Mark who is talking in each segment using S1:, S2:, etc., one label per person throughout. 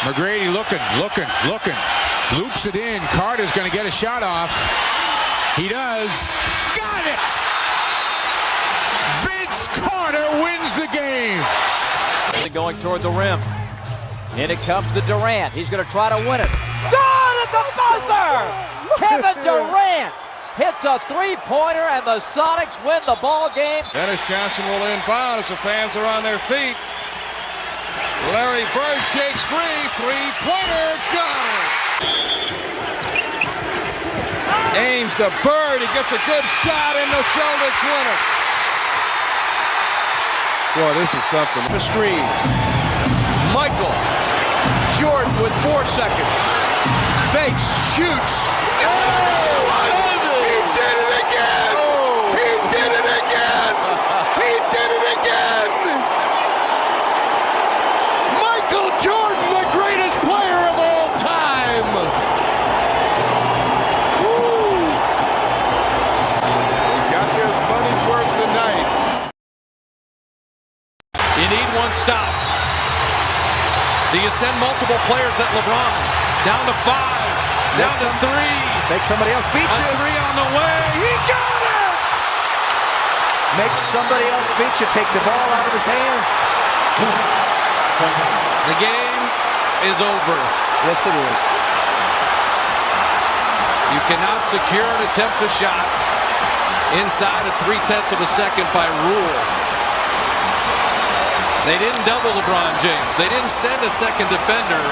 S1: McGrady looking. Loops it in. Carter's going to get a shot off. He does. Got it! Vince Carter wins the game.
S2: Going toward the rim. In it comes to Durant. He's going to try to win it. Good at the buzzer! Kevin Durant hits a three-pointer, and the Sonics win the ball game.
S3: Dennis Johnson will inbound as the fans are on their feet. Larry Bird shakes free. Three-pointer. Got it! Ames to Bird. He gets a good shot, and the Celtics win it. Boy, this is something.
S4: The screen. Michael Jordan with 4 seconds. Fakes, shoots. Oh, he did it again! Oh. He did it again! He did it again! Michael Jordan, the greatest player of all time!
S3: Woo. He got his money's worth tonight.
S5: You need one stop. Do you send multiple players at Lebron? Down to 5. Down to 3.
S6: Make somebody else beat you.
S5: 3 on the way. He got it!
S6: Make somebody else beat you. Take the ball out of his hands.
S5: The game is over.
S6: Yes, it is.
S5: You cannot secure an attempt to shot inside of 0.3 of a second by rule. They didn't double LeBron James. They didn't send a second defender.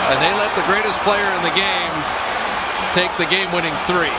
S5: And they let the greatest player in the game take the game-winning 3.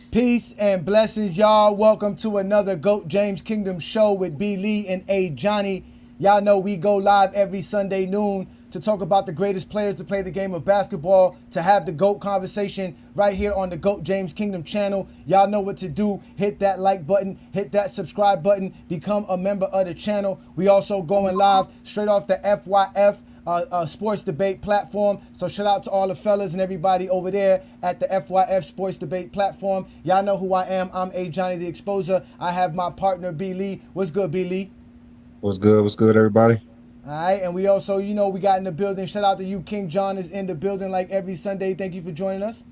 S7: Peace and blessings, y'all. Welcome to another GOAT James Kingdom show with B. Lee and Ajani. Y'all know we go live every Sunday noon to talk about the greatest players to play the game of basketball, to have the GOAT conversation right here on the GOAT James Kingdom channel. Y'all know what to do. Hit that like button, hit that subscribe button, become a member of the channel. We also going live straight off the FYF Sports Debate platform. So shout out to all the fellas and everybody over there at the FYF Sports Debate platform. Y'all know who I am. I'm Ajani the Exposer. I have my partner B. Lee. What's good, B. Lee?
S8: What's good, everybody?
S7: All right, and we also, we got in the building. Shout out to you. King John is in the building like every Sunday. Thank you for joining us.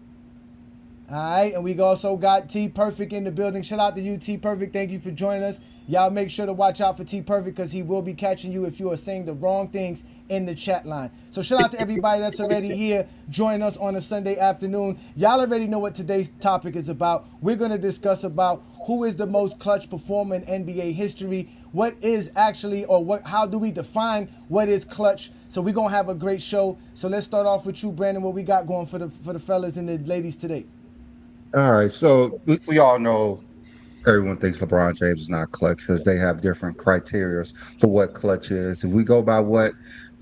S7: All right, and we also got T Perfect in the building. Shout out to you, T Perfect. Thank you for joining us. Y'all make sure to watch out for T Perfect because he will be catching you if you are saying the wrong things in the chat line. So shout out to everybody that's already here joining us on a Sunday afternoon. Y'all already know what today's topic is about. We're going to discuss about who is the most clutch performer in NBA history. What is actually, or how do we define what is clutch? So we're going to have a great show. So let's start off with you, Brandon, what we got going for the fellas and the ladies today.
S8: All right, so we all know everyone thinks LeBron James is not clutch because they have different criteria for what clutch is. If we go by what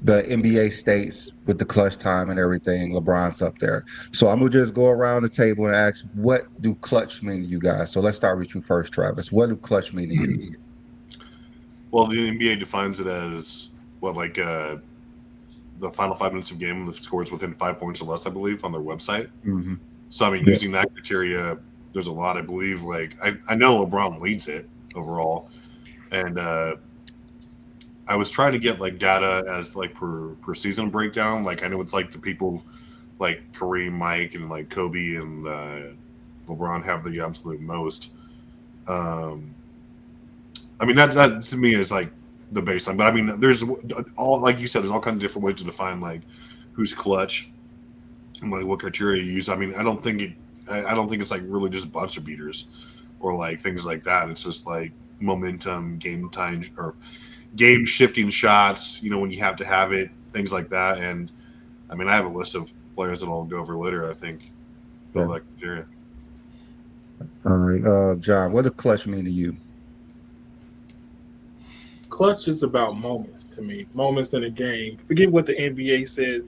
S8: the NBA states with the clutch time and everything, LeBron's up there. So I'm going to just go around the table and ask, what do clutch mean to you guys? So let's start with you first, Travis. What do clutch mean to you?
S9: Well, the NBA defines it as, the final 5 minutes of game, the score is within 5 points or less, I believe, on their website.
S8: Mm-hmm.
S9: So, using that criteria, there's a lot, I believe. I know LeBron leads it overall. And I was trying to get, data as, per season breakdown. I know it's, the people like Kareem, Mike, and, Kobe and LeBron have the absolute most. That to me is, the baseline. But, there's all, like you said, there's all kinds of different ways to define, who's clutch and, what criteria you use. I don't think it's, really just buzzer beaters. or like things like that. It's just like momentum, game time, or game shifting shots. When you have to have it, things like that. And I mean, I have a list of players that will go over later. I think fill that criteria.
S8: All right, John, what does clutch mean to you?
S10: Clutch is about moments to me, moments in a game. Forget what the NBA said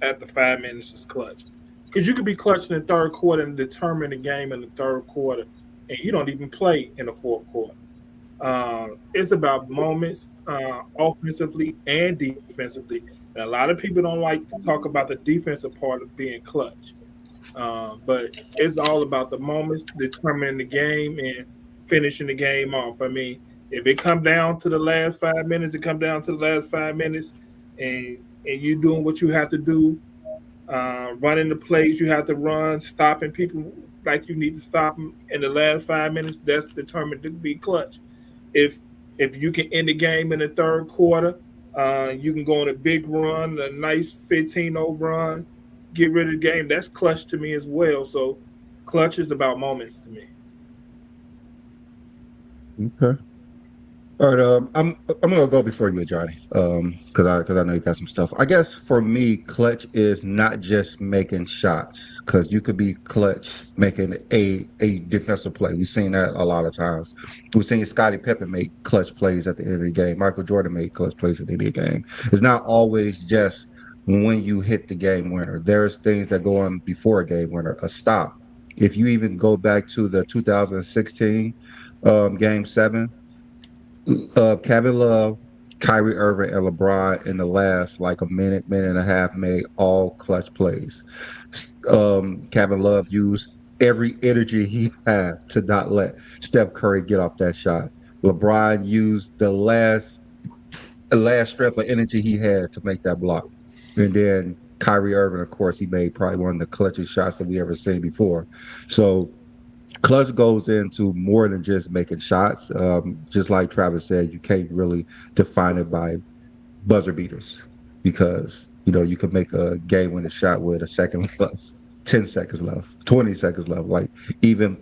S10: after 5 minutes is clutch. Because you could be clutch in the third quarter and determine the game in the third quarter, and you don't even play in the fourth quarter. It's about moments offensively and defensively. And a lot of people don't like to talk about the defensive part of being clutch. But it's all about the moments, determining the game and finishing the game off. I mean, if it come down to the last 5 minutes, it come down to the last 5 minutes, and you doing what you have to do, running the plays you have to run, stopping people like you need to stop them in the last 5 minutes. That's determined to be clutch. If you can end the game in the third quarter, you can go on a big run, a nice 15-0 run, get rid of the game. That's clutch to me as well. So clutch is about moments to me.
S8: Okay. All right, I'm gonna go before you, Johnny, because I know you got some stuff. I guess for me, clutch is not just making shots, because you could be clutch making a defensive play. We've seen that a lot of times. We've seen Scottie Pippen make clutch plays at the end of the game. Michael Jordan made clutch plays at the end of the game. It's not always just when you hit the game winner. There's things that go on before a game winner, a stop. If you even go back to the 2016 Game 7. Kevin Love, Kyrie Irving, and LeBron in the last like a minute and a half made all clutch plays. Kevin Love used every energy he had to not let Steph Curry get off that shot. LeBron used the last strength of energy he had to make that block. And then Kyrie Irving, of course, he made probably one of the clutchest shots that we ever seen before. So clutch goes into more than just making shots. Just like Travis said, you can't really define it by buzzer beaters, because you could make a game-winning shot with a second left, 10 seconds left, 20 seconds left. Like even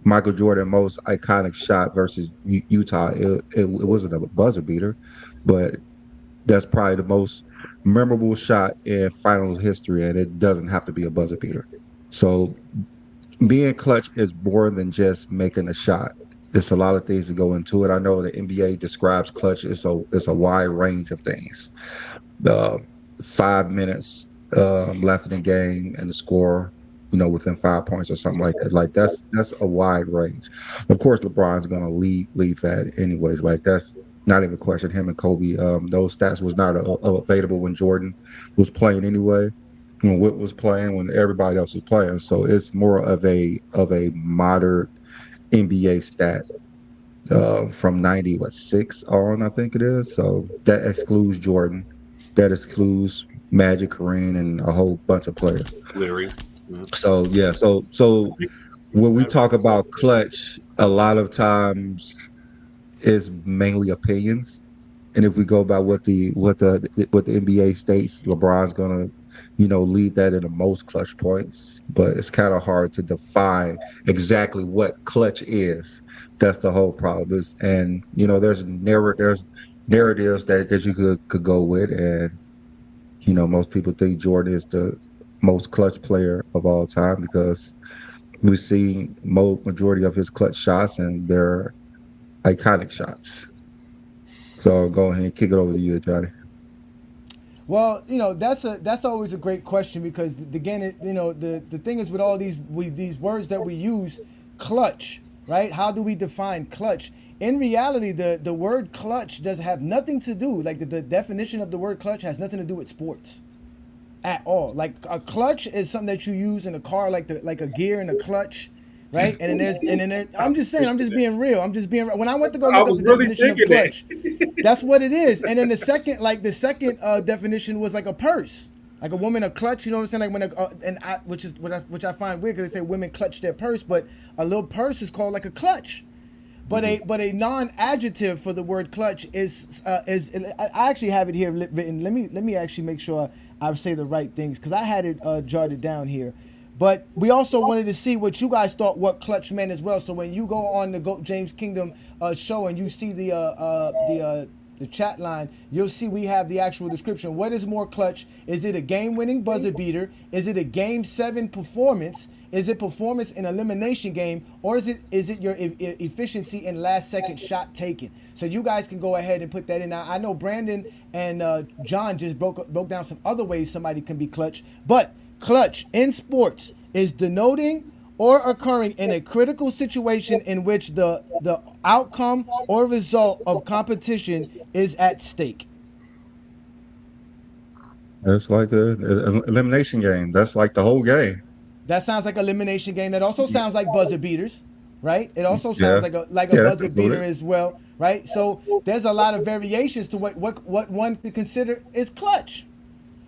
S8: Michael Jordan's most iconic shot versus Utah, it wasn't a buzzer beater, but that's probably the most memorable shot in finals history, and it doesn't have to be a buzzer beater. So being clutch is more than just making a shot. There's a lot of things that go into it. I know the NBA describes clutch as a wide range of things. 5 minutes left in the game and the score, within 5 points or something like that. Like that's a wide range. Of course, LeBron's gonna lead that anyways. Like that's not even a question. Him and Kobe, those stats was not available when Jordan was playing anyway. When Witt was playing, when everybody else was playing. So it's more of a modern NBA stat from 96 on, I think it is. So that excludes Jordan. That excludes Magic, Kareem, and a whole bunch of players.
S9: Larry.
S8: So yeah, so when we talk about clutch, a lot of times is mainly opinions. And if we go by what the NBA states, LeBron's gonna, lead that in the most clutch points. But it's kind of hard to define exactly what clutch is. That's the whole problem. And there's narratives that you could go with, and most people think Jordan is the most clutch player of all time because we've seen majority of his clutch shots, and they're iconic shots. So I'll go ahead and kick it over to you, Johnny.
S7: Well, that's always a great question, because again, the thing is with all these words that we use, clutch, right? How do we define clutch? In reality, the word clutch does have nothing to do, like the definition of the word clutch has nothing to do with sports at all. Like a clutch is something that you use in a car, like a gear in a clutch. Right, and then I'm just saying, I'm just being real. When I went to go look up the definition of clutch, that's what it is. And then the second definition was like a purse, like a woman a clutch. You know what I'm saying? Like when which I find weird, because they say women clutch their purse, but a little purse is called like a clutch. But a non-adjective for the word clutch is I actually have it here written. Let me actually make sure I say the right things, because I had it jotted down here. But we also wanted to see what you guys thought what clutch meant as well. So when you go on the Goat James Kingdom show and you see the chat line, you'll see we have the actual description. What is more clutch? Is it a game-winning buzzer beater? Is it a Game 7 performance? Is it performance in elimination game? Or is it your efficiency in last-second shot taken? So you guys can go ahead and put that in. Now, I know Brandon and John just broke down some other ways somebody can be clutch, but clutch in sports is denoting or occurring in a critical situation in which the outcome or result of competition is at stake.
S8: It's like the elimination game. That's like the whole game.
S7: That sounds like elimination game. That also sounds like buzzer beaters, right? It also sounds like a
S8: that's
S7: buzzer
S8: included.
S7: beater as well, right? So there's a lot of variations to what one could consider is clutch,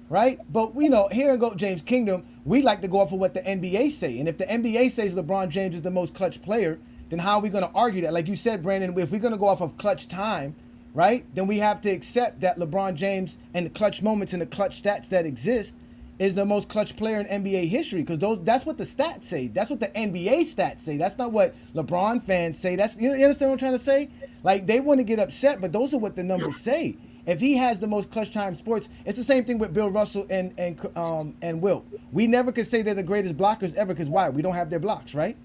S7: right? But we know here in Goat James Kingdom, we like to go off of what the NBA say. And if the NBA says LeBron James is the most clutch player, then how are we going to argue that? Like you said, Brandon, if we're going to go off of clutch time, right, then we have to accept that LeBron James and the clutch moments and the clutch stats that exist is the most clutch player in NBA history, because that's what the stats say. That's what the NBA stats say. That's not what LeBron fans say. That's, you understand what I'm trying to say? Like, they want to get upset, but those are what the numbers say. If he has the most clutch time sports, it's the same thing with Bill Russell and Wilt. We never could say they're the greatest blockers ever, because why? We don't have their blocks, right?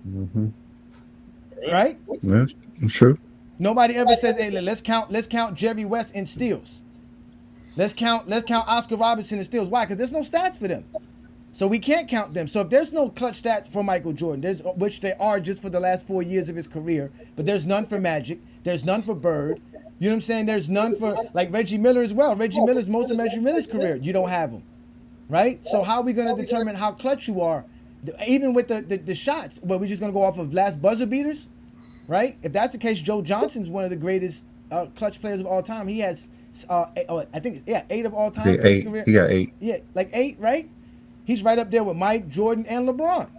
S8: Mm-hmm.
S7: Right?
S8: That's true.
S7: Nobody ever says, "Hey, let's count Jerry West in steals. Let's count Oscar Robertson in steals." Why? Because there's no stats for them, so we can't count them. So if there's no clutch stats for Michael Jordan, which there are just for the last 4 years of his career, but there's none for Magic. There's none for Bird. You know what I'm saying? There's none for like Reggie Miller as well. Reggie Miller's most of Reggie Miller's career. You don't have him, right? So how are we going to determine how clutch you are? Even with the shots, but we're just going to go off of last buzzer beaters, right? If that's the case, Joe Johnson's one of the greatest clutch players of all time. He has, I think, 8 of all time for his career.
S8: He got 8.
S7: Yeah, like 8, right? He's right up there with Mike, Jordan, and LeBron.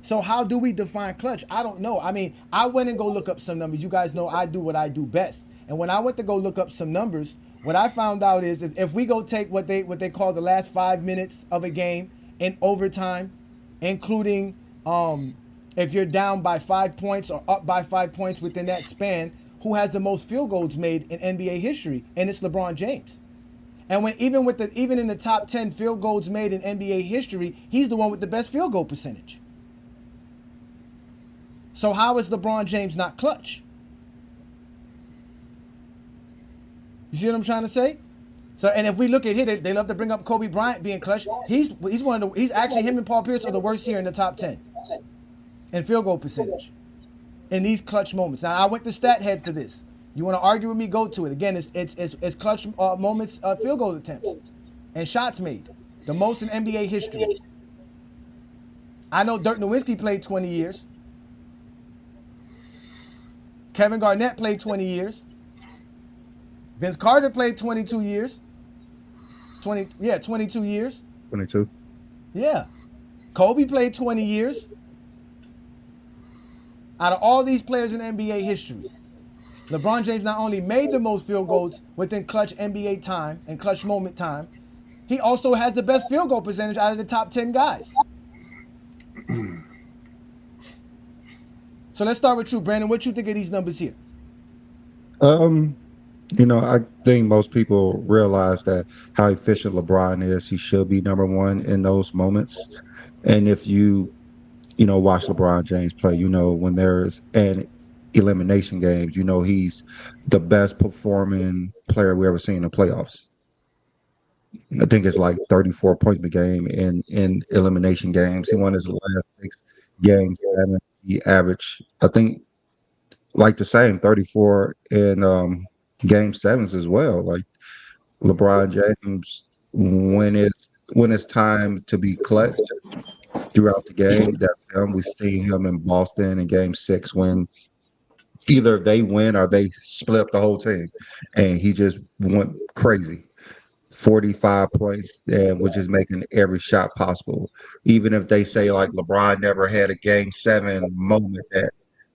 S7: So how do we define clutch? I don't know. I mean, I went and go look up some numbers. You guys know I do what I do best. And when I went to go look up some numbers, what I found out is if we go take what they call the last 5 minutes of a game in overtime, including if you're down by 5 points or up by 5 points within that span, who has the most field goals made in NBA history? And it's LeBron James. And even in the top 10 field goals made in NBA history, he's the one with the best field goal percentage. So how is LeBron James not clutch? You see what I'm trying to say? So, and if we look at it, they love to bring up Kobe Bryant being clutch. He's actually, him and Paul Pierce are the worst here in the top 10 in field goal percentage in these clutch moments. Now, I went to StatHead for this. You want to argue with me? Go to it. Again, it's clutch moments, field goal attempts, and shots made, the most in NBA history. I know Dirk Nowitzki played 20 years. Kevin Garnett played 20 years. Vince Carter played 22 years. 22 years.
S8: 22.
S7: Yeah. Kobe played 20 years. Out of all these players in NBA history, LeBron James not only made the most field goals within clutch NBA time and clutch moment time, he also has the best field goal percentage out of the top 10 guys. So let's start with you, Brandon. What you think of these numbers here?
S8: I think most people realize that how efficient LeBron is. He should be number one in those moments. And if you watch LeBron James play, when there's an elimination games, he's the best performing player we ever seen in the playoffs. I think it's like 34 points a game in elimination games. He won his last 6 games. And he averaged, I think, like the same 34 in game 7s as well. Like LeBron James, when it's time to be clutch throughout the game, that's him. We see him in Boston in game 6 when either they win or they split up the whole team, and he just went crazy. 45 points and was just making every shot possible. Even if they say like LeBron never had a game 7 moment that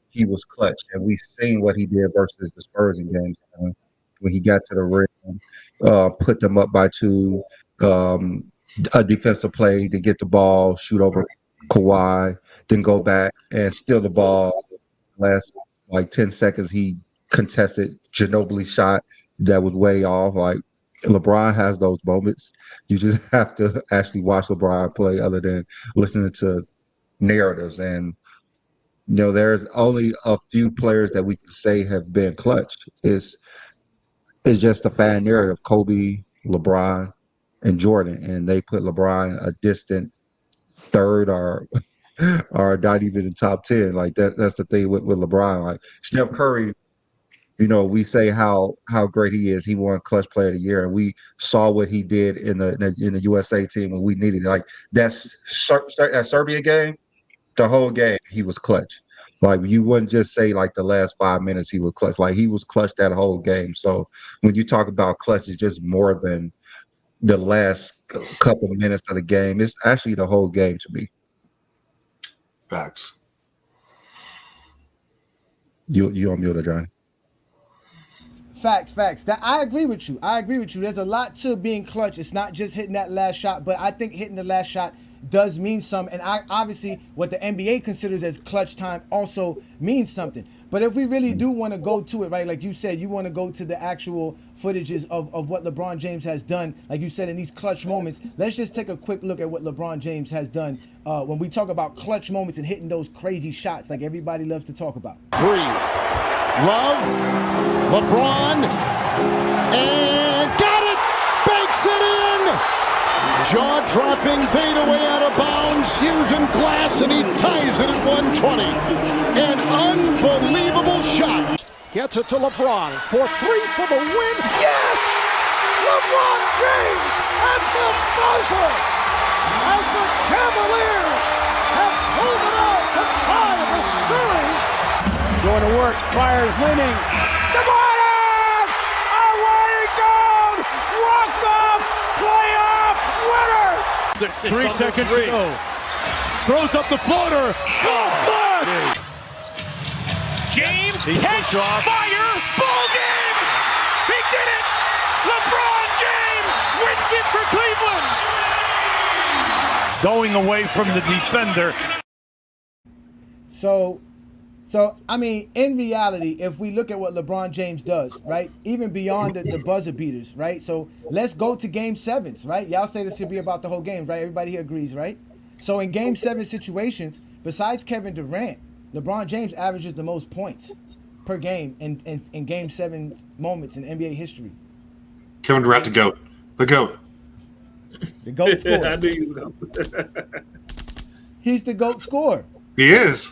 S8: he was clutch, and we've seen what he did versus the Spurs in game 7 when he got to the rim, put them up by 2, a defensive play to get the ball, shoot over Kawhi, then go back and steal the ball. Last like 10 seconds, he contested Ginobili's shot that was way off. Like LeBron has those moments. You just have to actually watch LeBron play, other than listening to narratives. And there's only a few players that we can say have been clutch. It's just a fan narrative: Kobe, LeBron, and Jordan, and they put LeBron a distant third, or not even in top 10. Like that's the thing with LeBron. Like Steph Curry, we say how great he is. He won Clutch Player of the Year, and we saw what he did in the USA team when we needed it. Like that Serbia game, the whole game he was clutch. Like you wouldn't just say like the last 5 minutes he was clutch. Like he was clutch that whole game. So when you talk about clutch, it's just more than the last couple of minutes of the game. It's actually the whole game to me.
S9: Facts.
S8: You on mute, Johnny?
S7: Facts. That I agree with you. There's a lot to being clutch. It's not just hitting that last shot, but I think hitting the last shot does mean something. And obviously what the NBA considers as clutch time also means something. But if we really do want to go to it, right, like you said, you want to go to the actual footages of what LeBron James has done, like you said, in these clutch moments. Let's just take a quick look at what LeBron James has done when we talk about clutch moments and hitting those crazy shots like everybody loves to talk about.
S11: Love, LeBron, and got it! Bakes it in! Jaw-dropping fadeaway out of bounds using glass, and he ties it at 120. An unbelievable shot.
S2: Gets it to LeBron for three for the win. Yes! LeBron James at the buzzer as the Cavaliers have pulled it out to tie the series. Going to work, fires leaning. DeBarton! Away goes! Walk-off playoff winner!
S11: 3 seconds to go. Throws up the floater. Golf
S12: James, catch, fire, ball game! He did it! LeBron James wins it for Cleveland!
S11: Going away from the defender.
S7: So, I mean, in reality, if we look at what LeBron James does, right, even beyond the buzzer beaters, right? So let's go to game sevens, right? Y'all say this should be about the whole game, right? Everybody here agrees, right? So in game 7 situations, besides Kevin Durant, LeBron James averages the most points per game in game 7 moments in NBA history.
S9: Kevin Durant, the GOAT. The GOAT.
S7: The GOAT scorer.
S10: I knew you was gonna say that.
S7: He's the GOAT scorer.
S9: He is.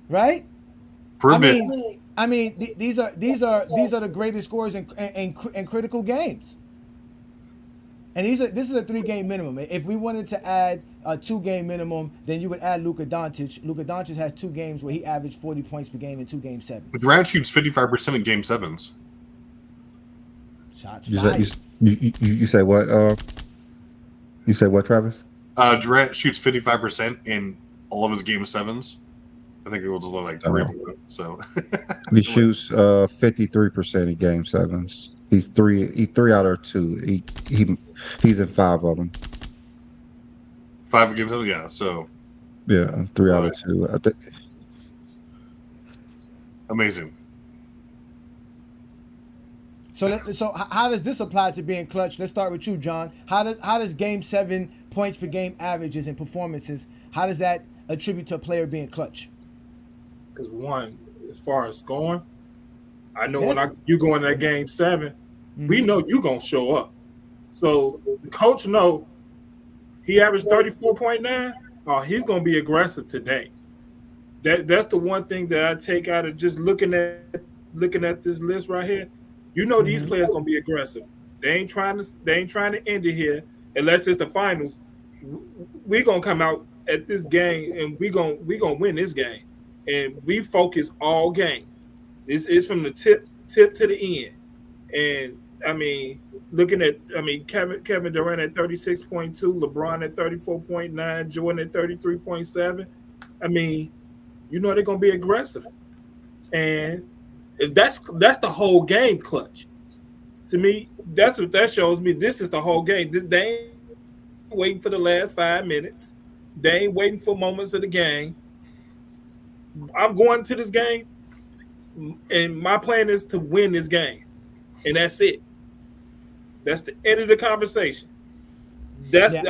S7: Right?
S9: Prove it.
S7: I mean, these are the greatest scorers in critical games. And this is a 3-game minimum. If we wanted to add a 2-game minimum, then you would add Luka Doncic. Luka Doncic has 2 games where he averaged 40 points per game in 2 game 7s.
S9: Durant shoots 55% in game 7s.
S7: Shots fired.
S8: You say what? You say what, Travis?
S9: Durant shoots 55% in all of his game 7s. I think it was like 3 of them. So
S8: he shoots 53% in game 7s. He's three out of 2. He's in 5 of them.
S9: 5 games, yeah. So
S8: yeah, 3 out of 2.
S9: Amazing.
S7: So how does this apply to being clutch? Let's start with you, John. How does game 7 points per game averages and performances, how does that attribute to a player being clutch?
S10: Because one, as far as scoring, I know when you go in that game 7, we know you're gonna show up. So the coach know he averaged 34.9. Oh, he's gonna be aggressive today. That's the one thing that I take out of just looking at this list right here. You know these players gonna be aggressive. They ain't trying to end it here unless it's the finals. We gonna come out at this game and we gonna win this game. And we focus all game. It's from the tip to the end. And I mean, Kevin Durant at 36.2, LeBron at 34.9, Jordan at 33.7. I mean, you know they're gonna be aggressive. And if that's the whole game clutch. To me, that's what that shows me. This is the whole game. waiting for the last 5 minutes. They ain't waiting for moments of the game. I'm going to this game, and my plan is to win this game, and that's it. That's the end of the conversation. That's what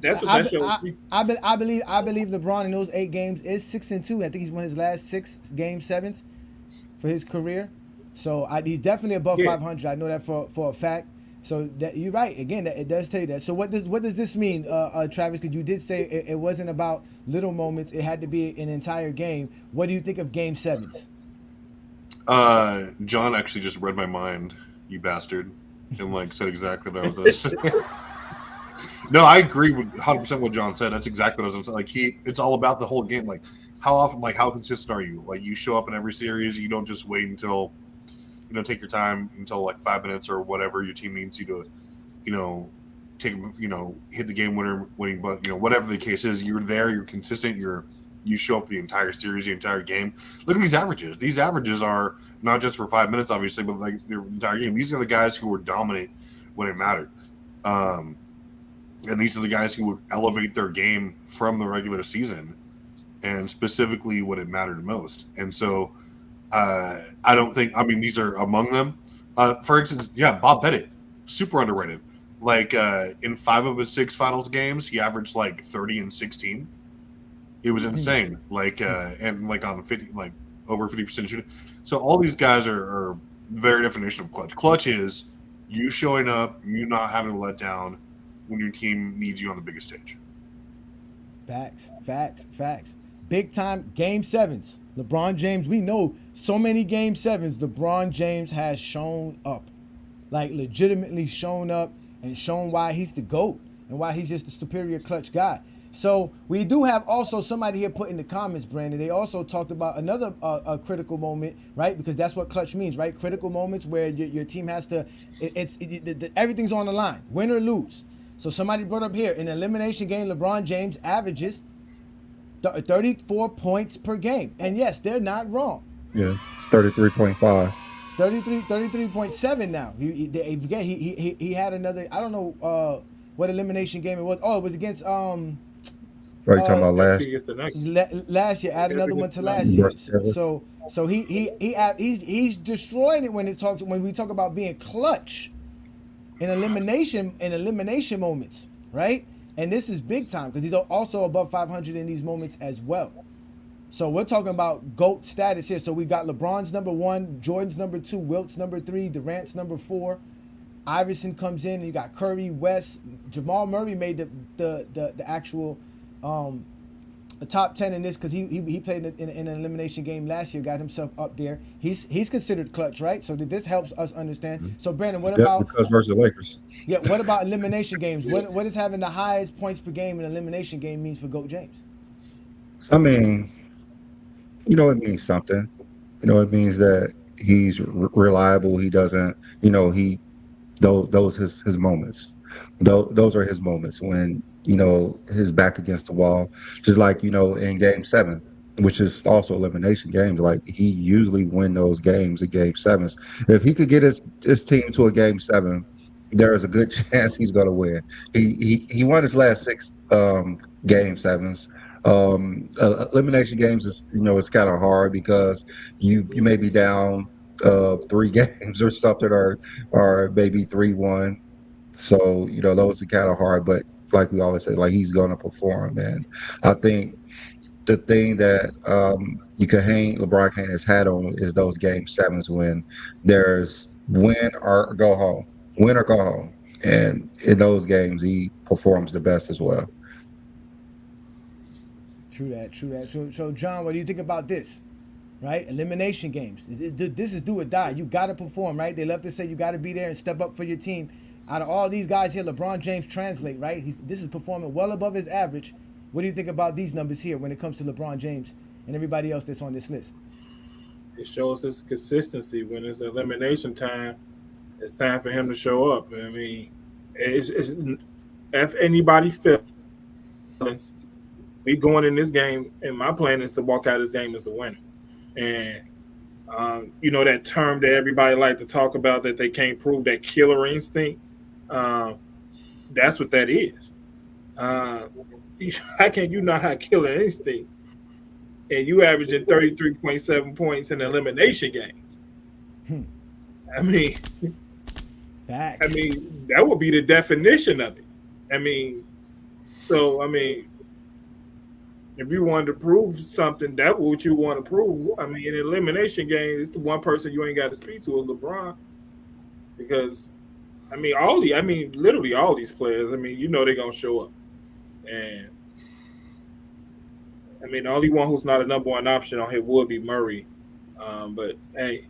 S10: that shows me.
S7: I believe LeBron in those 8 games is 6-2. I think he's won his last 6 game 7s for his career. So he's definitely above 500. I know that for a fact. So that, you're right. Again, it does tell you that. So what does this mean, Travis? Because you did say it wasn't about little moments. It had to be an entire game. What do you think of game 7s?
S9: John actually just read my mind, you bastard, and said exactly what I was going to say. No, I agree with 100% what John said. That's exactly what I was going to say. It's all about the whole game. How often, how consistent are you? You show up in every series. You don't just wait until, take your time until 5 minutes or whatever your team needs you to, take, hit the game winning, but whatever the case is, you're there, you're consistent, you show up the entire series, the entire game. Look at these averages. These averages are not just for 5 minutes, obviously, but the entire game. These are the guys who were dominant when it mattered. And these are the guys who would elevate their game from the regular season and specifically when it mattered most. And so I don't think, these are among them. For instance, Bob Pettit, super underrated. In 5 of his 6 finals games, he averaged 30 and 16. It was insane. And on 50, over 50% shooting. So all these guys are very definition of clutch. Clutch is you showing up, you not having to let down when your team needs you on the biggest stage.
S7: Facts. Big time game 7s. LeBron James, we know so many game 7s. LeBron James has shown up, legitimately shown up and shown why he's the GOAT and why he's just the superior clutch guy. So we do have also somebody here put in the comments, Brandon. They also talked about another critical moment, right? Because that's what clutch means, right? Critical moments where your team has to, everything's on the line, win or lose. So somebody brought up here, in an elimination game, LeBron James averages 34 points per game. And yes, they're not wrong.
S8: Yeah, 33.5.
S7: 33.7 now. He had another, I don't know what elimination game it was. Oh, it was against
S8: Right, talking about
S7: last year. Add another one to last year. So he's destroying it when we talk about being clutch in elimination moments, right? And this is big time because he's also above 500 in these moments as well. So we're talking about GOAT status here. So we got LeBron's number 1, Jordan's number 2, Wilt's number 3, Durant's number 4. Iverson comes in, and you got Curry, West. Jamal Murray made the actual the top 10 in this because he played in an elimination game last year, got himself up there. He's considered clutch, right? So this helps us understand. Mm-hmm. So Brandon, what about
S8: because versus the Lakers?
S7: Yeah, what about elimination games? What is having the highest points per game in an elimination game means for GOAT James?
S8: It means something. It means that he's reliable. He doesn't, those his moments. Those are his moments when, his back against the wall. Just in game 7, which is also elimination games, he usually win those games in game 7s. If he could get his team to a game 7, there is a good chance he's going to win. He won his last 6 game 7s. Elimination games is, it's kind of hard because you may be down 3 games or something, or maybe 3-1. So those are kind of hard, but like we always say, he's going to perform. And I think the thing that LeBron can his hat on is those game 7s when there's win or go home, and in those games he performs the best as well.
S7: True that. So John, what do you think about this? Right, elimination games. This is do or die. You got to perform, right? They love to say you got to be there and step up for your team. Out of all these guys here, LeBron James translate, right? This is performing well above his average. What do you think about these numbers here when it comes to LeBron James and everybody else that's on this list?
S10: It shows his consistency. When it's elimination time, it's time for him to show up. It's if anybody feels, we going in this game, and my plan is to walk out of this game as a winner. And that term that everybody like to talk about that they can't prove, that killer instinct, that's what that is. How can you not have killer instinct? And you averaging 33.7 points in elimination games. I mean,
S7: Facts.
S10: that would be the definition of it. If you wanted to prove something, that's what you want to prove. In elimination games, it's the one person you ain't got to speak to is LeBron. Because, literally all these players, they're going to show up. And, the only one who's not a number one option on here would be Murray. But, hey.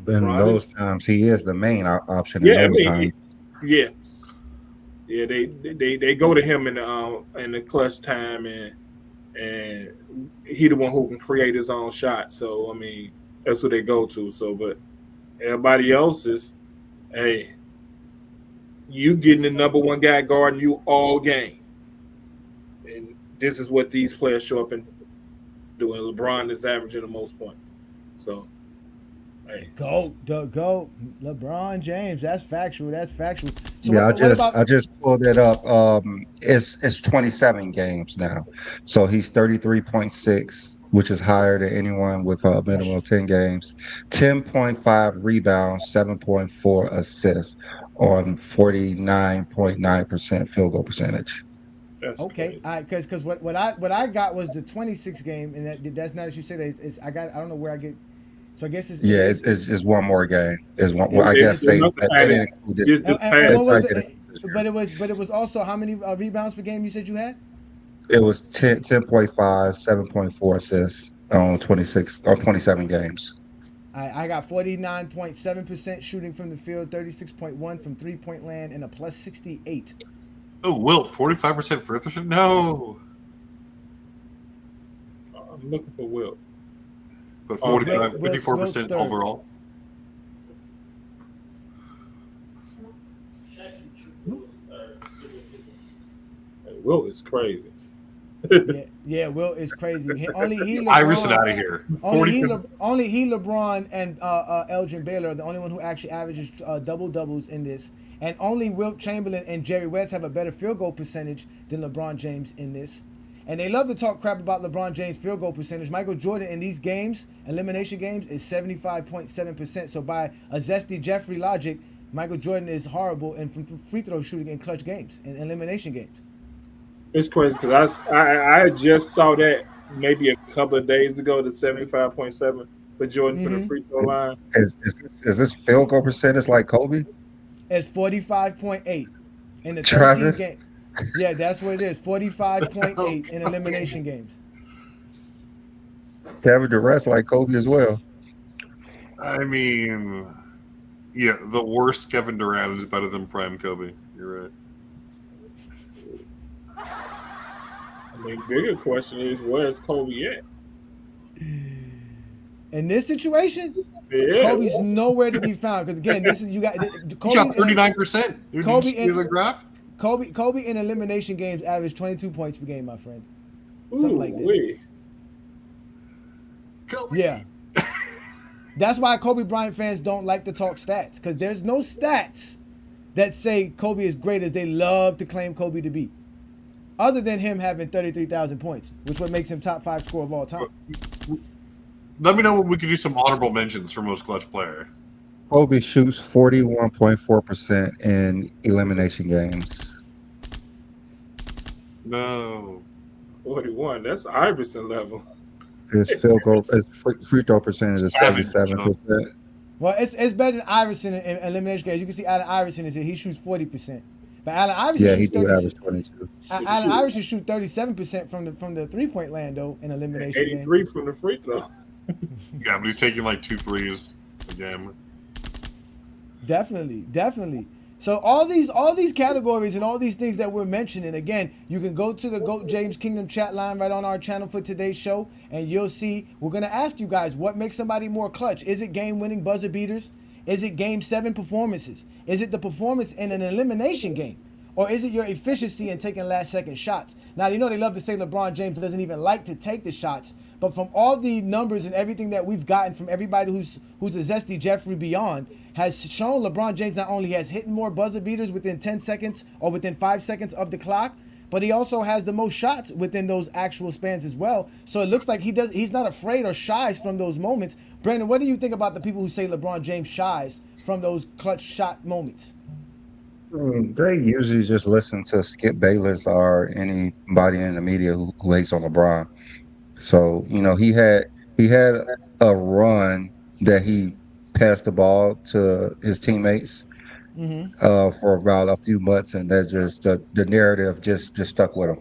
S8: In those times, he is the main option
S10: Yeah,
S8: in those times.
S10: Yeah. Yeah, they go to him in the clutch time, and he the one who can create his own shot. So that's what they go to. So, but everybody else is, hey, you getting the number one guy guarding you all game, and this is what these players show up and doing. LeBron is averaging the most points. So.
S7: Go, LeBron James. That's factual. So
S8: yeah, I just pulled it up. It's 27 games now, so he's 33.6, which is higher than anyone with a minimum of 10 games. 10.5 rebounds, 7.4 assists on 49.9% field goal percentage.
S10: That's
S7: okay, all right, because what I got was the 26 game, and that's not as you said. I don't know where I get. So I guess
S8: it's one more game.
S7: But it was also how many rebounds per game you said you had?
S8: It was 10.5, 7.4 assists on 27 games.
S7: I got 49.7% shooting from the field, 36.1 from 3-point land, and a plus 68.
S9: Oh, Wilt, 45% free throw shot? No.
S10: I'm looking for Wilt.
S9: But 54% overall.
S10: Wilt is crazy.
S7: yeah, Wilt is crazy. Only he,
S9: Iverson out of here.
S7: Only he, LeBron, and Elgin Baylor are the only one who actually averages double doubles in this. And only Wilt Chamberlain and Jerry West have a better field goal percentage than LeBron James in this. And they love to talk crap about LeBron James' field goal percentage. Michael Jordan in these games, elimination games, is 75.7%. So by a zesty Jeffrey logic, Michael Jordan is horrible in from free throw shooting in clutch games, in elimination games.
S10: It's crazy because I just saw that maybe a couple of days ago, the 75.7 for Jordan for the free throw line.
S8: Is this field goal percentage like Kobe?
S7: It's 45.8 in the 13 game. Yeah, that's what it is. 45.8 in elimination games.
S8: Kevin Durant's like Kobe as well.
S9: Yeah, the worst Kevin Durant is better than prime Kobe. You're right.
S10: Bigger question is, where's Kobe at?
S7: In this situation,
S10: yeah.
S7: Kobe's nowhere to be found. Because again, this is you got.
S9: Kobe shot 39%.
S7: Kobe
S9: in the graph.
S7: Kobe in elimination games averaged 22 points per game, my friend. Something like that.
S10: Wait.
S9: Kobe.
S7: Yeah. That's why Kobe Bryant fans don't like to talk stats, because there's no stats that say Kobe is great as they love to claim Kobe to be. Other than him having 33,000 points, which what makes him top 5 scorer of all time.
S9: Let me know when we could do some honorable mentions for most clutch player.
S8: Kobe shoots 41.4% in elimination games.
S9: No.
S10: 41. That's Iverson level.
S8: His field goal, his free throw percentage is 77%.
S7: Well, it's better than Iverson in elimination games. You can see Allen Iverson is here. He shoots 40%. But Allen Iverson
S8: he do average 22.
S7: Allen Iverson shoots 37% from the 3-point land though in elimination
S10: 83
S7: games.
S10: from the free throw.
S9: Yeah, but he's taking like 2 threes a game.
S7: Definitely. So all these categories and all these things that we're mentioning, again, you can go to the GOAT James Kingdom chat line right on our channel for today's show, and you'll see we're going to ask you guys what makes somebody more clutch. Is it game-winning buzzer beaters? Is it Game 7 performances? Is it the performance in an elimination game? Or is it your efficiency in taking last-second shots? Now, you know they love to say LeBron James doesn't even like to take the shots, but from all the numbers and everything that we've gotten from everybody who's a Zesty Jeffrey beyond, has shown LeBron James not only has hit more buzzer beaters within 10 seconds or within 5 seconds of the clock, but he also has the most shots within those actual spans as well. So it looks like he's not afraid or shies from those moments. Brandon, what do you think about the people who say LeBron James shies from those clutch shot moments?
S8: They usually just listen to Skip Bayless or anybody in the media who hates on LeBron. So, he had a run that he passed the ball to his teammates for about a few months, and that just the narrative just stuck with him.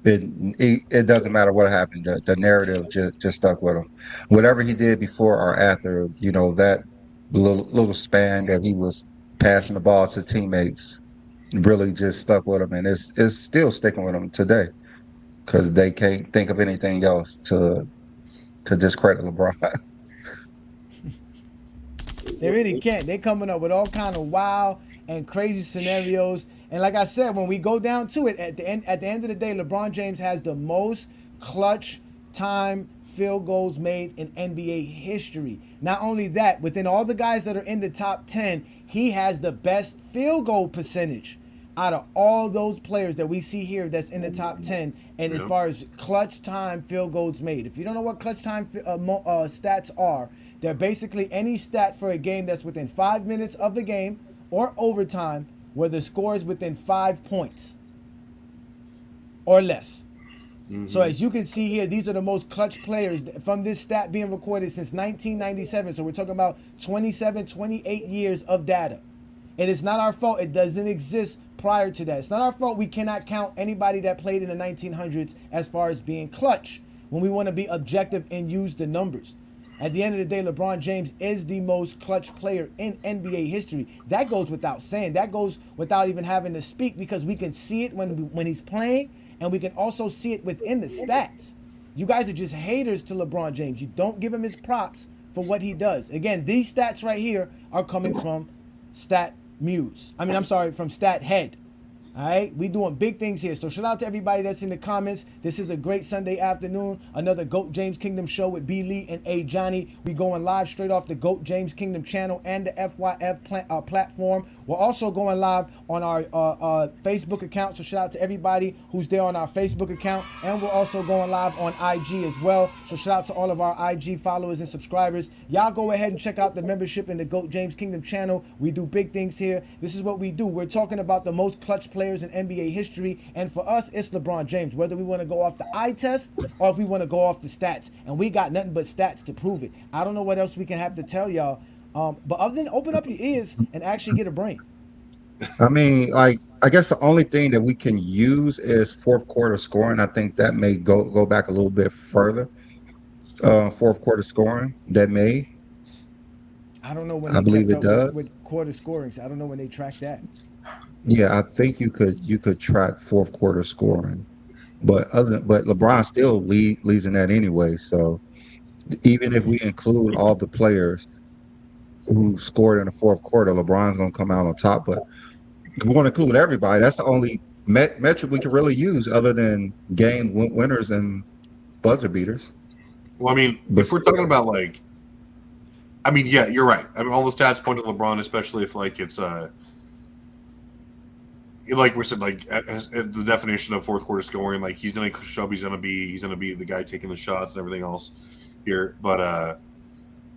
S8: It doesn't matter what happened. The narrative just stuck with him. Whatever he did before or after, that little span that he was passing the ball to teammates really just stuck with him, and it's still sticking with him today because they can't think of anything else to discredit LeBron.
S7: They really can't. They're coming up with all kind of wild and crazy scenarios. And like I said, when we go down to it, at the end of the day, LeBron James has the most clutch time field goals made in NBA history. Not only that, within all the guys that are in the top 10, he has the best field goal percentage out of all those players that we see here that's in the top 10. And as far as clutch time field goals made, if you don't know what clutch time stats are, they're basically any stat for a game that's within 5 minutes of the game or overtime where the score is within 5 points or less. So as you can see here, these are the most clutch players from this stat being recorded since 1997. So we're talking about 27, 28 years of data. And it's not our fault it doesn't exist prior to that. It's not our fault we cannot count anybody that played in the 1900s as far as being clutch when we want to be objective and use the numbers. At the end of the day, LeBron James is the most clutch player in NBA history. That goes without saying. That goes without even having to speak because we can see it when he's playing, and we can also see it within the stats. You guys are just haters to LeBron James. You don't give him his props for what he does. Again, these stats right here are coming from from Stat Head. All right, we doing big things here. So shout out to everybody that's in the comments. This is a great Sunday afternoon. Another GOAT James Kingdom show with B. Lee and Ajani. We going live straight off the GOAT James Kingdom channel and the FYF platform. We're also going live on our Facebook account. So shout out to everybody who's there on our Facebook account. And we're also going live on IG as well. So shout out to all of our IG followers and subscribers. Y'all go ahead and check out the membership in the GOAT James Kingdom channel. We do big things here. This is what we do. We're talking about the most clutch players in NBA history, and for us it's LeBron James, whether we want to go off the eye test or if we want to go off the stats, and we got nothing but stats to prove it. I don't know what else we can have to tell y'all, but other than open up your ears and actually get a brain.
S8: I mean, I guess the only thing that we can use is fourth quarter scoring. I think that may go back a little bit further. Fourth quarter scoring, that may.
S7: I don't know when
S8: I believe it does
S7: with quarter scorings. I don't know when they track that.
S8: Yeah, I think you could track fourth quarter scoring, but LeBron still leads in that anyway. So even if we include all the players who scored in the fourth quarter, LeBron's gonna come out on top. But if we want to include everybody, that's the only metric we can really use other than game winners and buzzer beaters.
S9: Well, I mean, if we're talking about yeah, you're right. I mean, all the stats point to LeBron, especially if it's like we said, as the definition of fourth quarter scoring, he's gonna show up, he's gonna be the guy taking the shots and everything else here. But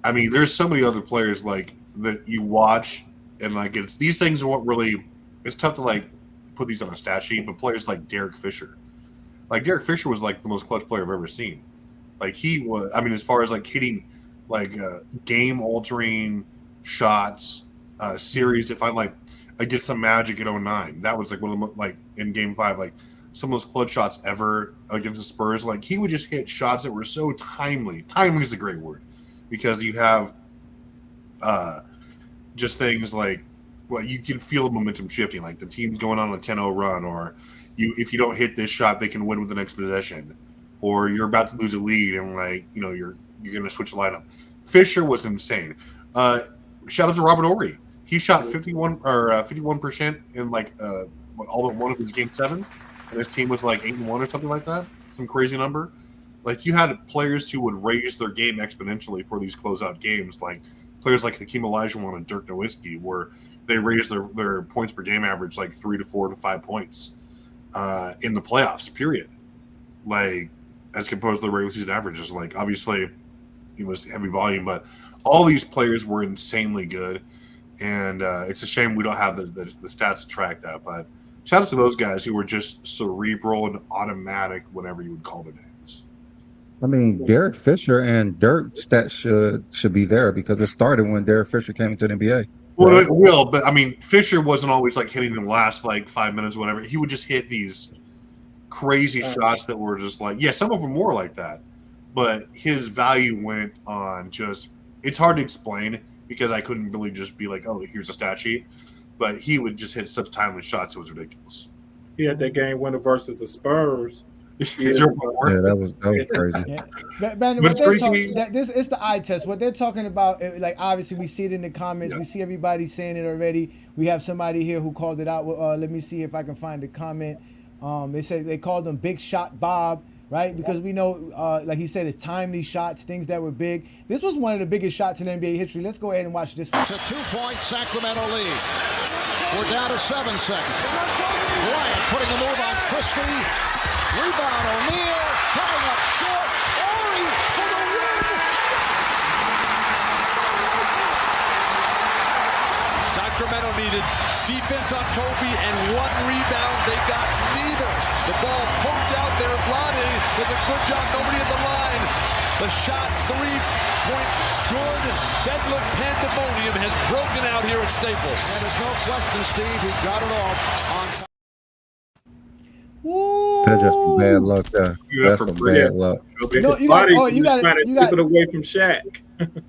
S9: I mean, there's so many other players that you watch, and it's these things are what really. It's tough to put these on a stat sheet, but players like Derek Fisher, Derek Fisher was the most clutch player I've ever seen. He was. I mean, as far as hitting game altering shots, series defined against the Magic in 2009. That was one of the in Game 5, some of those clutch shots ever against the Spurs. He would just hit shots that were so timely. Timely is a great word because you have just things you can feel the momentum shifting. The team's going on a 10-0 run, or if you don't hit this shot, they can win with the next possession, or you're about to lose a lead and you're going to switch the lineup. Fisher was insane. Shout out to Robert Horry. he shot 51% in like all but one of his game sevens, and his team was like 8-1 or something like that. Some crazy number. Like you had players who would raise their game exponentially for these closeout games, like players like Hakeem Olajuwon and Dirk Nowitzki, where they raised their points per game average like 3 to 4 to 5 points in the playoffs. Period. Like as opposed to the regular season averages. Like obviously it was heavy volume, but all these players were insanely good, and it's a shame we don't have the stats to track that. But shout out to those guys who were just cerebral and automatic, whatever you would call their names.
S8: I mean, Derek Fisher and Dirk stats should be there because it started when Derek Fisher came into the NBA.
S9: Well, it will, but I mean, Fisher wasn't always like hitting the last like 5 minutes, or whatever. He would just hit these crazy shots that were just like, yeah, some of them were like that, but his value went on just. It's hard to explain because I couldn't really just be like, oh, here's a stat sheet, but he would just hit such timely shots, it was ridiculous.
S10: He had that game winner versus the Spurs.
S8: Yeah, that was crazy.
S7: Yeah. But it's the eye test. What they're talking about, like obviously we see it in the comments. Yeah. We see everybody saying it already. We have somebody here who called it out. Let me see if I can find the comment. They said they called him Big Shot Bob, right? Because we know, like he said, it's timely shots, things that were big. This was one of the biggest shots in NBA history. Let's go ahead and watch this one.
S11: It's a 2-point Sacramento lead. We're down to 7 seconds. Bryant putting the move on Christie. Rebound O'Neal, coming up short. Ori for the win. Sacramento needed defense on Kobe and 1 rebound. They got neither. The ball poked out there. Vlade does a good job. Nobody at the line. The shot, 3-point Jordan. Bedlam pandemonium has broken out here at Staples. And there's no question, Steve, he got it off on time.
S8: That's just some bad luck there. That's some bad luck.
S10: You got it away from Shaq.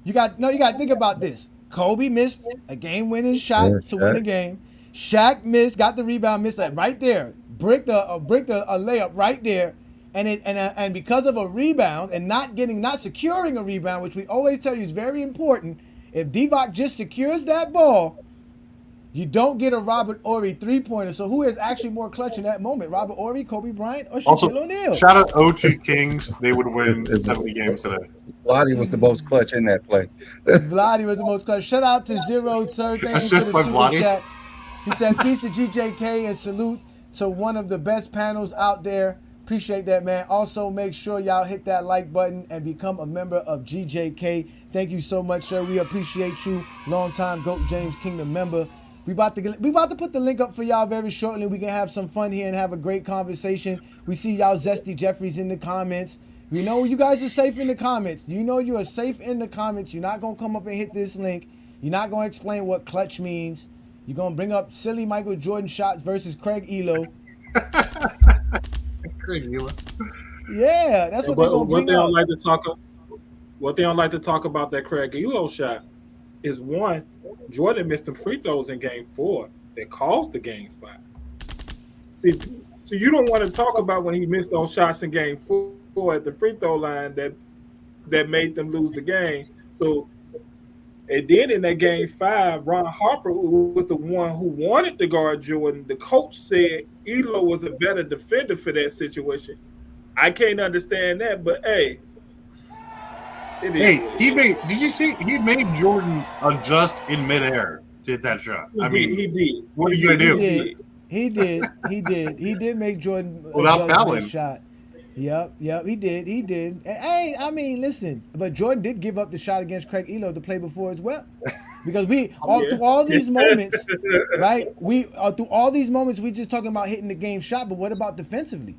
S7: you got to think about this. Kobe missed a game-winning shot to win the game. Shaq missed, got the rebound, missed that right there. Bricked a layup right there. And because of a rebound and not securing a rebound, which we always tell you is very important, if Divac just secures that ball, you don't get a Robert Horry 3-pointer. So who is actually more clutch in that moment? Robert Horry, Kobe Bryant, or Shaquille O'Neal?
S9: Shout out O2 Kings. They would win 70 games today.
S8: Vlade was the most clutch in that play.
S7: Vlade was the most clutch. Shout out to Zero Turd. Thank you for the super chat. He said, peace to GJK and salute to one of the best panels out there. Appreciate that, man. Also, make sure y'all hit that like button and become a member of GJK. Thank you so much, sir. We appreciate you. Longtime GOAT James Kingdom member. We about to put the link up for y'all very shortly. We can have some fun here and have a great conversation. We see y'all Zesty Jeffries in the comments. We know you guys are safe in the comments. You know you are safe in the comments. You're not going to come up and hit this link. You're not going to explain what clutch means. You're going to bring up silly Michael Jordan shots versus Craig Elo.
S9: Craig Elo.
S7: Yeah, that's what they're going to bring up.
S10: What they don't like to talk about that Craig Elo shot is, one, Jordan missed some free throws in Game 4 that caused the Game 5. See, so you don't want to talk about when he missed those shots in Game 4 at the free throw line that made them lose the game. So, and then in that Game 5, Ron Harper, who was the one who wanted to guard Jordan, the coach said Elo was a better defender for that situation. I can't understand that, but hey.
S9: Did you see? He made Jordan adjust in midair to hit that shot.
S10: He did.
S9: What are you going to do?
S7: He did make Jordan
S9: without fouling
S7: that shot. Yep, he did. Hey, I mean, listen, but Jordan did give up the shot against Craig Elo to play before as well. Because through all these moments, right? Through all these moments, we just talking about hitting the game shot, but what about defensively?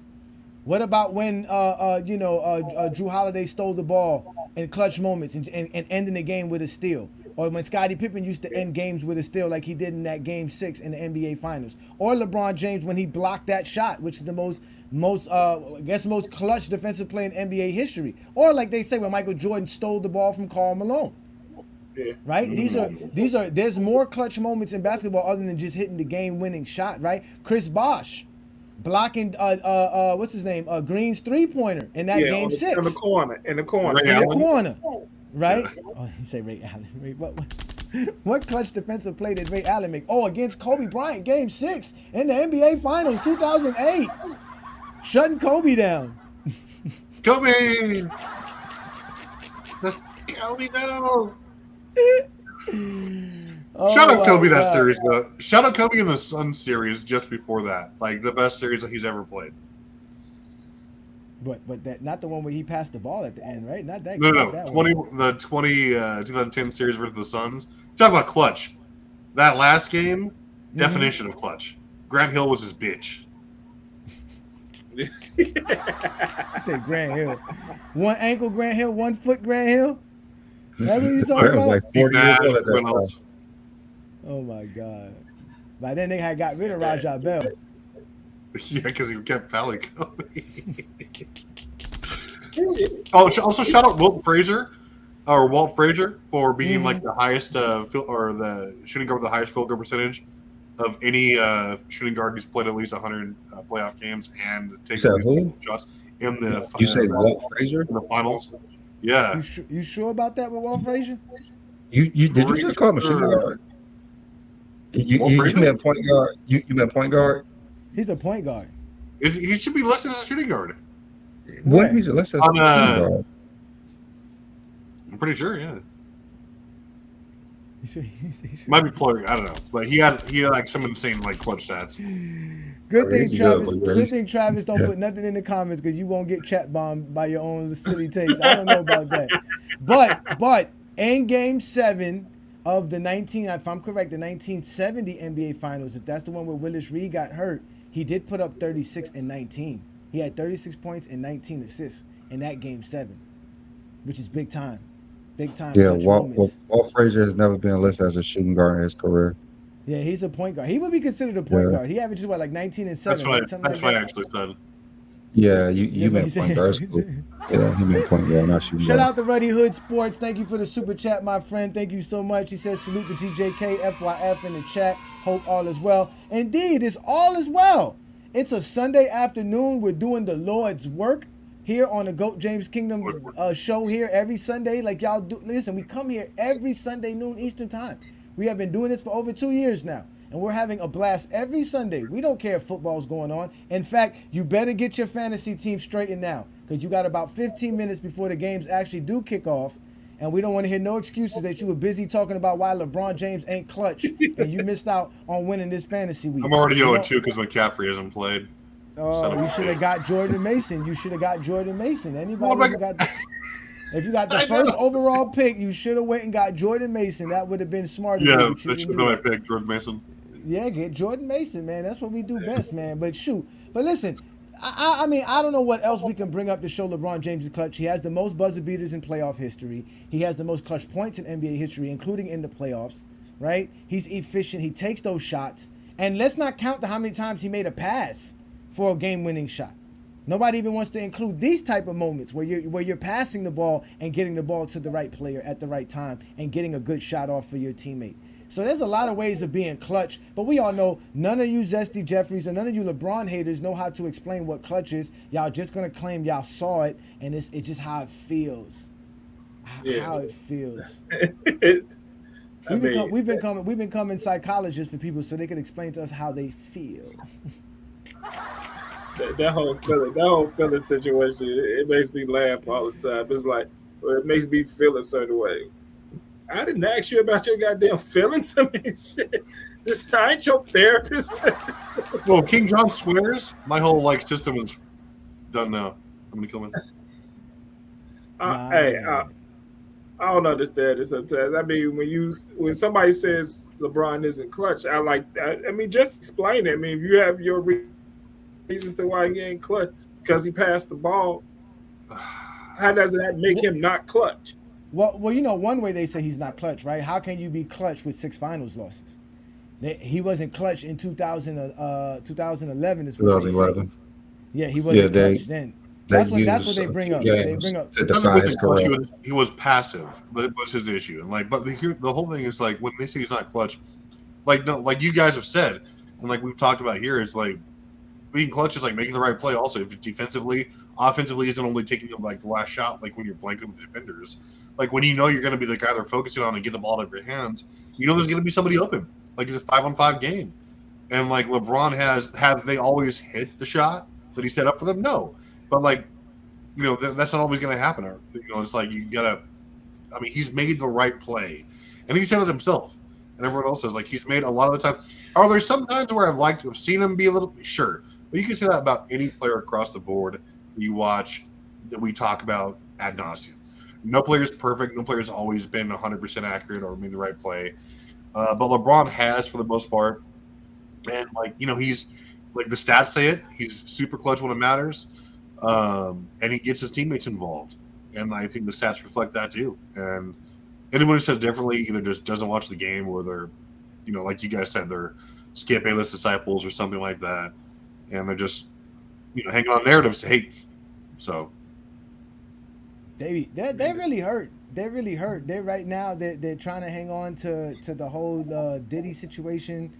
S7: What about when Drew Holiday stole the ball in clutch moments and ending the game with a steal? Or when Scottie Pippen used to end games with a steal like he did in that Game 6 in the NBA Finals. Or LeBron James when he blocked that shot, which is the most clutch defensive play in NBA history. Or like they say when Michael Jordan stole the ball from Karl Malone.
S10: Yeah.
S7: Right? There's more clutch moments in basketball other than just hitting the game-winning shot, right? Chris Bosh blocking what's his name? Green's 3-pointer in that Game 6.
S10: In the corner.
S7: Right? Oh, you say Ray Allen. What? What clutch defensive play did Ray Allen make? Oh, against Kobe Bryant, Game 6 in the NBA Finals, 2008. Shutting Kobe down.
S9: Kobe! Kobe, no! Shout out Kobe that series, though. Shout out Kobe in the Suns series just before that. Like, the best series that he's ever played.
S7: But that not the one where he passed the ball at the end, right? Not that.
S9: No.
S7: That
S9: 2010 series versus the Suns. Talk about clutch. That last game, definition of clutch. Grant Hill was his bitch.
S7: Say Grant Hill. One ankle Grant Hill, 1 foot Grant Hill. That's what you talking about?
S8: Like 40 years old at that time.
S7: Oh my God! By then they had got rid of Rajah Bell.
S9: Yeah, because he kept fouling Kobe. Also shout out Walt Frazier for being like the highest the shooting guard with the highest field goal percentage of any shooting guard who's played at least 100 playoff games and taken shots in the.
S8: You say Walt Frazier
S9: in the finals? Yeah.
S7: You sure about that with Walt Frazier?
S8: You did you just call him a shooting guard? You meant point guard. You meant point guard.
S7: He's a point guard.
S9: He should be listed as a shooting guard.
S8: What he's listed as a shooting guard?
S9: I'm pretty sure, yeah. Might be playing. I don't know, but he had like some insane like clutch stats.
S7: Good thing Travis don't put nothing in the comments because you won't get chat bombed by your own silly takes. I don't know about that, but in Game 7 of the 1970 NBA Finals, if that's the one where Willis Reed got hurt, he did put up 36 and 19. He had 36 points and 19 assists in that Game 7, which is big time. Big time.
S8: Yeah, Walt Frazier has never been listed as a shooting guard in his career.
S7: Yeah, he's a point guard. He would be considered a point guard. He averages like 19 and 7.
S9: That's what I actually said.
S8: Yeah, you meant point guard. Yeah, he meant point guard, not shooting guard.
S7: Shout out to Ruddy Hood Sports. Thank you for the super chat, my friend. Thank you so much. He says salute to GJK, FYF in the chat. Hope all is well. Indeed, it's all is well. It's a Sunday afternoon. We're doing the Lord's work here on the GOAT James Kingdom show here every Sunday. Like y'all do. Listen, we come here every Sunday noon Eastern time. We have been doing this for over 2 years now. And we're having a blast every Sunday. We don't care if football's going on. In fact, you better get your fantasy team straightened now because you got about 15 minutes before the games actually do kick off. And we don't want to hear no excuses that you were busy talking about why LeBron James ain't clutch and you missed out on winning this fantasy week.
S9: I'm already 0-2 because McCaffrey hasn't played.
S7: Oh, you should have got Jordan Mason. Anybody who got if you got the first overall pick, you should have went and got Jordan Mason. That would have been smarter.
S9: Yeah, that should have been my pick, Jordan Mason.
S7: Yeah, get Jordan Mason, man. That's what we do best, man. But listen, I mean, I don't know what else we can bring up to show LeBron James is clutch. He has the most buzzer beaters in playoff history. He has the most clutch points in NBA history, including in the playoffs, right? He's efficient. He takes those shots. And let's not count how many times he made a pass for a game-winning shot. Nobody even wants to include these type of moments where you're passing the ball and getting the ball to the right player at the right time and getting a good shot off for your teammate. So there's a lot of ways of being clutch, but we all know none of you Zesty Jeffries or none of you LeBron haters know how to explain what clutch is. Y'all just gonna claim y'all saw it, and it's just how it feels. How it feels. We've been coming psychologists for people so they can explain to us how they feel.
S10: That whole feeling situation, it makes me laugh all the time. It's like, it makes me feel a certain way. I didn't ask you about your goddamn feelings. I mean, shit. I ain't your therapist.
S9: Well, King John swears. My whole system is done now. I'm gonna kill him.
S10: Hey, I don't understand this sometimes. I mean, when somebody says LeBron isn't clutch, I mean, just explain it. I mean, if you have your reasons to why he ain't clutch because he passed the ball, how does that make him not clutch?
S7: Well, one way they say he's not clutch, right? How can you be clutch with 6 finals losses? He wasn't clutch in 2011 is what they say. Yeah, he wasn't clutch then. That's what they bring up. They bring up.
S9: He was passive. That was his issue. And but the whole thing is when they say he's not clutch, like you guys have said, and we've talked about here, is being clutch is making the right play. Also, if defensively, offensively isn't only taking the last shot when you're blanking with the defenders, Like when you know you're going to be the guy they're focusing on and get the ball out of your hands, you know there's going to be somebody open. Like it's a 5-on-5 game, and like LeBron have they always hit the shot that he set up for them? No, but like that's not always going to happen. Or, it's like you gotta. I mean, he's made the right play, and he said it himself, and everyone else says like he's made a lot of the time. Are there some times where I've liked to have seen him be a little sure, but you can say that about any player across the board that you watch that we talk about ad nauseum. No player's perfect. No player's always been 100% accurate or made the right play. But LeBron has for the most part. And, he's like the stats say it. He's super clutch when it matters. And he gets his teammates involved. And I think the stats reflect that too. And anyone who says differently either just doesn't watch the game or they're, like you guys said, they're Skip Bayless disciples or something like that. And they're just, hanging on narratives to hate. So.
S7: They really hurt. They're really hurt. They're right now. They're trying to hang on to the whole Diddy situation.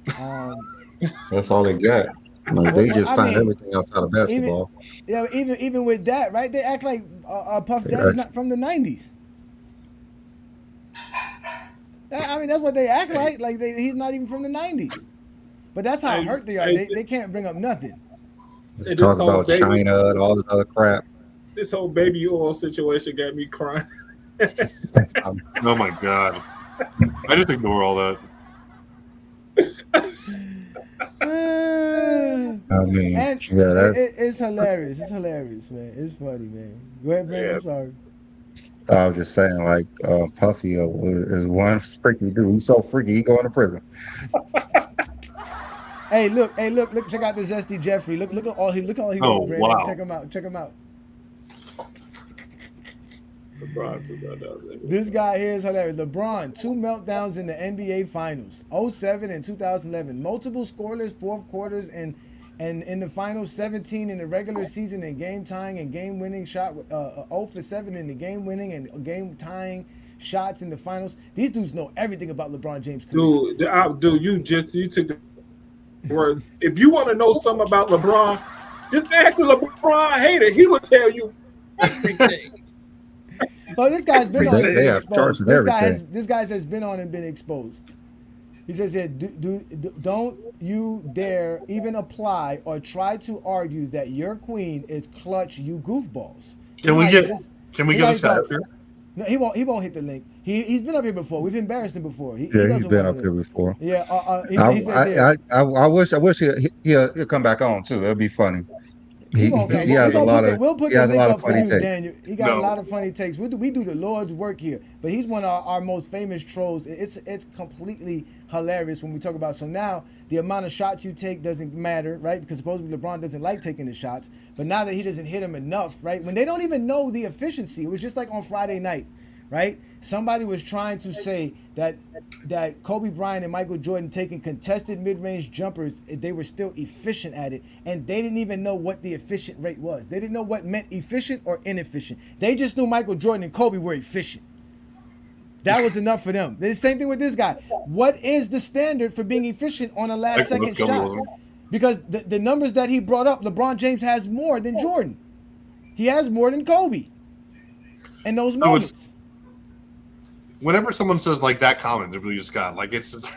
S8: That's all they got. Like they just find everything outside of basketball.
S7: Even with that, right? They act like Puff Daddy's not from the '90s. That's what they act like. Like he's not even from the '90s. But that's how hurt they are. They can't bring up nothing.
S8: They talk about China and all this other crap.
S10: This whole baby oil situation got me crying.
S9: Oh my God. I just ignore all that.
S7: It's hilarious. It's hilarious, man. It's funny, man. Go ahead, Brandon. I'm sorry.
S8: I was just saying, like, Puffy is one freaky dude. He's so freaky, he going to prison.
S7: Hey, look! Check out this Zesty Jeffrey. Look at all he wrote, Brandon.
S9: Wow.
S7: Check him out. This guy here is hilarious. LeBron, 2 meltdowns in the NBA Finals, 2007 and 2011. Multiple scoreless fourth quarters and in the finals, 17 in the regular season and game tying and game winning shot, 0 for 7 in the game winning and game tying shots in the finals. These dudes know everything about LeBron James.
S10: Dude, you took the word. If you want to know something about LeBron, just ask a LeBron hater. He will tell you everything.
S7: But this guy's been on and been exposed. This guy has been on and been exposed. He says here, don't you dare even apply or try to argue that your queen is clutch, you goofballs.
S9: Can we get this guy up here?
S7: No, he won't hit the link. He's been up here before. We've embarrassed him before. He's
S8: been up here before.
S7: Yeah.
S8: I wish he'll come back on too. It'll be funny. He has a lot of funny takes.
S7: Daniel. He got a lot of funny takes. We do the Lord's work here, but he's one of our most famous trolls. It's completely hilarious when we talk about. So now the amount of shots you take doesn't matter, right? Because supposedly LeBron doesn't like taking the shots, but now that he doesn't hit them enough, right? When they don't even know the efficiency, it was just like on Friday night, right? Somebody was trying to say that Kobe Bryant and Michael Jordan taking contested mid-range jumpers, they were still efficient at it, and they didn't even know what the efficient rate was. They didn't know what meant efficient or inefficient. They just knew Michael Jordan and Kobe were efficient. That was enough for them. The same thing with this guy. What is the standard for being efficient on a last-second shot? Because the numbers that he brought up, LeBron James has more than Jordan. He has more than Kobe in those moments.
S9: Whenever someone says like that comment, it really just got like it's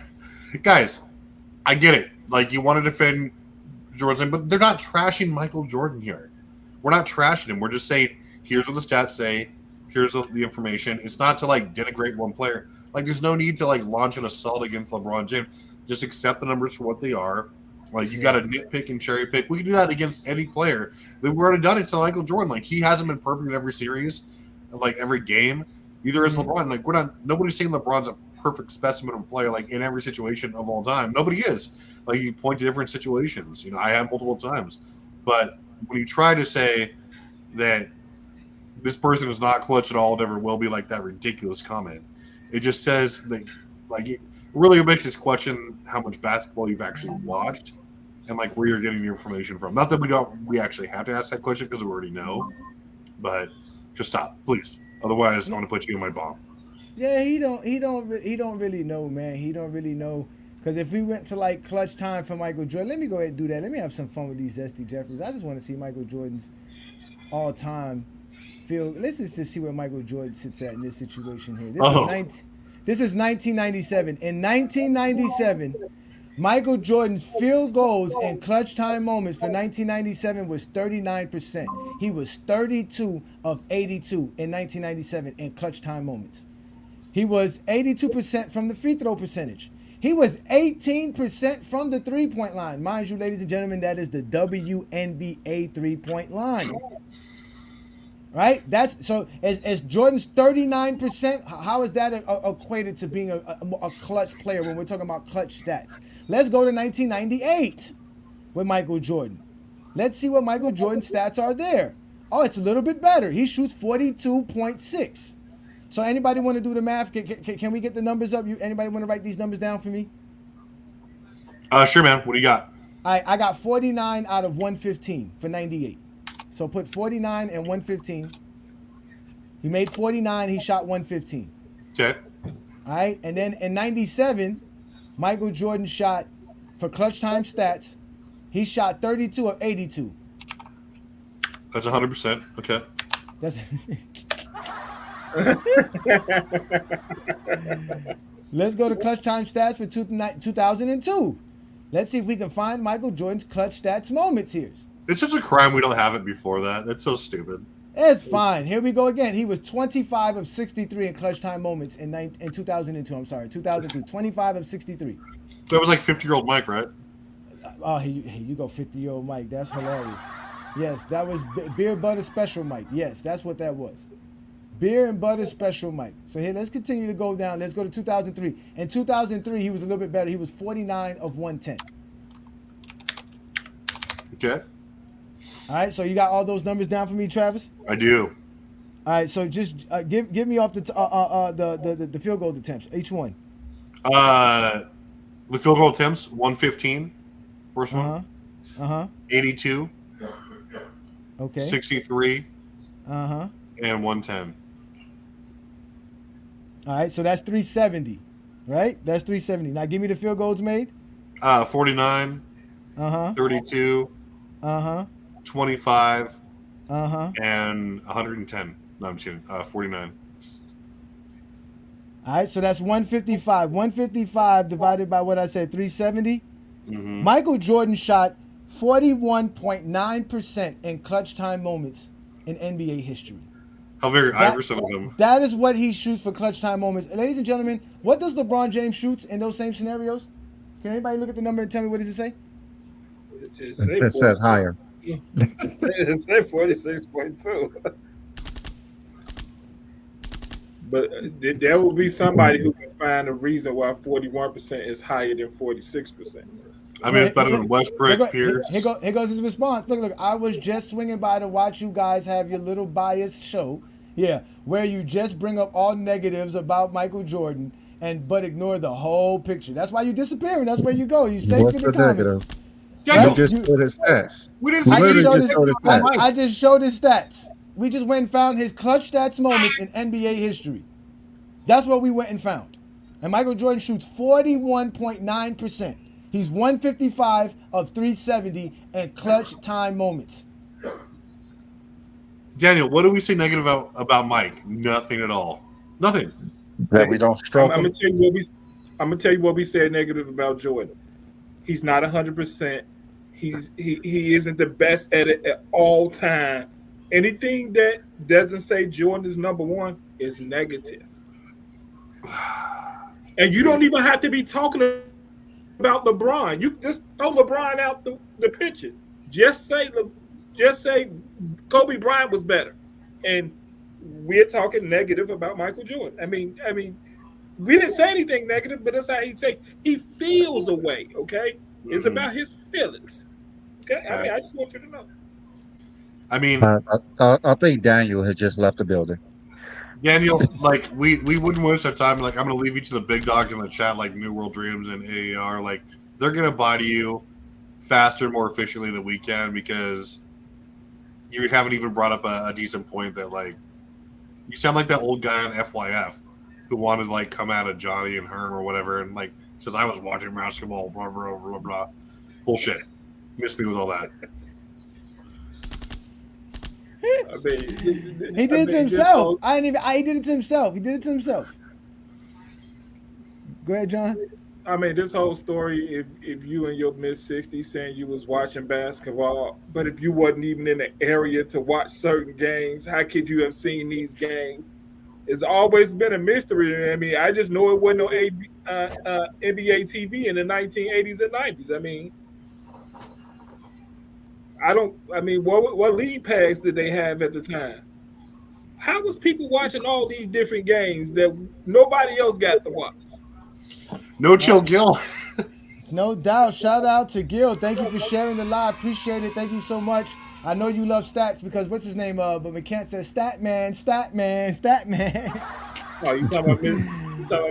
S9: guys, I get it. Like you want to defend Jordan, but they're not trashing Michael Jordan here. We're not trashing him. We're just saying here's what the stats say. Here's the information. It's not to like denigrate one player. Like there's no need to like launch an assault against LeBron James. Just accept the numbers for what they are. Like you got to nitpick and cherry pick. We can do that against any player. We've already done it to Michael Jordan. Like he hasn't been perfect in every series, like every game. Neither is LeBron. Like nobody's saying LeBron's a perfect specimen of a player, like in every situation of all time. Nobody is. Like you point to different situations. I have multiple times. But when you try to say that this person is not clutch at all, never will be, like that ridiculous comment, it just says that, like, it really makes us question how much basketball you've actually watched and like where you're getting your information from. Not that we actually have to ask that question because we already know, but just stop, please. Otherwise, I'm gonna put you in my bomb.
S7: Yeah, he don't really know, man. He don't really know. Because if we went to like clutch time for Michael Jordan, let me go ahead and do that. Let me have some fun with these Zesty Jeffries. I just want to see Michael Jordan's all-time field. Let's just see where Michael Jordan sits at in this situation here. This is 1997. In 1997, Michael Jordan's field goals and clutch time moments for 1997 was 39%. He was 32 of 82 in 1997 in clutch time moments. He was 82% from the free throw percentage. He was 18% from the three-point line. Mind you, ladies and gentlemen, that is the WNBA three-point line. Right? That's so. As Jordan's 39%, how is that equated to being a clutch player when we're talking about clutch stats? Let's go to 1998 with Michael Jordan. Let's see what Michael Jordan's stats are there. Oh, it's a little bit better. He shoots 42.6. So anybody want to do the math? Can we get the numbers up? Anybody want to write these numbers down for me?
S9: Sure, man. What do you got?
S7: I got 49 out of 115 for 98. So put 49 and 115. He made 49. He shot 115.
S9: Okay.
S7: All right. And then in 97, Michael Jordan shot, for clutch time stats, he shot 32 of 82.
S9: That's 100%. Okay.
S7: That's Let's go to clutch time stats for 2002. Let's see if we can find Michael Jordan's clutch stats moments here.
S9: It's such a crime we don't have it before that. That's so stupid.
S7: It's fine. Here we go again. He was 25 of 63 in clutch time moments in 2002. I'm sorry, 2002. 25 of 63.
S9: That was like 50-year-old Mike, right?
S7: Oh, hey, you go 50-year-old Mike. That's hilarious. Yes, that was Beer Butter Special Mike. Yes, that's what that was. Beer and Butter Special Mike. So here, let's continue to go down. Let's go to 2003. In 2003, he was a little bit better. He was 49 of 110.
S9: Okay.
S7: All right, so you got all those numbers down for me, Travis?
S9: I do.
S7: All right, so just give me off the field goal attempts, each one.
S9: The field goal attempts, 115. First one. 82.
S7: Okay.
S9: 63.
S7: Uh-huh.
S9: And 110.
S7: All right, so that's 370, right? That's 370. Now give me the field goals made.
S9: 49. 32. 25. And 110. No, I'm just kidding. 49.
S7: All right, so that's 155. 155 divided by what I said, 370.
S9: Mm-hmm.
S7: Michael Jordan shot 41.9% in clutch time moments in NBA history.
S9: How very Iverson of him.
S7: That is what he shoots for clutch time moments. Ladies and gentlemen, what does LeBron James shoot in those same scenarios? Can anybody look at the number and tell me what does it say?
S10: It
S8: says higher.
S10: It says 46.2. But there will be somebody who can find a reason why 41% is higher than 46%.
S9: I mean, it's better than Westbrook, Pierce.
S7: Here goes his response. Look, I was just swinging by to watch you guys have your little biased show. Yeah, where you just bring up all negatives about Michael Jordan but ignore the whole picture. That's why you disappearing. That's where you go. You safe in the comments.
S8: Yeah, you just showed his stats.
S9: We didn't say
S7: I just showed his stats. We just went and found his clutch stats moments in NBA history. That's what we went and found. And Michael Jordan shoots 41.9%. He's 155 of 370 and clutch time moments.
S9: Daniel, what do we say negative about Mike? Nothing at all. Nothing.
S8: That we don't stroke him.
S10: I'm gonna tell you what we said negative about Jordan. He's not 100%. He isn't the best at it at all time. Anything that doesn't say Jordan is number one is negative. And you don't even have to be talking about LeBron. You just throw LeBron out the picture. Just say Kobe Bryant was better. And we're talking negative about Michael Jordan. I mean, we didn't say anything negative, but that's how he feels a way, okay? It's about his feelings. Okay? I mean, I just want you to know.
S9: I mean,
S8: I think Daniel has just left the building.
S9: Daniel, like we wouldn't waste our time. Like I'm going to leave you to the big dogs in the chat, like New World Dreams and AAR. Like they're going to body you faster and more efficiently than we can because you haven't even brought up a decent point that like you sound like that old guy on FYF who wanted to like come out of Johnny and Hearn or whatever and like says I was watching basketball, blah blah blah blah. Bullshit. Miss me with all that.
S10: I mean,
S7: He did it to himself. He did it to himself. He did it to himself. Go ahead, John.
S10: I mean, this whole story, if you in your mid-60s saying you was watching basketball, but if you wasn't even in the area to watch certain games, how could you have seen these games? It's always been a mystery. I mean, I just know it wasn't no NBA TV in the 1980s and 90s. I mean, what league pads did they have at the time? How was people watching all these different games that nobody else got to watch?
S9: No chill, Gil.
S7: No doubt. Shout out to Gil. Thank you for sharing the live. Appreciate it. Thank you so much. I know you love stats because what's his name? But McCann says Statman.
S10: Oh, you talking about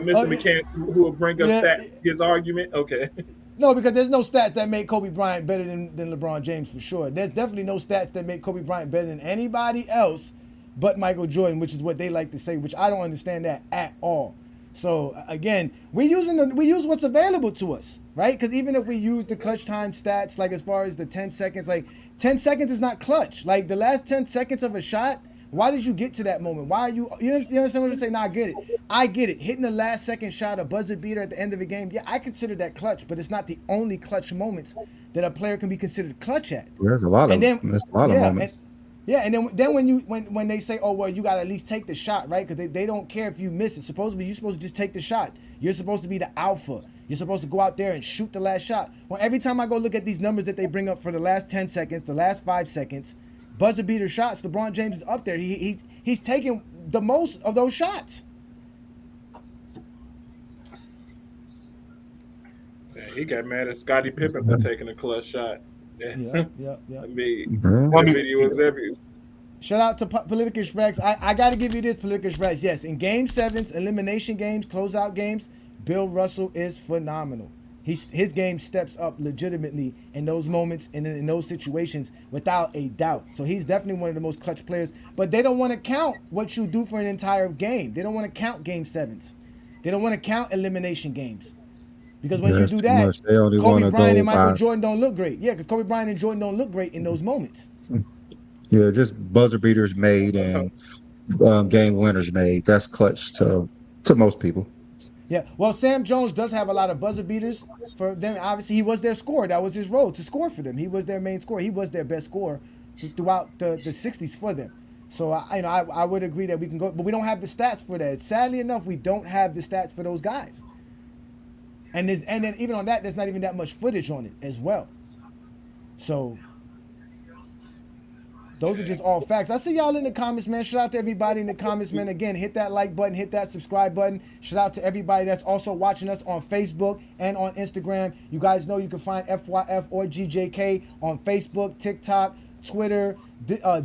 S10: Mr. McCann who will bring up his argument? Okay.
S7: No, because there's no stats that make Kobe Bryant better than LeBron James for sure. There's definitely no stats that make Kobe Bryant better than anybody else but Michael Jordan, which is what they like to say, which I don't understand that at all. So again, we use what's available to us, right? Because even if we use the clutch time stats, like as far as the 10 seconds, like 10 seconds is not clutch. Like the last 10 seconds of a shot, why did you get to that moment? Why are you understand what I'm saying? Nah, I get it. I get it. Hitting the last second shot, a buzzer beater at the end of a game, yeah, I consider that clutch, but it's not the only clutch moments that a player can be considered clutch at.
S8: There's a lot of moments.
S7: And then when they say, oh well, you got to at least take the shot, right? Because they don't care if you miss it. Supposedly you're supposed to just take the shot. You're supposed to be the alpha. You're supposed to go out there and shoot the last shot. Well, every time I go look at these numbers that they bring up for the last 10 seconds, the last 5 seconds, buzzer beater shots, LeBron James is up there. He's taking the most of those shots.
S10: Yeah, he got mad at Scottie Pippen for taking a clutch shot.
S7: Yeah.
S10: I mean, the video was everywhere.
S7: Shout out to Politicus Rex. I got to give you this, Politicus Rex. Yes, in Game 7s, elimination games, closeout games, Bill Russell is phenomenal. His game steps up legitimately in those moments and in those situations without a doubt. So he's definitely one of the most clutch players. But they don't want to count what you do for an entire game. They don't want to count Game 7s. They don't want to count elimination games. Because when you do that, Kobe Bryant and Michael Jordan don't look great. Yeah, because Kobe Bryant and Jordan don't look great in those moments.
S8: Yeah, just buzzer beaters made and game winners made. That's clutch to most people.
S7: Yeah, well, Sam Jones does have a lot of buzzer beaters for them. Obviously, he was their scorer. That was his role, to score for them. He was their main scorer. He was their best scorer throughout the 60s for them. So I would agree that we can go, but we don't have the stats for that. Sadly enough, we don't have the stats for those guys. And then even on that, there's not even that much footage on it as well. So those are just all facts. I see y'all in the comments, man. Shout out to everybody in the comments, man. Again, hit that like button, hit that subscribe button. Shout out to everybody that's also watching us on Facebook and on Instagram. You guys know you can find FYF or GJK on Facebook, TikTok, Twitter,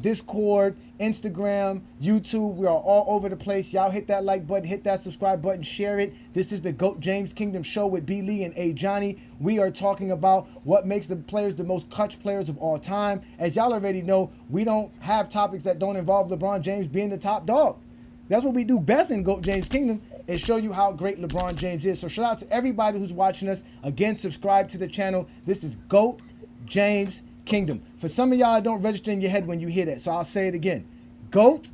S7: Discord, Instagram, YouTube. We are all over the place. Y'all hit that like button, hit that subscribe button, share it. This is the GOAT James Kingdom Show with B. Lee and Ajani. We are talking about what makes the players the most clutch players of all time. As y'all already know, we don't have topics that don't involve LeBron James being the top dog. That's what we do best in GOAT James Kingdom, is show you how great LeBron James is. So shout out to everybody who's watching us. Again, subscribe to the channel. This is GOAT James Kingdom. For some of y'all, don't register in your head when you hear that, so I'll say it again. GOAT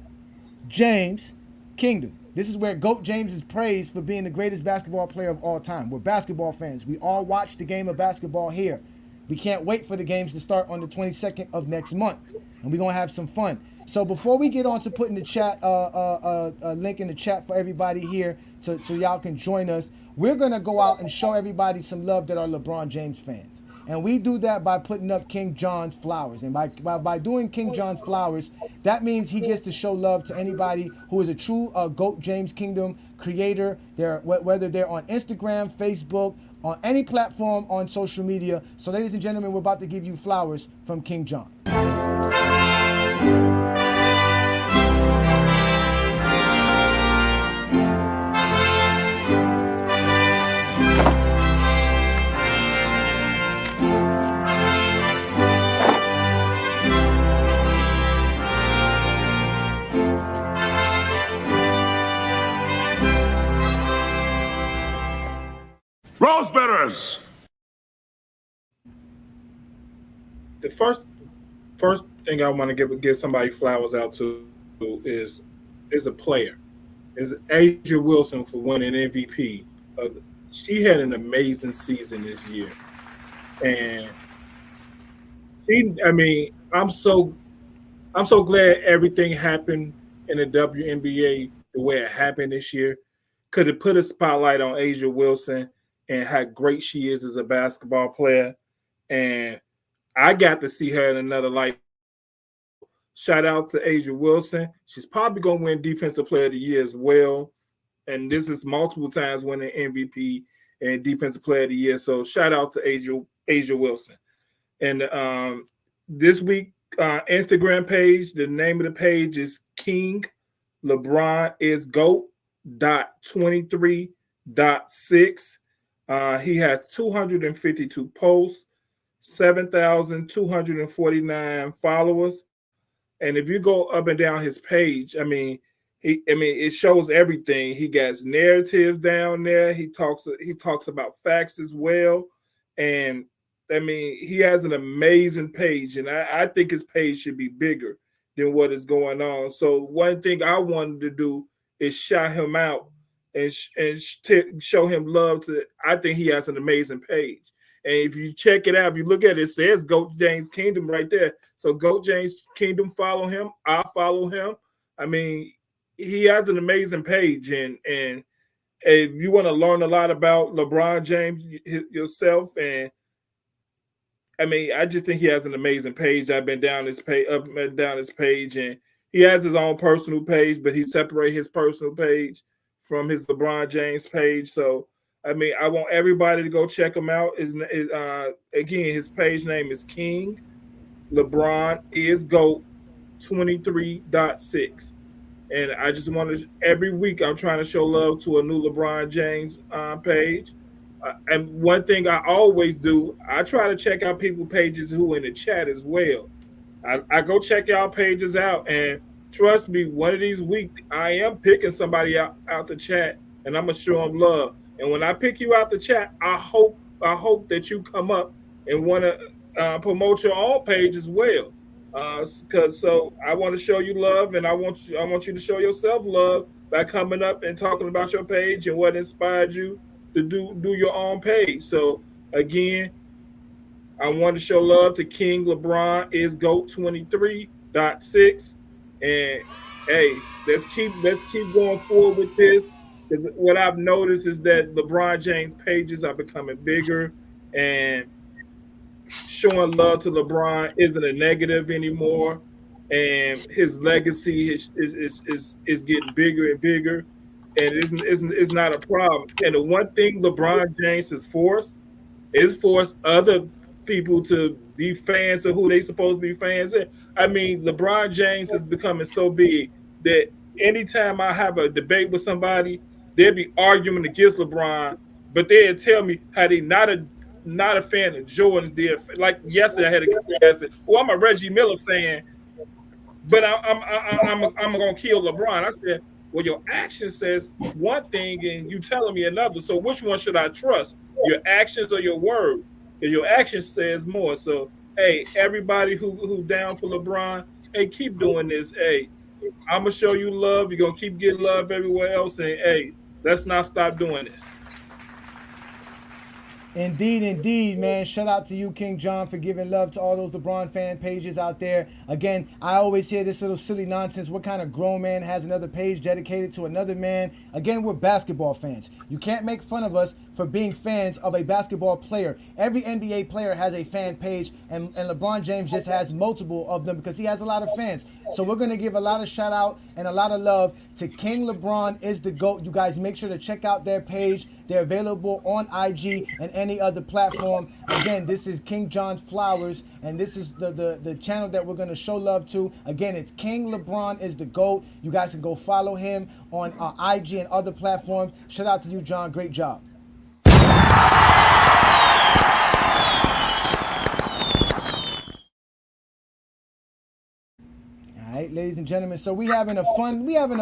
S7: James Kingdom. This is where GOAT James is praised for being the greatest basketball player of all time. We're basketball fans. We all watch the game of basketball here. We can't wait for the games to start on the 22nd of next month, and we're gonna have some fun. So before we get on to putting the chat, a link in the chat for everybody here, so y'all can join us, we're gonna go out and show everybody some love that are LeBron James fans. And we do that by putting up King John's flowers. And by doing King John's flowers, that means he gets to show love to anybody who is a true GOAT James Kingdom creator, whether they're on Instagram, Facebook, on any platform on social media. So ladies and gentlemen, we're about to give you flowers from King John.
S3: Rosebetters!
S10: The first thing I want to give somebody flowers out to is a player. Is Asia Wilson for winning MVP. She had an amazing season this year, and I'm so glad everything happened in the WNBA the way it happened this year. Could have put a spotlight on Asia Wilson and how great she is as a basketball player, and I got to see her in another light. Shout out to Asia Wilson. She's probably going to win Defensive Player of the Year as well. And this is multiple times winning MVP and Defensive Player of the Year. So shout out to Asia Wilson. And this week, Instagram page, the name of the page is King LeBron is GOAT .23.6. He has 252 posts, 7,249 followers. And if you go up and down his page, it shows everything. He got narratives down there. He talks about facts as well. And he has an amazing page, and I think his page should be bigger than what is going on. So one thing I wanted to do is shout him out and show him love. I think he has an amazing page. And if you check it out, if you look at it, it says GOAT James Kingdom right there. So GOAT James Kingdom, follow him. I follow him. He has an amazing page. And if you want to learn a lot about LeBron James yourself, and I just think he has an amazing page. I've been down his page, up and down his page, and he has his own personal page, but he separates his personal page from his LeBron James page. So, I want everybody to go check him out. Again, his page name is King LeBron is GOAT 23.6. And I just want to, every week I'm trying to show love to a new LeBron James page. And one thing I always do, I try to check out people's pages who in the chat as well. I go check y'all pages out, and trust me, one of these weeks I am picking somebody out the chat, and I'm gonna show them love. And when I pick you out the chat, I hope that you come up and want to promote your own page as well. So I want to show you love, and I want you to show yourself love by coming up and talking about your page and what inspired you to do your own page. So again, I want to show love to King LeBron is GOAT 23.6. And hey, let's keep going forward with this. Because what I've noticed is that LeBron James pages are becoming bigger, and showing love to LeBron isn't a negative anymore. And his legacy is getting bigger and bigger. And it's not a problem. And the one thing LeBron James has forced other people to be fans of who they supposed to be fans of. LeBron James is becoming so big that anytime I have a debate with somebody, they'll be arguing against LeBron, but they'll tell me how they not a fan of Jordan's. Like yesterday, I had a guy that said, "Well, I'm a Reggie Miller fan, but I'm gonna kill LeBron." I said, well, your action says one thing and you telling me another. So which one should I trust? Your actions or your word? Because your action says more. So, hey, everybody who down for LeBron, hey, keep doing this. Hey, I'm going to show you love. You're going to keep getting love everywhere else. And, hey, let's not stop doing this.
S7: Indeed, man. Shout out to you, King John, for giving love to all those LeBron fan pages out there. Again, I always hear this little silly nonsense. What kind of grown man has another page dedicated to another man? Again, we're basketball fans. You can't make fun of us for being fans of a basketball player. Every NBA player has a fan page, and LeBron James just has multiple of them because he has a lot of fans. So we're going to give a lot of shout out and a lot of love to King LeBron is the GOAT. You guys make sure to check out their page. They're available on IG and any other platform. Again, this is King John's Flowers, and this is the channel that we're going to show love to. Again, it's King LeBron is the GOAT. You guys can go follow him on IG and other platforms. Shout out to you, John. Great job. All right, ladies and gentlemen, so we having a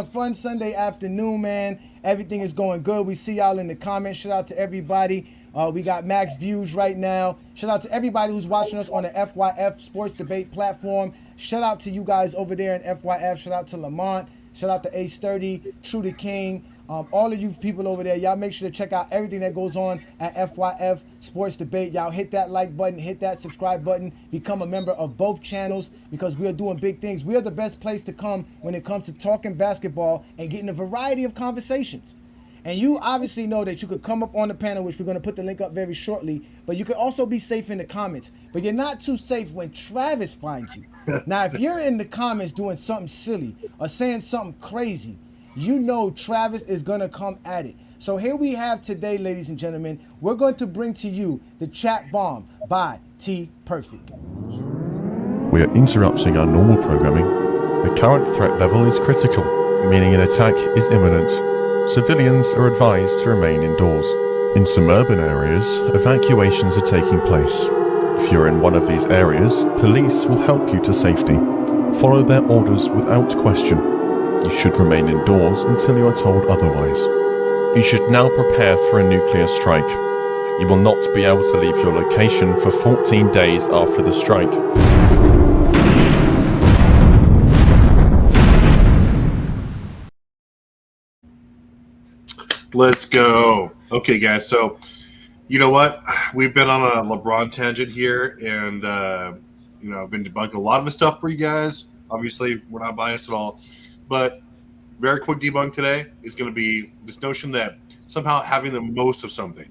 S7: fun Sunday afternoon, man. Everything is going good. We see y'all in the comments. Shout out to everybody We got max views right now. Shout out to everybody who's watching us on the FYF Sports Debate platform. Shout out to you guys over there in FYF. Shout out to Lamont. Shout out to Ace 30, True the King, all of you people over there. Y'all make sure to check out everything that goes on at FYF Sports Debate. Y'all hit that like button, hit that subscribe button, become a member of both channels because we are doing big things. We are the best place to come when it comes to talking basketball and getting a variety of conversations. And you obviously know that you could come up on the panel, which we're going to put the link up very shortly, but you could also be safe in the comments. But you're not too safe when Travis finds you. Now, if you're in the comments doing something silly or saying something crazy, you know Travis is going to come at it. So here we have today, ladies and gentlemen, we're going to bring to you the Chat Bomb by T Perfect.
S13: We are interrupting our normal programming. The current threat level is critical, meaning an attack is imminent. Civilians are advised to remain indoors. In some urban areas, evacuations are taking place. If you're in one of these areas, police will help you to safety. Follow their orders without question. You should remain indoors until you are told otherwise. You should now prepare for a nuclear strike. You will not be able to leave your location for 14 days after the strike.
S9: Let's go. Okay, guys. So, you know what? We've been on a LeBron tangent here, and I've been debunking a lot of his stuff for you guys. Obviously, we're not biased at all, but very quick debunk today is going to be this notion that somehow having the most of something,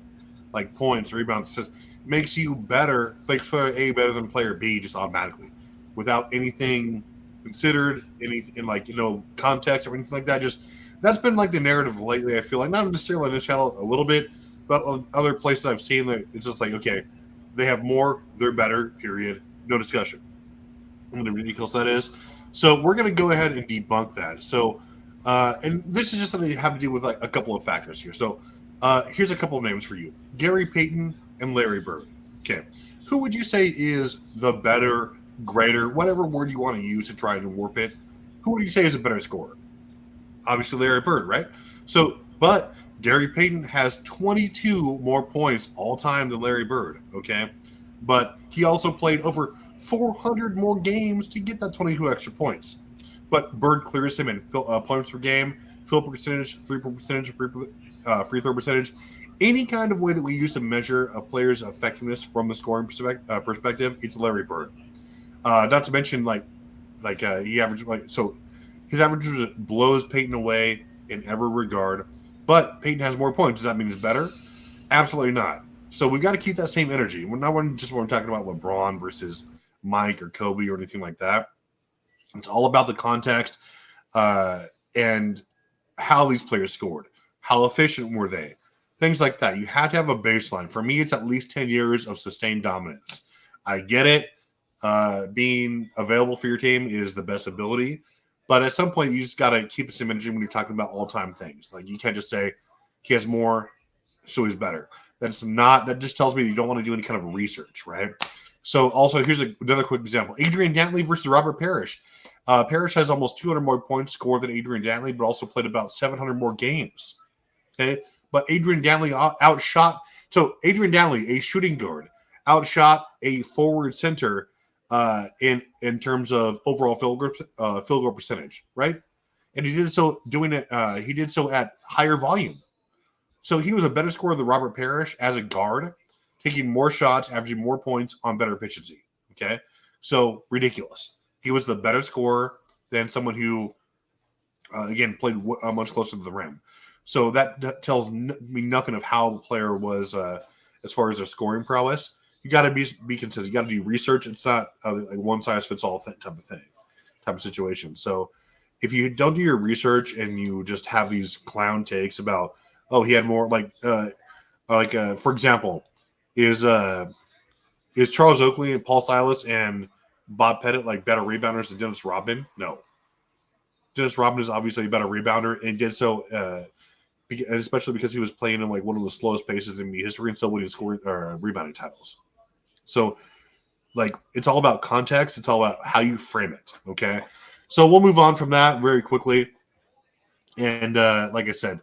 S9: like points, rebounds, assists, makes you better, makes player A better than player B just automatically, without anything considered, anything like context or anything like that. Just that's been like the narrative lately. I feel like not necessarily on this channel a little bit, but on other places I've seen that it's just like, okay, they have more, they're better, period, no discussion. What ridiculous that is. So we're going to go ahead and debunk that. So, and this is just something that have to do with like a couple of factors here. So here's a couple of names for you: Gary Payton and Larry Bird. Okay, who would you say is the better, greater, whatever word you want to use to try and warp it? Who would you say is a better scorer? Obviously Larry Bird, right? So, but Gary Payton has 22 more points all time than Larry Bird, okay? But he also played over 400 more games to get that 22 extra points. But Bird clears him in points per game, field percentage, three-point percentage, free throw percentage. Any kind of way that we use to measure a player's effectiveness from the scoring perspective, it's Larry Bird. Not to mention, he averaged his average blows Peyton away in every regard, but Peyton has more points. Does that mean he's better? Absolutely not. So we've got to keep that same energy. We're not just when we're talking about LeBron versus Mike or Kobe or anything like that. It's all about the context and how these players scored. How efficient were they? Things like that. You have to have a baseline. For me, it's at least 10 years of sustained dominance. I get it. Being available for your team is the best ability. But at some point, you just got to keep the same energy when you're talking about all-time things. Like, you can't just say he has more, so he's better. That just tells me you don't want to do any kind of research, right? So, also, here's another quick example. Adrian Dantley versus Robert Parrish. Parrish has almost 200 more points scored than Adrian Dantley, but also played about 700 more games. Okay? But Adrian Dantley outshot – so, Adrian Dantley, a shooting guard, outshot a forward center in terms of overall field goal percentage, right? And he did so he did so at higher volume. So he was a better scorer than Robert Parrish as a guard, taking more shots, averaging more points on better efficiency. Okay, so ridiculous. He was the better scorer than someone who, again, played much closer to the rim. So that tells me nothing of how the player was as far as their scoring prowess. You got to be consistent. You got to do research. It's not like one size fits all type of situation. So if you don't do your research and you just have these clown takes about, oh, he had more for example, is Charles Oakley and Paul Silas and Bob Pettit like better rebounders than Dennis Rodman? No. Dennis Rodman is obviously a better rebounder and did so, especially because he was playing in like one of the slowest paces in NBA history and still winning scoring or rebounding titles. So, like, it's all about context. It's all about how you frame it, okay? So we'll move on from that very quickly. And like I said,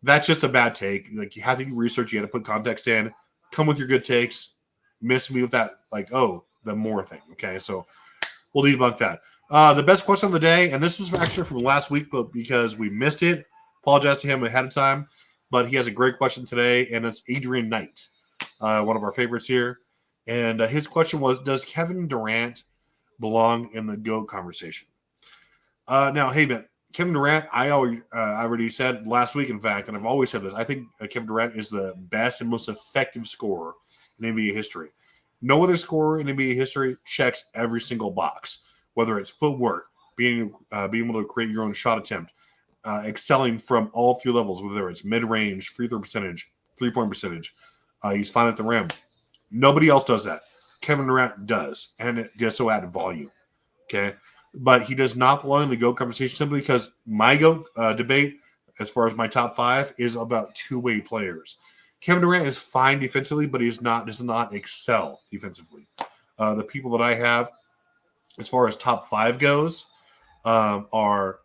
S9: that's just a bad take. Like, you have to do research. You have to put context in. come with your good takes. Miss me with that, like, oh, the more thing. Okay, so we'll debunk that. The best question of the day, and this was actually from last week, but because we missed it, apologize to him ahead of time. But he has a great question today, and it's Adrian Knight, one of our favorites here. And his question was, does Kevin Durant belong in the GOAT conversation? Now, hey, man, Kevin Durant, I already said last week, in fact, and I've always said this, I think Kevin Durant is the best and most effective scorer in NBA history. No other scorer in NBA history checks every single box, whether it's footwork, being able to create your own shot attempt, excelling from all three levels, whether it's mid-range, free throw percentage, three-point percentage. He's fine at the rim. Nobody else does that. Kevin Durant does, and it does so at volume. Okay, but he does not belong in the GOAT conversation simply because my GOAT debate, as far as my top five, is about two-way players. Kevin Durant is fine defensively, but does not excel defensively. The people that I have, as far as top five goes, are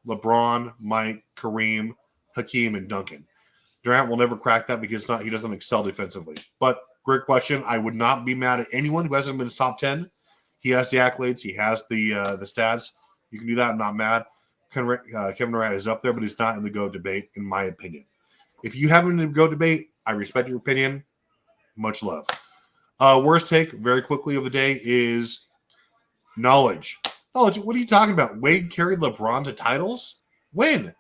S9: LeBron, Mike, Kareem, Hakeem, and Duncan. Durant will never crack that because he doesn't excel defensively. But great question. I would not be mad at anyone who hasn't been in his top 10. He has the accolades. He has the stats. You can do that. I'm not mad. Kevin Durant is up there, but he's not in the GOAT debate, in my opinion. If you have him in the GOAT debate, I respect your opinion. Much love. Worst take, very quickly, of the day is knowledge. Knowledge, what are you talking about? Wade carried LeBron to titles? When?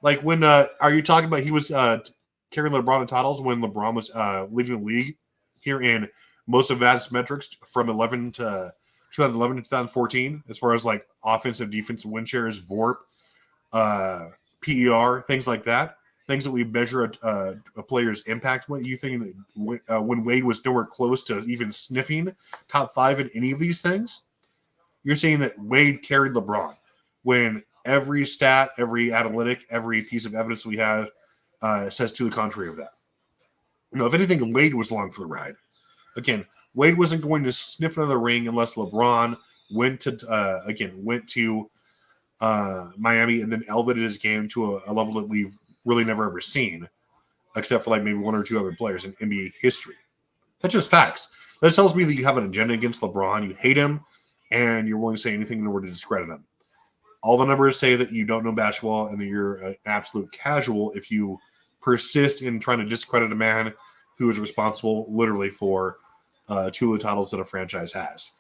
S9: Like, when are you talking about he was carrying LeBron to titles when LeBron was leading the league here in most advanced metrics from 2011 to 2014, as far as like offensive, defensive win shares, VORP, PER, things like that, things that we measure a player's impact. When you think that when Wade was nowhere close to even sniffing top five in any of these things, you're saying that Wade carried LeBron when every stat, every analytic, every piece of evidence we have says to the contrary of that. If anything, Wade was along for the ride. Again, Wade wasn't going to sniff another ring unless LeBron went to Miami and then elevated his game to a level that we've really never ever seen, except for like maybe one or two other players in NBA history. That's just facts. That tells me that you have an agenda against LeBron, you hate him, and you're willing to say anything in order to discredit him. All the numbers say that you don't know basketball and that you're an absolute casual if you persist in trying to discredit a man who is responsible literally for two of the titles that a franchise has.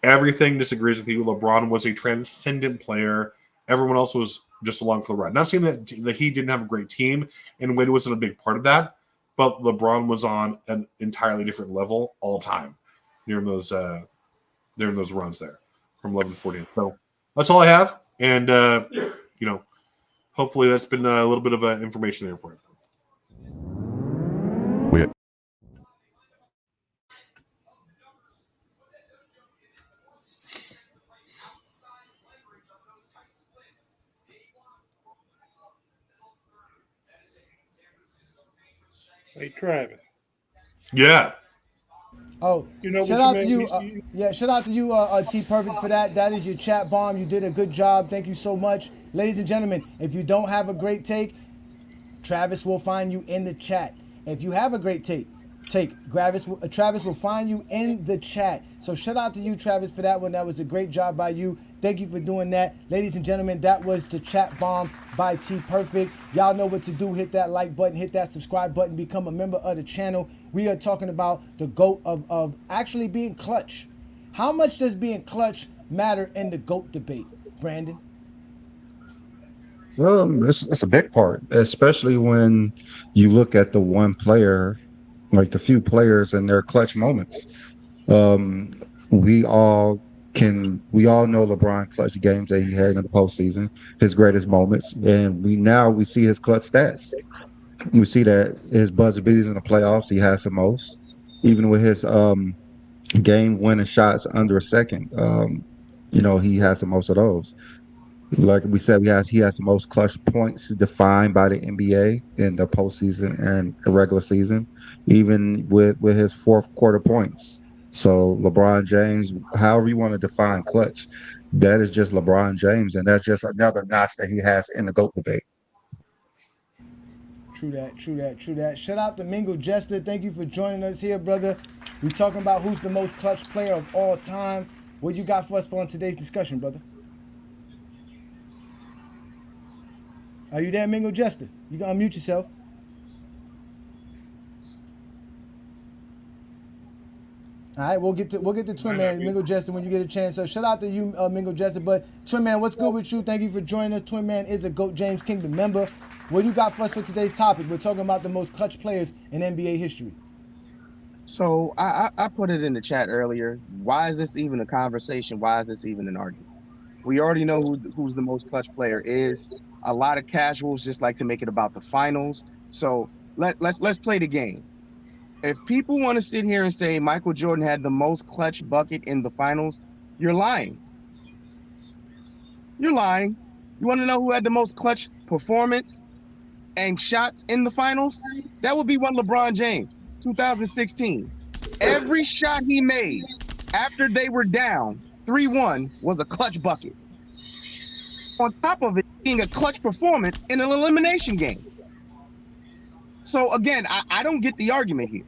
S9: Everything disagrees with you. LeBron was a transcendent player. Everyone else was just along for the ride. Not saying that he didn't have a great team, and Wade wasn't a big part of that, but LeBron was on an entirely different level all time during those runs there from 11 to 14. So that's all I have, and hopefully that's been a little bit of information there for you.
S10: Hey, Travis.
S9: Yeah.
S7: Oh, shout out to you. Shout out to you, T Perfect, for that. That is your chat bomb. You did a good job. Thank you so much. Ladies and gentlemen, if you don't have a great take, Travis will find you in the chat. If you have a great take, Travis will find you in the chat. So shout out to you, Travis, for that one. That was a great job by you. Thank you for doing that. Ladies and gentlemen, that was the chat bomb by T Perfect. Y'all know what to do. Hit that like button, hit that subscribe button, become a member of the channel. We are talking about the GOAT of actually being clutch. How much does being clutch matter in the GOAT debate, Brandon?
S8: Well, it's a big part, especially when you look at the one player, like the few players and their clutch moments. We all know LeBron clutch games that he had in the postseason, his greatest moments, and we see his clutch stats. We see that his buzzer beaters in the playoffs, he has the most, even with his game winning shots under a second. He has the most of those. Like we said, he has the most clutch points defined by the NBA in the postseason and the regular season, even with his fourth quarter points. So LeBron James, however you want to define clutch, that is just LeBron James, and that's just another notch that he has in the GOAT debate.
S7: True that. Shout out to Mingo Jester. Thank you for joining us here, brother. We talking about who's the most clutch player of all time. What you got for us for today's discussion, brother? Are you there, Mingo Jester? You can unmute yourself. All right, we'll get to Twin Man, Mingo Jester, when you get a chance. So shout out to you, Mingo Jester. But Twin Man, what's good with you? Thank you for joining us. Twin Man is a GOAT James Kingdom member. What you got for us for today's topic? We're talking about the most clutch players in NBA history.
S14: So I put it in the chat earlier. Why is this even a conversation? Why is this even an argument? We already know who's the most clutch player is. A lot of casuals just like to make it about the finals. So let's play the game. If people want to sit here and say Michael Jordan had the most clutch bucket in the finals, you're lying. You're lying. You want to know who had the most clutch performance and shots in the finals? That would be one LeBron James, 2016. Every shot he made after they were down 3-1 was a clutch bucket. On top of it being a clutch performance in an elimination game. So again, I don't get the argument here.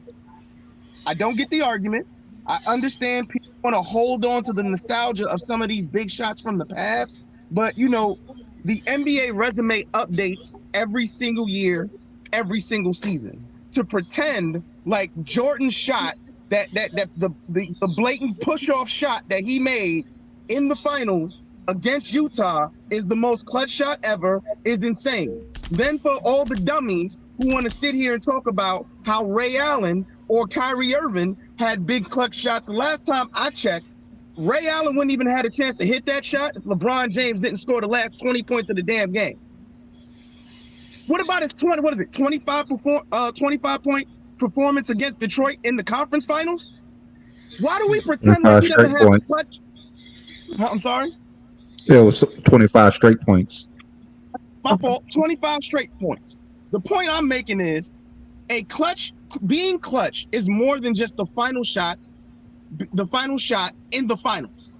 S14: I don't get the argument. I understand people want to hold on to the nostalgia of some of these big shots from the past, but you know, the NBA resume updates every single year, every single season. To pretend like Jordan's shot, that the blatant push-off shot that he made in the finals against Utah is the most clutch shot ever is insane. Then for all the dummies who want to sit here and talk about how Ray Allen or Kyrie Irving had big clutch shots. Last time I checked, Ray Allen wouldn't even had a chance to hit that shot if LeBron James didn't score the last 20 points of the damn game. What about his 25-point performance against Detroit in the conference finals? Why do we pretend like he doesn't have clutch? I'm sorry?
S8: Yeah, it was 25 straight points.
S14: My fault, 25 straight points. The point I'm making is being clutch is more than just the final shot in the finals.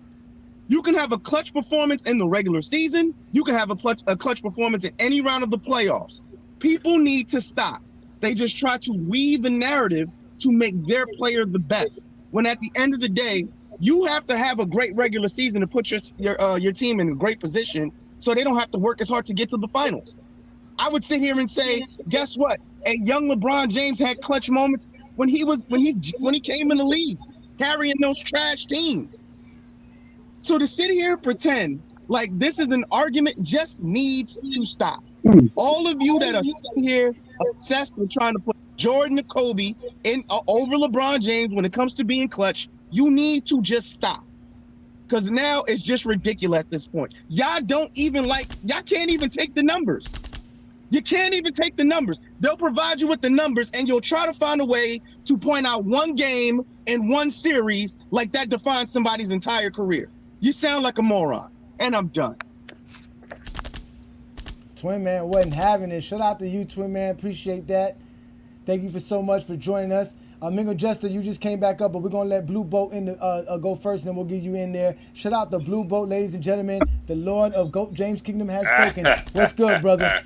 S14: You can have a clutch performance in the regular season. You can have a clutch performance in any round of the playoffs. People need to stop. They just try to weave a narrative to make their player the best. When at the end of the day, you have to have a great regular season to put your team in a great position so they don't have to work as hard to get to the finals. I would sit here and say, guess what? A young LeBron James had clutch moments when he came in the league, carrying those trash teams. So to sit here and pretend like this is an argument just needs to stop. All of you that are sitting here obsessed with trying to put Jordan and Kobe over LeBron James when it comes to being clutch, you need to just stop. Because now it's just ridiculous at this point. Y'all can't even take the numbers. You can't even take the numbers. They'll provide you with the numbers and you'll try to find a way to point out one game in one series like that defines somebody's entire career. You sound like a moron. And I'm done.
S7: Twin Man wasn't having it. Shout out to you, Twin Man. Appreciate that. Thank you so much for joining us. Mingo Jester, you just came back up, but we're going to let Blue Boat go first, and then we'll get you in there. Shout out to Blue Boat, ladies and gentlemen. The Lord of GOAT James Kingdom has spoken. What's good, brother?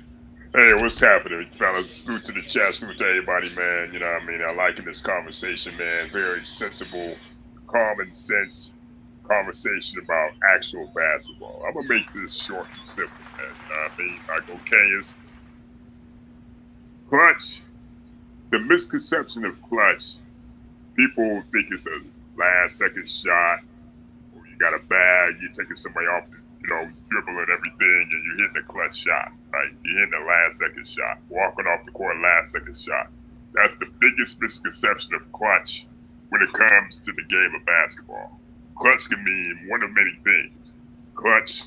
S15: Hey, what's happening, fellas? Salute to the chat, salute to everybody, man. You know what I mean? I liking this conversation, man. Very sensible, common sense conversation about actual basketball. I'm going to make this short and simple, man. You know what I mean? Like, okay, is clutch. The misconception of clutch, people think it's a last-second shot, or you got a bag, you're taking somebody off the dribble and everything, and you're hitting a clutch shot, right? You're hitting a last-second shot, walking off the court, last-second shot. That's the biggest misconception of clutch when it comes to the game of basketball. Clutch can mean one of many things. Clutch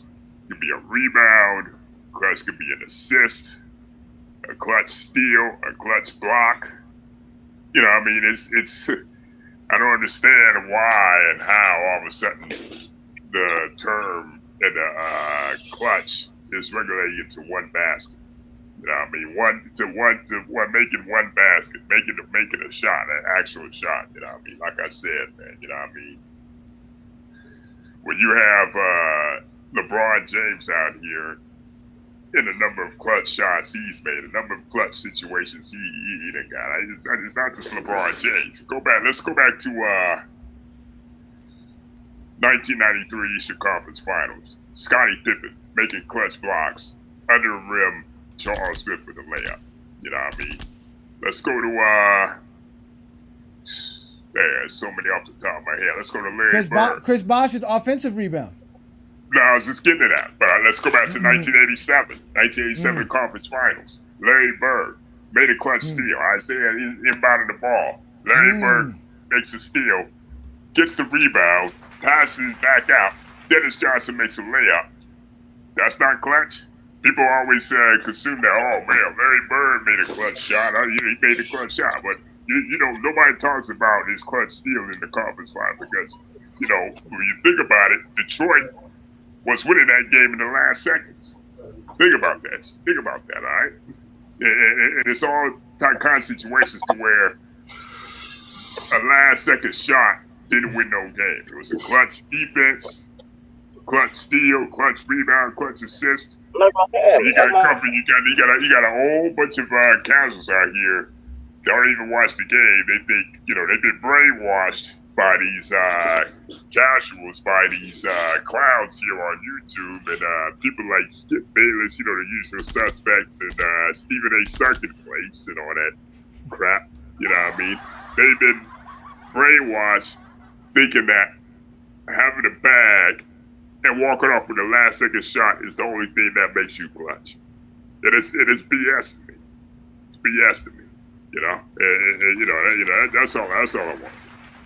S15: can be a rebound, clutch can be an assist, a clutch steal, a clutch block. You know, I mean, it's I don't understand why and how all of a sudden the term and the clutch is regulated to one basket. You know, I mean, making one basket, making a shot, an actual shot. You know, I mean, like I said, man. You know, I mean, when you have LeBron James out here in the number of clutch shots he's made, the number of clutch situations he done got. It's not just LeBron James. Let's go back to 1993 Eastern Conference Finals. Scottie Pippen making clutch blocks under the rim. Charles Smith with a layup. You know what I mean? Let's go to there's so many off the top of my head. Let's go to Larry Bird.
S7: Chris Bosh's offensive rebound.
S15: No, I was just getting to that. But let's go back to 1987. 1987 Conference Finals. Larry Bird made a clutch steal. Isaiah inbounded the ball. Larry Bird makes a steal, gets the rebound, passes back out. Dennis Johnson makes a layup. That's not clutch. People always consume that. Oh man, Larry Bird made a clutch shot. He made a clutch shot, but you know nobody talks about his clutch steal in the conference final because you know when you think about it, Detroit was winning that game in the last seconds. Think about that. All right. And it's all kind of situations to where a last second shot didn't win no game. It was a clutch defense, clutch steal, clutch rebound, clutch assist. You got a whole bunch of casuals out here that don't even watch the game. They think, you know, they've been brainwashed by these casuals, by these clowns here on YouTube, and people like Skip Bayless, you know, the usual suspects, and Stephen A. Second-Place and all that crap. You know what I mean? They've been brainwashed thinking that having a bag and walking off with the last second shot is the only thing that makes you clutch. It is BS to me. It's BS to me. You know, and that's all I want.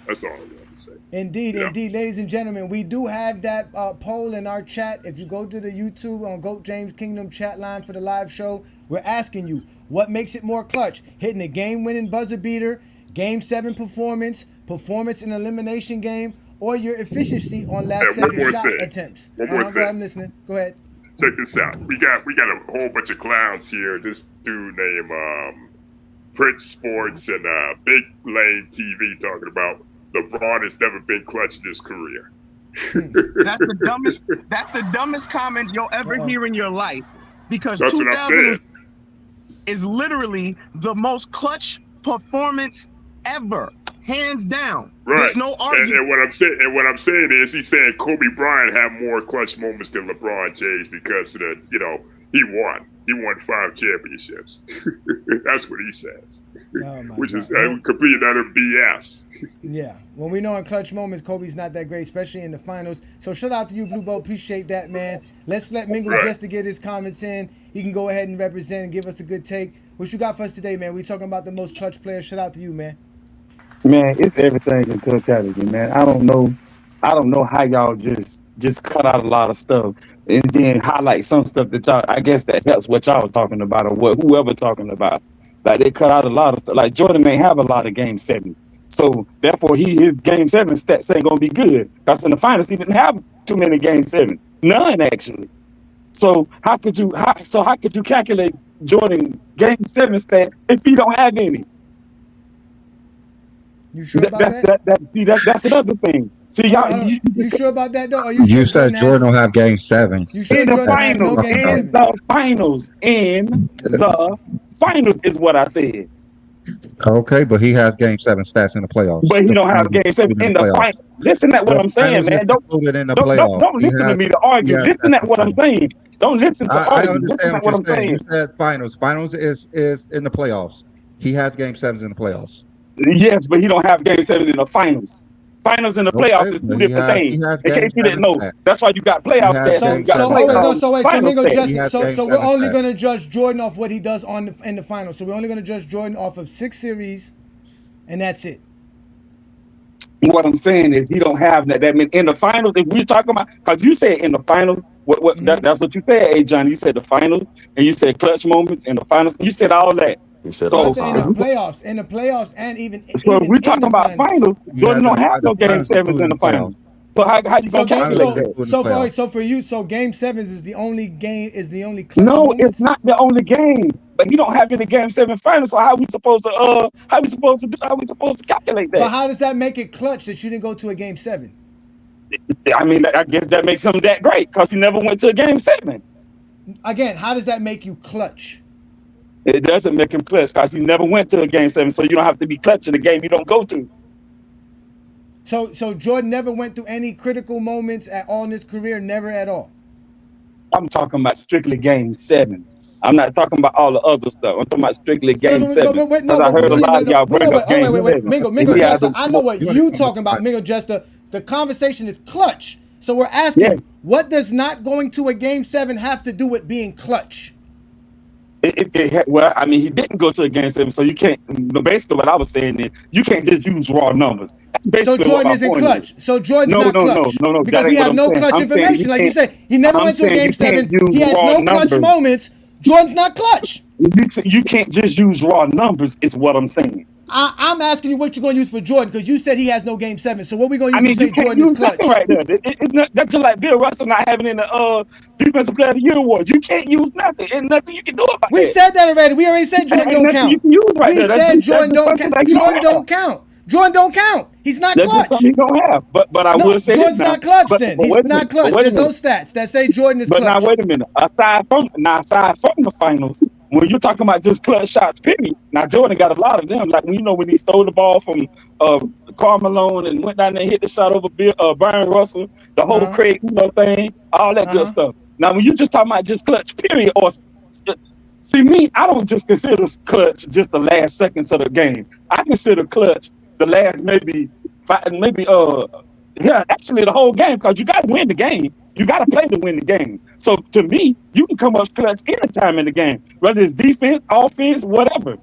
S15: That's all I want to say.
S7: Indeed, ladies and gentlemen, we do have that poll in our chat. If you go to the YouTube on GOAT James Kingdom chat line for the live show, we're asking you, what makes it more clutch? Hitting a game-winning buzzer beater, Game 7 performance in an elimination game, or your efficiency on last-second shot attempts.
S15: One more thing.
S7: I'm listening. Go ahead.
S15: Check this out. We got a whole bunch of clowns here. This dude named Prince Sports and Big Lane TV talking about LeBron has never been clutch in his career.
S14: That's the dumbest comment you'll ever hear in your life, because 2000 is literally the most clutch performance ever, hands down.
S15: Right.
S14: There's no argument.
S15: And what I'm saying is, he's saying Kobe Bryant had more clutch moments than LeBron James because of the, you know, he won 5 championships. That's what he says, which is complete another BS.
S7: Yeah. Well, we know in clutch moments, Kobe's not that great, especially in the finals. So shout out to you, Blue Boat. Appreciate that, man. Let's let Mingle just to get his comments in. He can go ahead and represent and give us a good take. What you got for us today, man? We talking about the most clutch players. Shout out to you, man.
S16: Man, it's everything in totality, man. I don't know how y'all just cut out a lot of stuff and then highlight some stuff that y'all, I guess that helps what y'all was talking about or what whoever talking about. Like they cut out a lot of stuff. Like Jordan may have a lot of Game 7. So therefore his Game 7 stats ain't gonna be good. Because in the finals he didn't have too many Game 7. None actually. So how could you calculate Jordan Game 7 stat if he don't have any?
S7: You sure about that?
S16: That's another thing. See, y'all,
S7: you sure about that though?
S8: You said Jordan don't have Game 7.
S7: You sure
S16: in the finals is what I said.
S8: Okay, but he has Game 7 stats in the playoffs.
S16: But he don't have Game 7 in the finals. Listen to what I'm saying, man. Don't listen to me to argue. Listen to what I'm saying. Don't listen to argue.
S8: I understand what you're saying. You said finals. Finals is in the playoffs. He has Game 7s in the playoffs.
S16: Yes, but he don't have Game 7 in the finals. Finals and the playoffs is two different things. In case you didn't know, that's why you got playoff stats.
S7: So we're only going to judge Jordan off what he does in the finals. So we're only going to judge Jordan off of 6 series, and that's it.
S16: What I'm saying is he don't have that. That means in the finals, if we're talking about, because you said in the finals, that's what you said, hey John. You said the finals, and you said clutch moments in the finals. You said all that.
S7: So in the playoffs, and even
S16: so if we're talking about finals, Jordan don't have no Game 7s in the finals. So how you gonna calculate that?
S7: So for you, so Game 7s is the only clutch
S16: No,
S7: moments?
S16: it's not the only game. But he don't have any Game 7 finals. So how we supposed to calculate that?
S7: But how does that make it clutch that you didn't go to a Game 7?
S16: I mean, I guess that makes him that great because he never went to a Game 7.
S7: again, how does that make you clutch?
S16: It doesn't make him clutch because he never went to a game 7, so you don't have to be clutch in the game you don't go to.
S7: So Jordan never went through any critical moments at all in his career, never at all.
S16: I'm talking about strictly game 7. I'm not talking about all the other stuff. I'm talking about strictly game 7. Because I heard a lot of y'all bring up game 7.
S7: Mingo Jester, I know what you talking about, Mingo Jester. The conversation is clutch. So we're asking you, what does not going to a game 7 have to do with being clutch?
S16: Well, I mean, he didn't go to a game 7, so you can't. Basically, what I was saying is you can't just use raw numbers.
S7: So Jordan isn't clutch. So Jordan's not clutch. No. Because we have no clutch information. Like you said, he never went to a game 7. He has no clutch moments. Jordan's not clutch.
S16: You can't just use raw numbers, is what I'm saying.
S7: I'm asking you what you're going to use for Jordan because you said he has no game 7. So what are we going to use to say Jordan is clutch?
S16: Right there. That's just like Bill Russell not having in the Defensive Player of the Year awards. You can't use nothing. There's nothing you can do about that.
S7: We said that already. We already said Jordan don't count. We said Jordan don't count. Jordan don't count. Jordan don't count. He's not clutch.
S16: That's he don't have. But I will say
S7: Jordan's not clutch then. He's not clutch. There's no stats that say Jordan is clutch.
S16: But now wait a minute. Aside from the finals, when you're talking about just clutch shots, period. Now Jordan got a lot of them. Like when he stole the ball from Karl Malone and went down there and hit the shot over Byron Russell, the whole Craig thing, all that good stuff. Now when you just talking about just clutch, period, or see me, I don't just consider clutch just the last seconds of the game. I consider clutch the last actually the whole game, because you got to win the game. You got to play to win the game. So to me, you can come up clutch anytime in the game, whether it's defense, offense, whatever.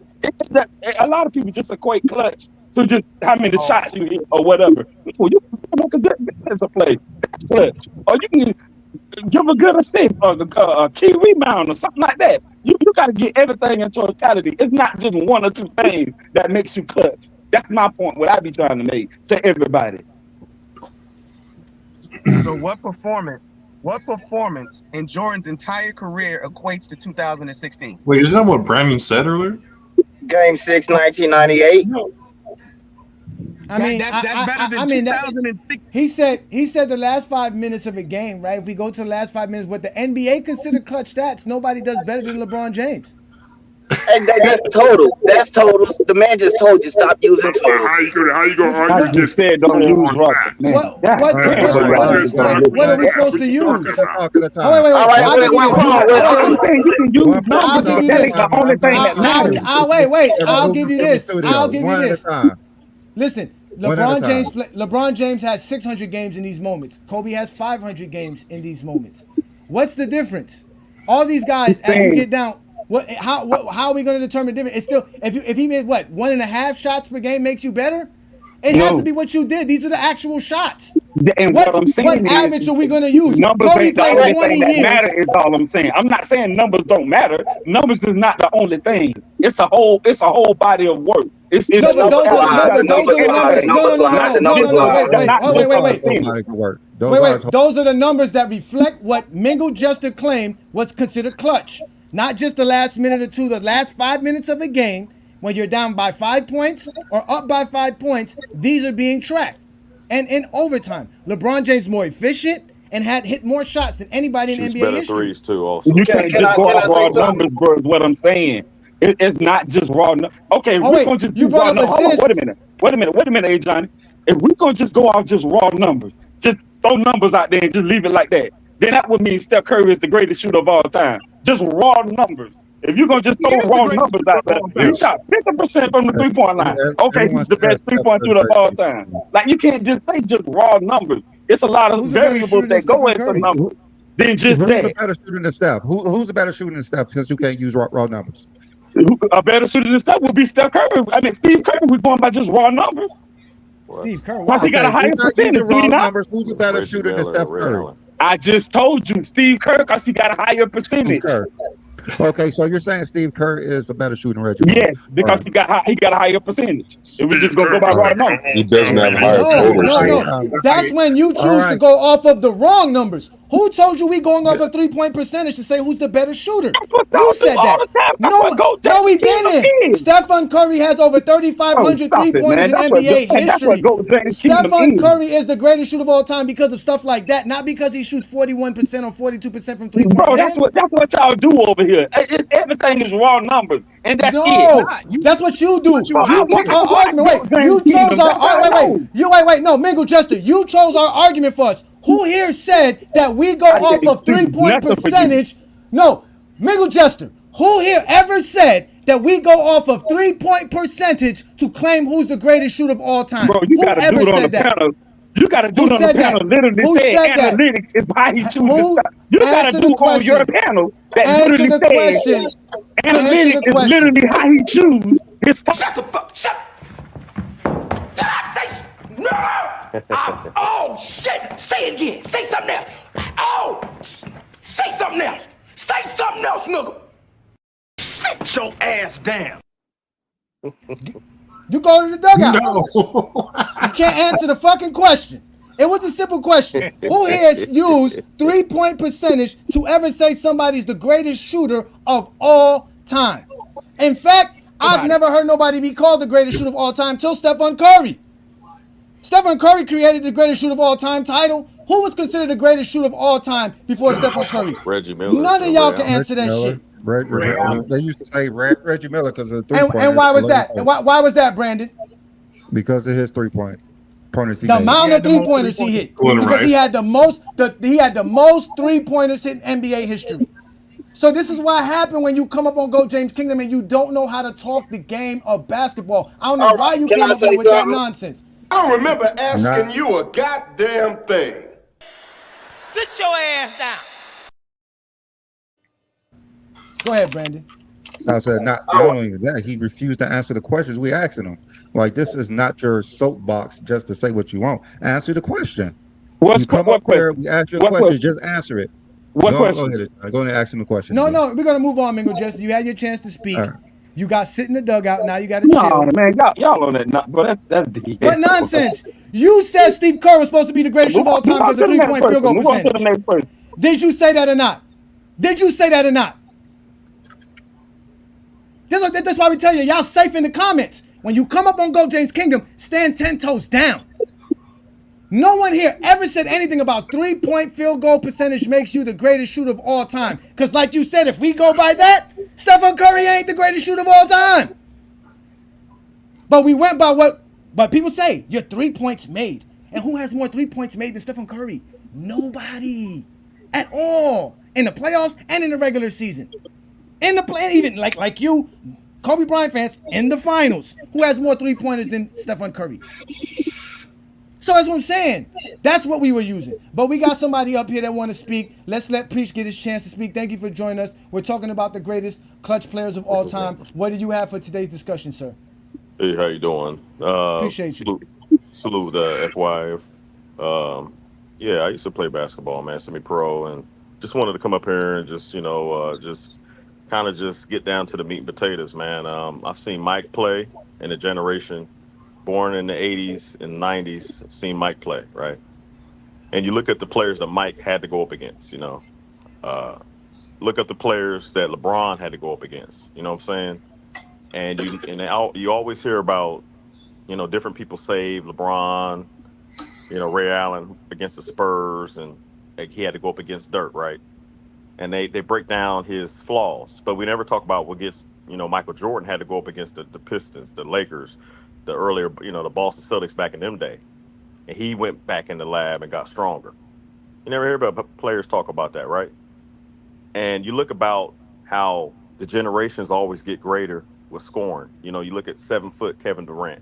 S16: A lot of people just equate clutch to just how many shots you hit or whatever. Well, you can make a good defensive play. That's clutch. Or you can give a good assist or a key rebound or something like that. You got to get everything in totality. It's not just one or two things that makes you clutch. That's my point, what I be trying to make to everybody.
S14: So what performance in Jordan's entire career equates to 2016?
S9: Wait, isn't that what Brandon said earlier?
S17: Game 6, 1998.
S7: I mean,
S14: that's better than 2006.
S7: He said the last 5 minutes of a game, right? If we go to the last 5 minutes, what the NBA consider clutch stats, nobody does better than LeBron James.
S17: And that's total. That's totals. The man just told you stop using totals.
S15: How you gonna argue against
S16: said don't use rocket?
S7: What are we supposed to use? Wait. I'll give you this. Listen, LeBron James has 600 games in these moments. Kobe has 500 games in these moments. What's the difference? All these guys, as you get down. How are we going to determine different? It's still if he made 1.5 shots per game makes you better. It has to be what you did. These are the actual shots.
S16: And what I'm saying
S7: what average are we going to use?
S16: Numbers
S7: Kobe
S16: ain't the only
S7: played 20
S16: thing that
S7: years.
S16: matter is all I'm saying. I'm not saying numbers don't matter. Numbers is not the only thing. It's a whole body of work. Those are the numbers that reflect what Mingo Juster claimed was considered clutch. Not just the last minute or two, the last 5 minutes of a game when you're down by 5 points or up by 5 points. These are being tracked. And in overtime, LeBron James more efficient and had hit more shots than anybody in NBA history.
S5: Threes too, also.
S16: You can't just go off raw numbers, bro, is what I'm saying. It's not just raw numbers. Okay, we're going to just
S7: brought up assists.
S16: Wait a minute, hey, Johnny. If we're going to just go off just raw numbers, just throw numbers out there and just leave it like that, then that would mean Steph Curry is the greatest shooter of all time. Just raw numbers. If you're going to just throw raw numbers out there, he shot 50% from the three-point line. Okay, he's the best three-point shooter of all time. Like, you can't just say just raw numbers. It's a lot of variables that go into numbers. Then just
S8: Who's a better shooter than Steph? Who's a better shooter than Steph since you can't use raw numbers?
S16: A better shooter than Steph would be Steph Curry. I mean, Steve Curry, we're going by just raw numbers.
S7: Steve Curry.
S16: Once he got a higher percentage,
S8: who's a better shooter than Steph Curry?
S16: I just told you, Steve Kerr, because he got a higher percentage.
S8: Okay, so you're saying Steve Kerr is a better shooter than Reggie?
S16: Yes, because he got a higher percentage. If we just go by raw numbers.
S15: He doesn't have higher totals.
S7: No. That's when you choose to go off of the wrong numbers. Who told you we going off a 3-point percentage to say who's the better shooter? You said that. No, we didn't. Stephen Curry has over 3,500 3-pointers in NBA history. Stephen Curry is the greatest shooter of all time because of stuff like that, not because he shoots 41% or 42% from 3-point
S16: Bro,
S7: land.
S16: that's what y'all do over here. Everything is raw numbers, and that's it.
S7: That's what you do. You pick our argument. Wait, you chose our argument. Wait. No, Mingle Jester, you chose our argument for us. Who here said that we go off of 3-point percentage? No, Mingle Jester, who here ever said that we go off of 3-point percentage to claim who's the greatest shooter of all time?
S16: Bro, you got to do it on the panel. You got to do it on the panel. Literally say analytics is how he chooses. You got to do it on your panel that literally says analytics is literally how he chooses his.
S11: Shut the fuck. Shut. Did I say no? Oh shit! Say it again. Say something else. Oh, say something else. Say something else, nigga. Sit your ass down.
S7: You go to the dugout. No. You can't answer the fucking question. It was a simple question. Who here has used 3-point percentage to ever say somebody's the greatest shooter of all time? In fact, I've never heard nobody be called the greatest shooter of all time till Stephen Curry. Stephen Curry created the greatest shooter of all time title. Who was considered the greatest shooter of all time before Stephen Curry?
S5: Reggie Miller.
S7: None of y'all can answer that shit.
S8: They used to say Reggie Miller because of the 3-point.
S7: And why was that? And why was that, Brandon?
S8: Because of his 3-point.
S7: The amount of 3-pointers he hit. Because he had the most 3-pointers in NBA history. So this is what happened when you come up on Go James Kingdom and you don't know how to talk the game of basketball. I don't know why you came up with that nonsense.
S11: I don't remember asking you a goddamn thing. Sit your ass down.
S7: Go ahead, Brandon.
S8: I said not only that, he refused to answer the questions we asking him. Like, this is not your soapbox just to say what you want. Answer the question. You come up there, we ask you a question, just answer it.
S16: What question?
S8: Go ahead and ask him the question.
S7: No, we're gonna move on, Mingo. Just you had your chance to speak. You got sit in the dugout. Now you got to chill.
S16: No, man, y'all on that. But that's
S7: what nonsense. You said Steve Kerr was supposed to be the greatest shooter of all time because of 3-point field goal percentage. Did you say that or not? That's why we tell you, y'all safe in the comments. When you come up on Go James Kingdom, stand 10 toes down. No one here ever said anything about 3-point field goal percentage makes you the greatest shooter of all time. Because like you said, if we go by that, Stephen Curry ain't the greatest shooter of all time. But we went by but people say, you're 3 points made. And who has more 3 points made than Stephen Curry? Nobody. At all. In the playoffs and in the regular season. In the play, even like you, Kobe Bryant fans, in the finals. Who has more 3-pointers than Stephen Curry? So that's what I'm saying. That's what we were using. But we got somebody up here that want to speak. Let's let Preach get his chance to speak. Thank you for joining us. We're talking about the greatest clutch players of all time. What do you have for today's discussion, sir?
S18: Hey, how you doing?
S7: Appreciate you.
S18: Salute FY. Yeah, I used to play basketball, man, semi-pro, and just wanted to come up here and just kind of get down to the meat and potatoes, man. I've seen Mike play in a generation. Born in the 80s and 90s, seen Mike play, right? And you look at the players that Mike had to go up against, look at the players that LeBron had to go up against, you know what I'm saying? And you always hear about, different people save LeBron, Ray Allen against the Spurs, and he had to go up against Dirk, right? And they break down his flaws, but we never talk about what gets, Michael Jordan had to go up against the Pistons, the Lakers, the earlier, the Boston Celtics back in them day. And he went back in the lab and got stronger. You never hear about players talk about that, right? And you look about how the generations always get greater with scoring. You look at 7-foot Kevin Durant.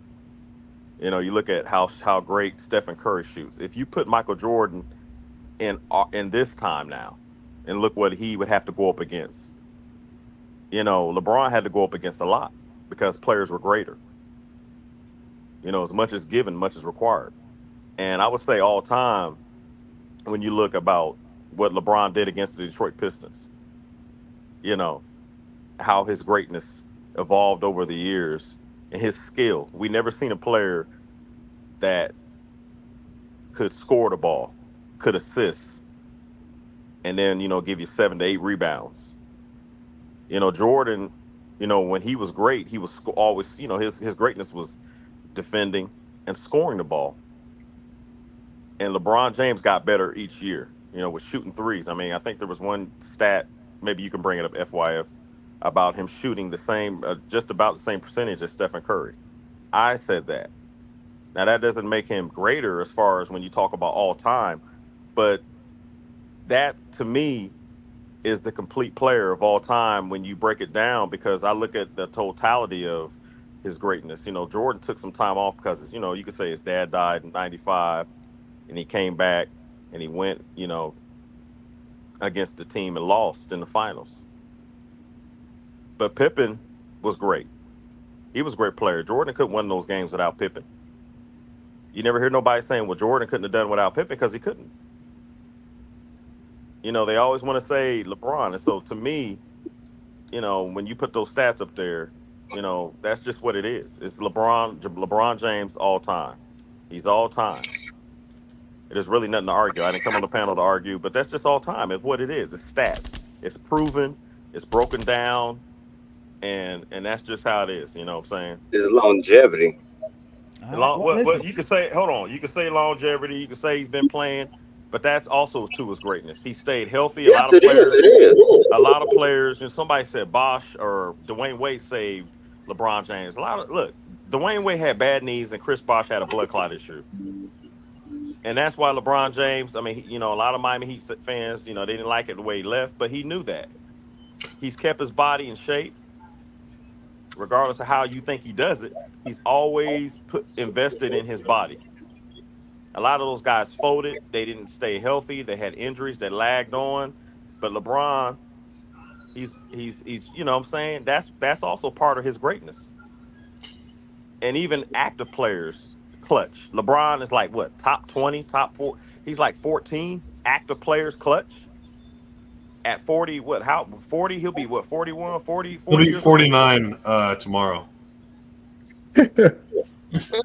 S18: You look at how great Stephen Curry shoots. If you put Michael Jordan in this time now, and look what he would have to go up against. LeBron had to go up against a lot because players were greater. As much is given, much is required. And I would say all time, when you look about what LeBron did against the Detroit Pistons, how his greatness evolved over the years and his skill. We never seen a player that could score the ball, could assist, and then give you 7 to 8 rebounds. Jordan, when he was great, he was always, his greatness was defending and scoring the ball. And LeBron James got better each year, with shooting threes. I mean, I think there was one stat, maybe you can bring it up, FYF, about him shooting the same, just about the same percentage as Stephen Curry. I said that. Now, that doesn't make him greater as far as when you talk about all time, but that, to me, is the complete player of all time when you break it down, because I look at the totality of his greatness. Jordan took some time off because, you could say his dad died in 95, and he came back and he went, against the team and lost in the finals. But Pippen was great. He was a great player. Jordan couldn't win those games without Pippen. You never hear nobody saying, well, Jordan couldn't have done without Pippen, because he couldn't. They always want to say LeBron. And so to me, when you put those stats up there, that's just what it is. It's LeBron James all time. He's all time. There's really nothing to argue. I didn't come on the panel to argue, but that's just all time. It's what it is. It's stats. It's proven. It's broken down. And that's just how it is. You know what I'm saying?
S17: It's longevity.
S18: Well, you could say, hold on. You could say longevity. You could say he's been playing. But that's also to his greatness. He stayed healthy.
S17: Yes, it is.
S18: A lot of players. Somebody said Bosh or Dwayne Wade saved LeBron James. Look, Dwayne Wade had bad knees, and Chris Bosh had a blood clot issue. And that's why LeBron James. I mean, a lot of Miami Heat fans, they didn't like it the way he left, but he knew that. He's kept his body in shape, regardless of how you think he does it. He's always invested in his body. A lot of those guys folded. They didn't stay healthy. They had injuries that lagged on. But LeBron, he's you know what I'm saying? That's also part of his greatness. And even active players, clutch. LeBron is like what, top 20, top 4? He's like 14 active players clutch. At 40, 40? He'll be what, 41, 40?
S9: He'll be 49 tomorrow.
S18: And he's still,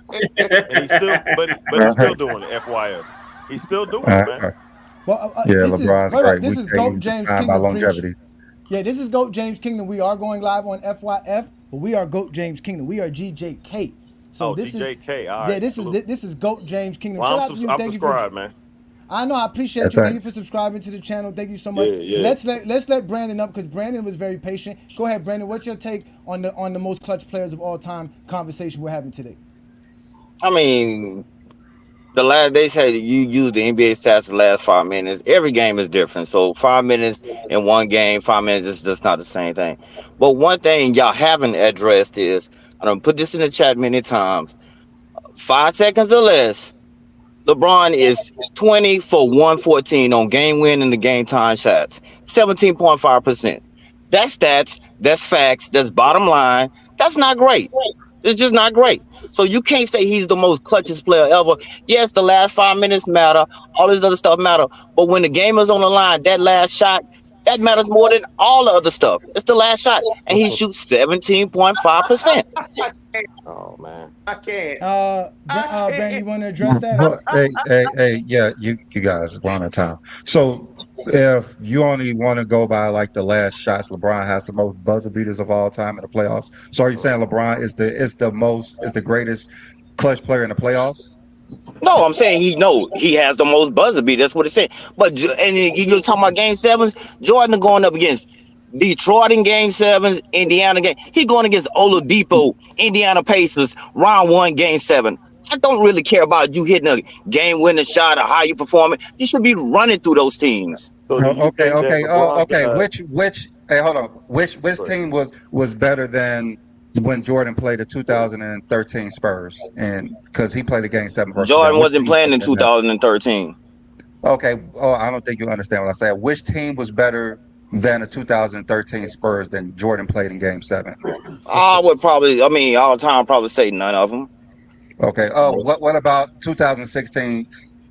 S18: but he's still doing it. FYI, he's still doing it, man.
S7: Well,
S8: LeBron's great.
S7: This is GOAT James Kingdom.
S8: By longevity.
S7: Yeah, this is GOAT James Kingdom. We are going live on FYF, but we are GOAT James Kingdom. We are GJK. So this
S18: GJK.
S7: is
S18: all right,
S7: this is GOAT James Kingdom.
S18: Well,
S7: Shout out to you.
S18: I'm
S7: Thank
S18: subscribed,
S7: you for,
S18: man.
S7: I know. I appreciate you. Thank you for subscribing to the channel. Thank you so much.
S18: Yeah.
S7: Let's let Brandon up, because Brandon was very patient. Go ahead, Brandon. What's your take on the most clutch players of all time conversation we're having today?
S17: I mean, they say that you use the NBA stats the last 5 minutes. Every game is different. So 5 minutes in one game, 5 minutes is just not the same thing. But one thing y'all haven't addressed is, I don't put this in the chat many times, 5 seconds or less, LeBron is 20 for 114 on game win and the game time shots, 17.5%. That's stats, that's facts, that's bottom line. That's not great. It's just not great. So you can't say he's the most clutchest player ever. Yes, the last 5 minutes matter. All this other stuff matter. But when the game is on the line, that last shot, that matters more than all the other stuff. It's the last shot. And he shoots 17.5%.
S18: Oh, man.
S14: I can't.
S7: Brandon, you want to address that?
S8: Hey, yeah, you guys, we're on our time. So if you only want to go by like the last shots, LeBron has the most buzzer beaters of all time in the playoffs. So are you saying LeBron is the greatest clutch player in the playoffs?
S17: No, I'm saying he has the most buzzer beat. That's what it said. But and you're talking about game sevens. Jordan going up against Detroit in game sevens, Indiana game. He going against Oladipo, Indiana Pacers, round 1, game 7. I don't really care about you hitting a game-winning shot or how you perform it. You should be running through those teams.
S8: Okay. Which? Hey, hold on. Which team was better than when Jordan played the 2013 Spurs? And because he played a game 7 versus
S17: Jordan wasn't playing in 2013.
S8: Okay. Oh, I don't think you understand what I said. Which team was better than the 2013 Spurs than Jordan played in game 7?
S17: I would probably, all the time, probably say none of them.
S8: Okay. What about 2016?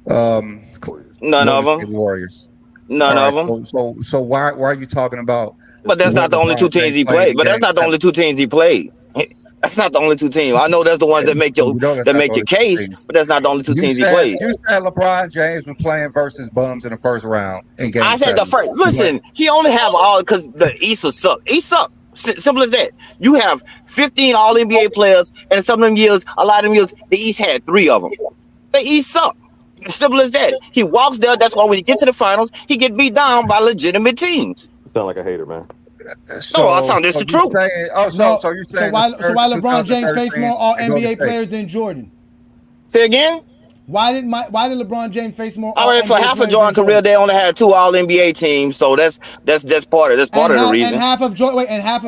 S17: None of them.
S8: Warriors.
S17: None of them.
S8: So why are you talking about?
S17: But that's not the only two teams he played. But that's not the only two teams he played. That's not the only two teams. I know that's the ones that make your case, but that's not the only two teams he played.
S8: You said LeBron James was playing versus bums in the first round in Game 7.
S17: I said the first. Listen, he only have all because the East will suck. East suck. Simple as that. You have 15 All NBA players, and some of them years, a lot of them years, the East had 3 of them. The East suck. Simple as that. He walks there. That's why when he gets to the finals, he get beat down by legitimate teams.
S18: You sound like a hater, man.
S17: No, I sound this the truth.
S8: So you're saying
S7: why LeBron James face more All NBA players than Jordan?
S17: Say again.
S7: Why did LeBron James face more?
S17: All right, for half of Jordan's career, they only had 2 All NBA teams, so that's part of the reason.
S7: And half of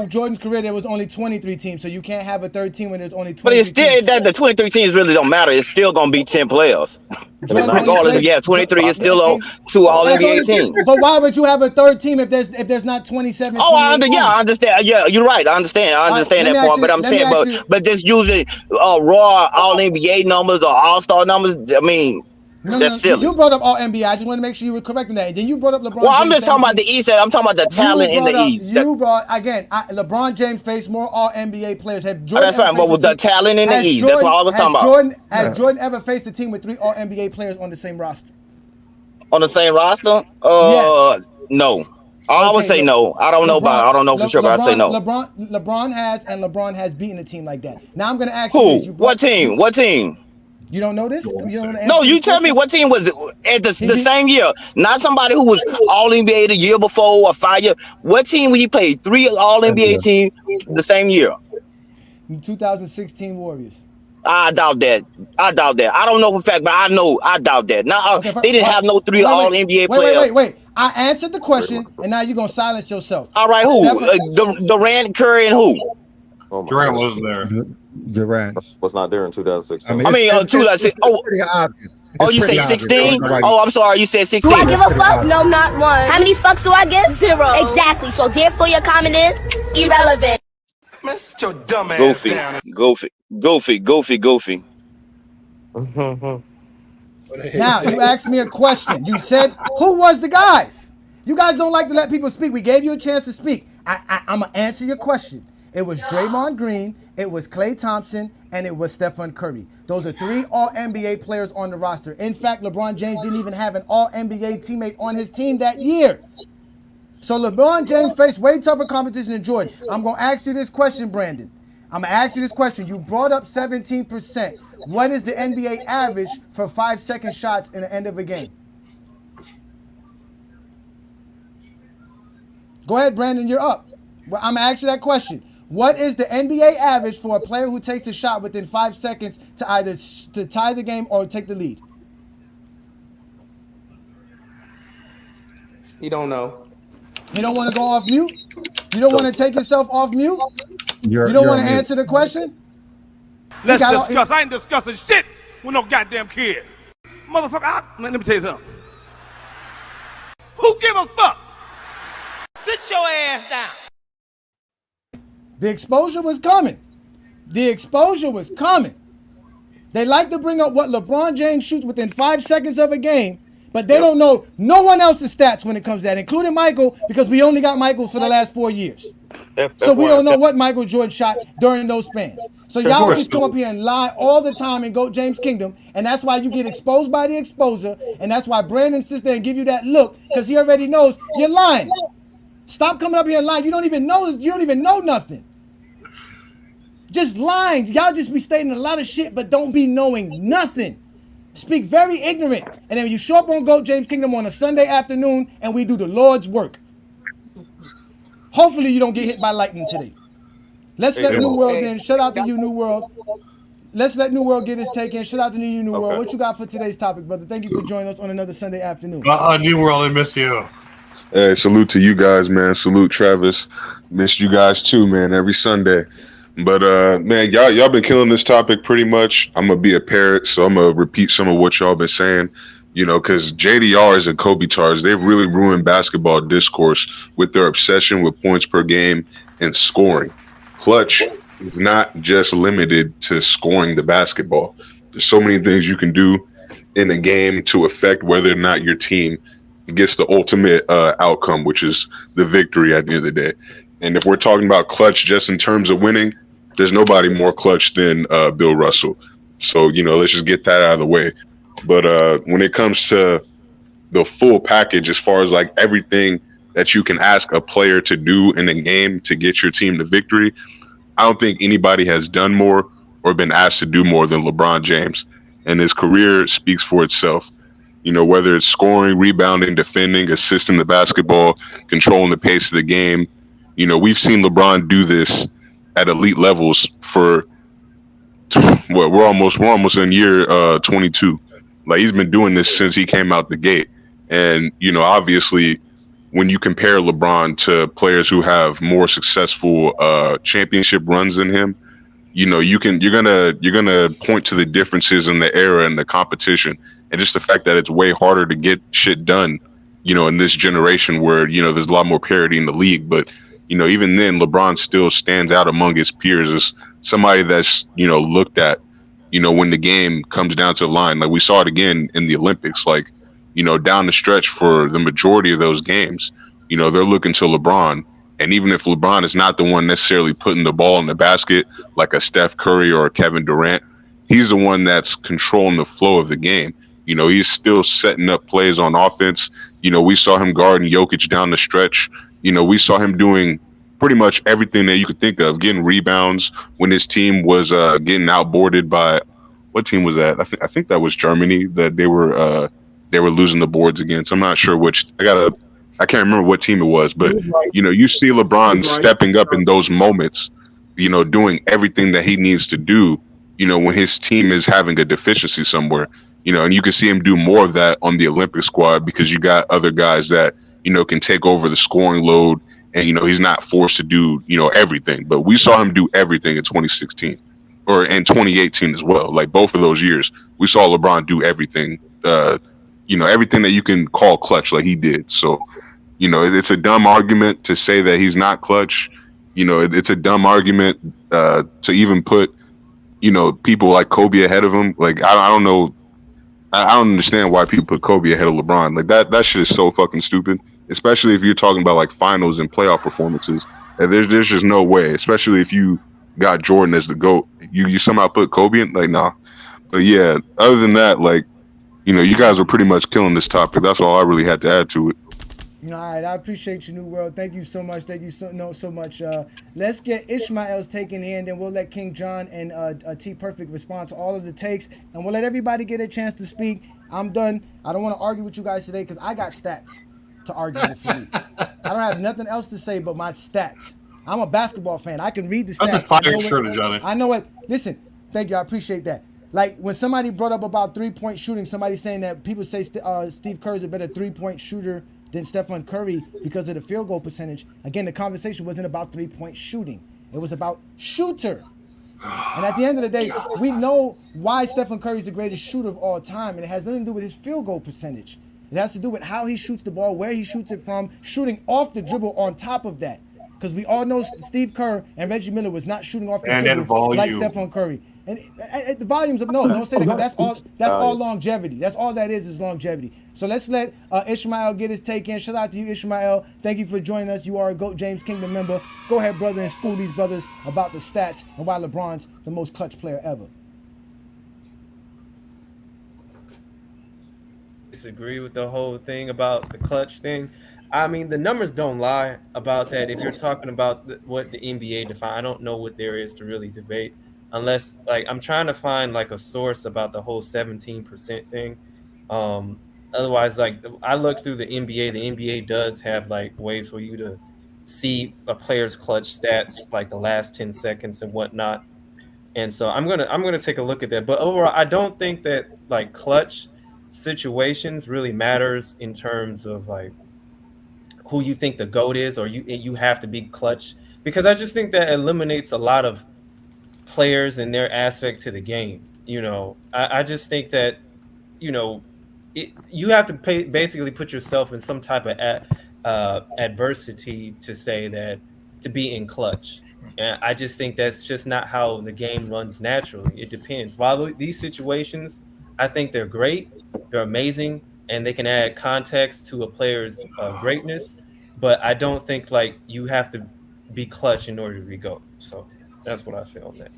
S7: Jordan's career, there was only 23 teams, so you can't have a third team when there's only 23.
S17: But it's still that the 23 teams really don't matter. It's still gonna be 10 players. Regardless, 23 is still 2 All NBA teams.
S7: But why would you have a third team if there's not 27?
S17: I understand. Yeah, you're right. I understand that part. But I'm saying, but just using raw All NBA numbers or All Star numbers. I mean, that's silly.
S7: You brought up All NBA. I just want to make sure you were correcting that. And then you brought up LeBron.
S17: Well, I'm just talking about the East. I'm talking about the talent in the East.
S7: LeBron James faced more All NBA players.
S17: That's fine, but with the talent in the East, that's what I was talking about.
S7: Has Jordan ever faced a team with 3 All NBA players on the same roster?
S17: On the same roster?
S7: Yes.
S17: No. I would say no. I don't know for sure, but I say no.
S7: LeBron has beaten a team like that. Now I'm going to ask
S17: you. What team?
S7: You don't know this?
S17: You tell me what team was at the same year. Not somebody who was All NBA the year before or 5 years. What team he played 3 All NBA teams the same year?
S7: 2016 Warriors.
S17: I doubt that. I don't know for a fact, but I doubt that. Now they didn't have no 3 All NBA players.
S7: Wait. I answered the question, and now you're gonna silence yourself.
S17: All right, who? Durant, Curry, and who?
S9: Durant wasn't there.
S8: Durant
S18: was not there in 2016.
S17: I mean 2016.
S8: It's pretty obvious.
S17: You say 16? Oh, I'm sorry. You said 16.
S19: Do I give a fuck? No, not one. How many fucks do I give? 0. Exactly. So therefore, your comment is irrelevant.
S6: Man, sit your dumb ass down.
S17: Goofy.
S7: Now, you asked me a question. You said, who was the guys? You guys don't like to let people speak. We gave you a chance to speak. I'm going to answer your question. It was Draymond Green, it was Klay Thompson, and it was Stephen Curry. Those are 3 All-NBA players on the roster. In fact, LeBron James didn't even have an All-NBA teammate on his team that year. So LeBron James faced way tougher competition than Jordan. I'm going to ask you this question, Brandon. You brought up 17%. What is the NBA average for 5-second shots in the end of a game? Go ahead, Brandon, you're up. Well, I'm going to ask you that question. What is the NBA average for a player who takes a shot within 5 seconds to either to tie the game or take the lead?
S14: He don't know.
S7: You don't want to go off mute? You don't want to take yourself off mute? You don't want to answer the question?
S12: Let's discuss. I ain't discussing shit with no goddamn kid. Motherfucker, let me tell you something. Who give a fuck? Sit your ass down.
S7: The exposure was coming. They like to bring up what LeBron James shoots within 5 seconds of a game, but they don't know no one else's stats when it comes to that, including Michael, because we only got Michael for the last 4 years. So we don't know what Michael Jordan shot during those spans. So y'all always come up here and lie all the time and go James Kingdom, and that's why you get exposed by the exposer, and that's why Brandon sits there and give you that look, because he already knows you're lying. Stop coming up here and lying. You don't even know this. You don't even know nothing. Just lying. Y'all just be stating a lot of shit, but don't be knowing nothing. Speak very ignorant. And then you show up on Go James Kingdom on a Sunday afternoon, and we do the Lord's work. Hopefully you don't get hit by lightning today. Let's let New World in. Shout out to you, New World. Let's let New World get his take in. Shout out to you, New World. What you got for today's topic, brother? Thank you for joining us on another Sunday afternoon.
S9: New World, I missed you.
S20: Hey, salute to you guys, man. Salute, Travis. Missed you guys too, man, every Sunday. But, man, y'all been killing this topic pretty much. I'm going to be a parrot, so I'm going to repeat some of what y'all been saying. You know, because JDRs and Kobe-tars, they've really ruined basketball discourse with their obsession with points per game and scoring. Clutch is not just limited to scoring the basketball. There's so many things you can do in a game to affect whether or not your team gets the ultimate outcome, which is the victory at the end of the day. And if we're talking about clutch just in terms of winning, There's nobody more clutch than Bill Russell. So let's just get that out of the way. But when it comes to the full package, as far as like everything that you can ask a player to do in a game to get your team to victory, I don't think anybody has done more or been asked to do more than LeBron James. And his career speaks for itself. Whether it's scoring, rebounding, defending, assisting the basketball, controlling the pace of the game. We've seen LeBron do this at elite levels for what we're almost in year 22. Like, he's been doing this since he came out the gate. And obviously, when you compare LeBron to players who have more successful championship runs than him, you're gonna point to the differences in the era and the competition, and just the fact that it's way harder to get shit done, in this generation where there's a lot more parity in the league. But even then, LeBron still stands out among his peers as somebody that's looked at, when the game comes down to the line. Like, we saw it again in the Olympics. Like, down the stretch for the majority of those games, they're looking to LeBron. And even if LeBron is not the one necessarily putting the ball in the basket, like a Steph Curry or a Kevin Durant, he's the one that's controlling the flow of the game. He's still setting up plays on offense. We saw him guarding Jokic down the stretch. We saw him doing pretty much everything that you could think of, getting rebounds when his team was getting outboarded by, what team was that? I think that was Germany that they were losing the boards against. I'm not sure which. I can't remember what team it was, but you see LeBron stepping up in those moments, doing everything that he needs to do, when his team is having a deficiency somewhere, and you can see him do more of that on the Olympic squad because you got other guys that, can take over the scoring load, and, he's not forced to do, everything. But we saw him do everything in 2016 or in 2018 as well. Like, both of those years, we saw LeBron do everything, everything that you can call clutch, like he did. So, it's a dumb argument to say that he's not clutch. It's a dumb argument to even put, people like Kobe ahead of him. Like, I don't know. I don't understand why people put Kobe ahead of LeBron. Like, that shit is so fucking stupid, especially if you're talking about like finals and playoff performances. And there's just no way, especially if you got Jordan as the GOAT. You somehow put Kobe in? Like, nah. But yeah, other than that, like, you guys are pretty much killing this topic. That's all I really had to add to it.
S7: All right, I appreciate you, New World. Thank you so much. Thank you so much. Let's get Ishmael's take in here, and then we'll let King John and T Perfect respond to all of the takes, and we'll let everybody get a chance to speak. I'm done. I don't want to argue with you guys today because I got stats to argue with for you. I don't have nothing else to say but my stats. I'm a basketball fan. I can read the stats.
S9: That's a fire shirt, Johnny.
S7: I know it. Listen, thank you. I appreciate that. Like, when somebody brought up about 3-point shooting, somebody saying that people say Steve Kerr is a better 3-point shooter than Stephen Curry because of the field goal percentage. Again, the conversation wasn't about 3-point shooting. It was about shooter. And at the end of the day, we know why Stephen Curry is the greatest shooter of all time, and it has nothing to do with his field goal percentage. It has to do with how he shoots the ball, where he shoots it from, shooting off the dribble on top of that. Because we all know Steve Kerr and Reggie Miller was not shooting off the dribble like Stephen Curry. And the volumes of don't say that. That's all longevity. That's all that is longevity. So let's let Ishmael get his take in. Shout out to you, Ishmael. Thank you for joining us. You are a GOAT James Kingdom member. Go ahead, brother, and school these brothers about the stats and why LeBron's the most clutch player ever.
S21: Disagree with the whole thing about the clutch thing. I mean, the numbers don't lie about that. If you're talking about what the NBA define, I don't know what there is to really debate. Unless, like, I'm trying to find like a source about the whole 17% thing. Otherwise, like, I looked through the NBA. The NBA does have like ways for you to see a player's clutch stats, like the last 10 seconds and whatnot. And so I'm gonna take a look at that. But overall, I don't think that like clutch situations really matters in terms of like who you think the GOAT is, or you have to be clutch, because I just think that eliminates a lot of players and their aspect to the game. I just think that you have to basically put yourself in some type of adversity to say that to be in clutch. And I just think that's just not how the game runs naturally. It depends. While these situations, I think they're great, they're amazing, and they can add context to a player's greatness, but I don't think like you have to be clutch in order to be GOAT. So That's what I say on that.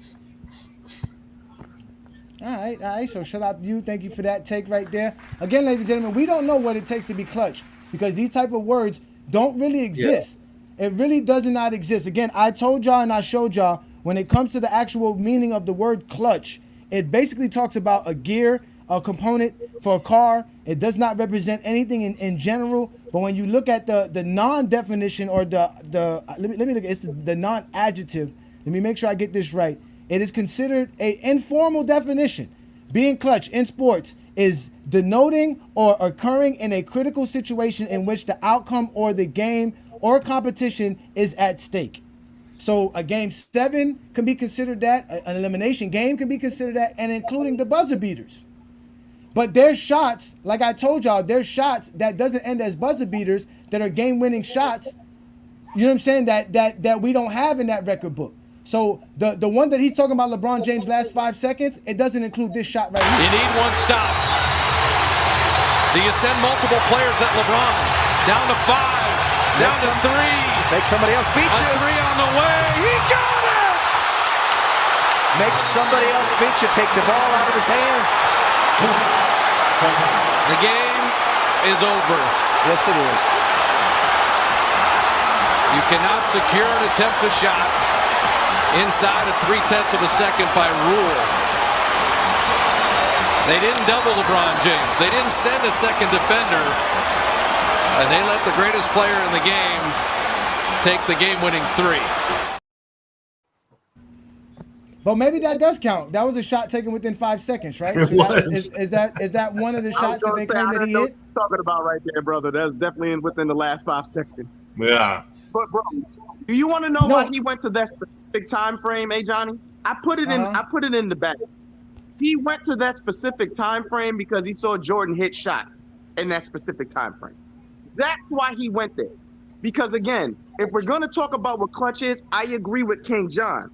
S7: All right. So shout out to you. Thank you for that take right there. Again, ladies and gentlemen, we don't know what it takes to be clutch because these type of words don't really exist. Yeah. It really does not exist. Again, I told y'all and I showed y'all when it comes to the actual meaning of the word clutch, it basically talks about a gear, a component for a car. It does not represent anything in general. But when you look at the non-definition or let me look at it's the non-adjective. Let me make sure I get this right. It is considered an informal definition. Being clutch in sports is denoting or occurring in a critical situation in which the outcome or the game or competition is at stake. So a game 7 can be considered that, an elimination game can be considered that, and including the buzzer beaters. But there's shots, like I told y'all, there's shots that doesn't end as buzzer beaters that are game-winning shots, you know what I'm saying, that we don't have in that record book. So the one that he's talking about, LeBron James' last 5 seconds, it doesn't include this shot right here.
S5: You need one stop. Do you send multiple players at LeBron? Down to 5, down to 3.
S6: Make somebody else beat you.
S5: 3 on the way. He got it!
S6: Make somebody else beat you. Take the ball out of his hands.
S5: The game is over.
S6: Yes, it is.
S5: You cannot secure and attempt a shot inside of 0.3 of a second by rule. They didn't double LeBron James. They didn't send a second defender. And they let the greatest player in the game take the game-winning 3.
S7: But maybe that does count. That was a shot taken within 5 seconds, right? So is that one of the shots that they claim that he hit?
S14: Talking about right there, brother. That's definitely within the last 5 seconds.
S9: Yeah.
S14: But bro, do you want to know why he went to that specific time frame, Johnny? I put it in. I put it in the back. He went to that specific time frame because he saw Jordan hit shots in that specific time frame. That's why he went there. Because again, if we're going to talk about what clutch is, I agree with King John.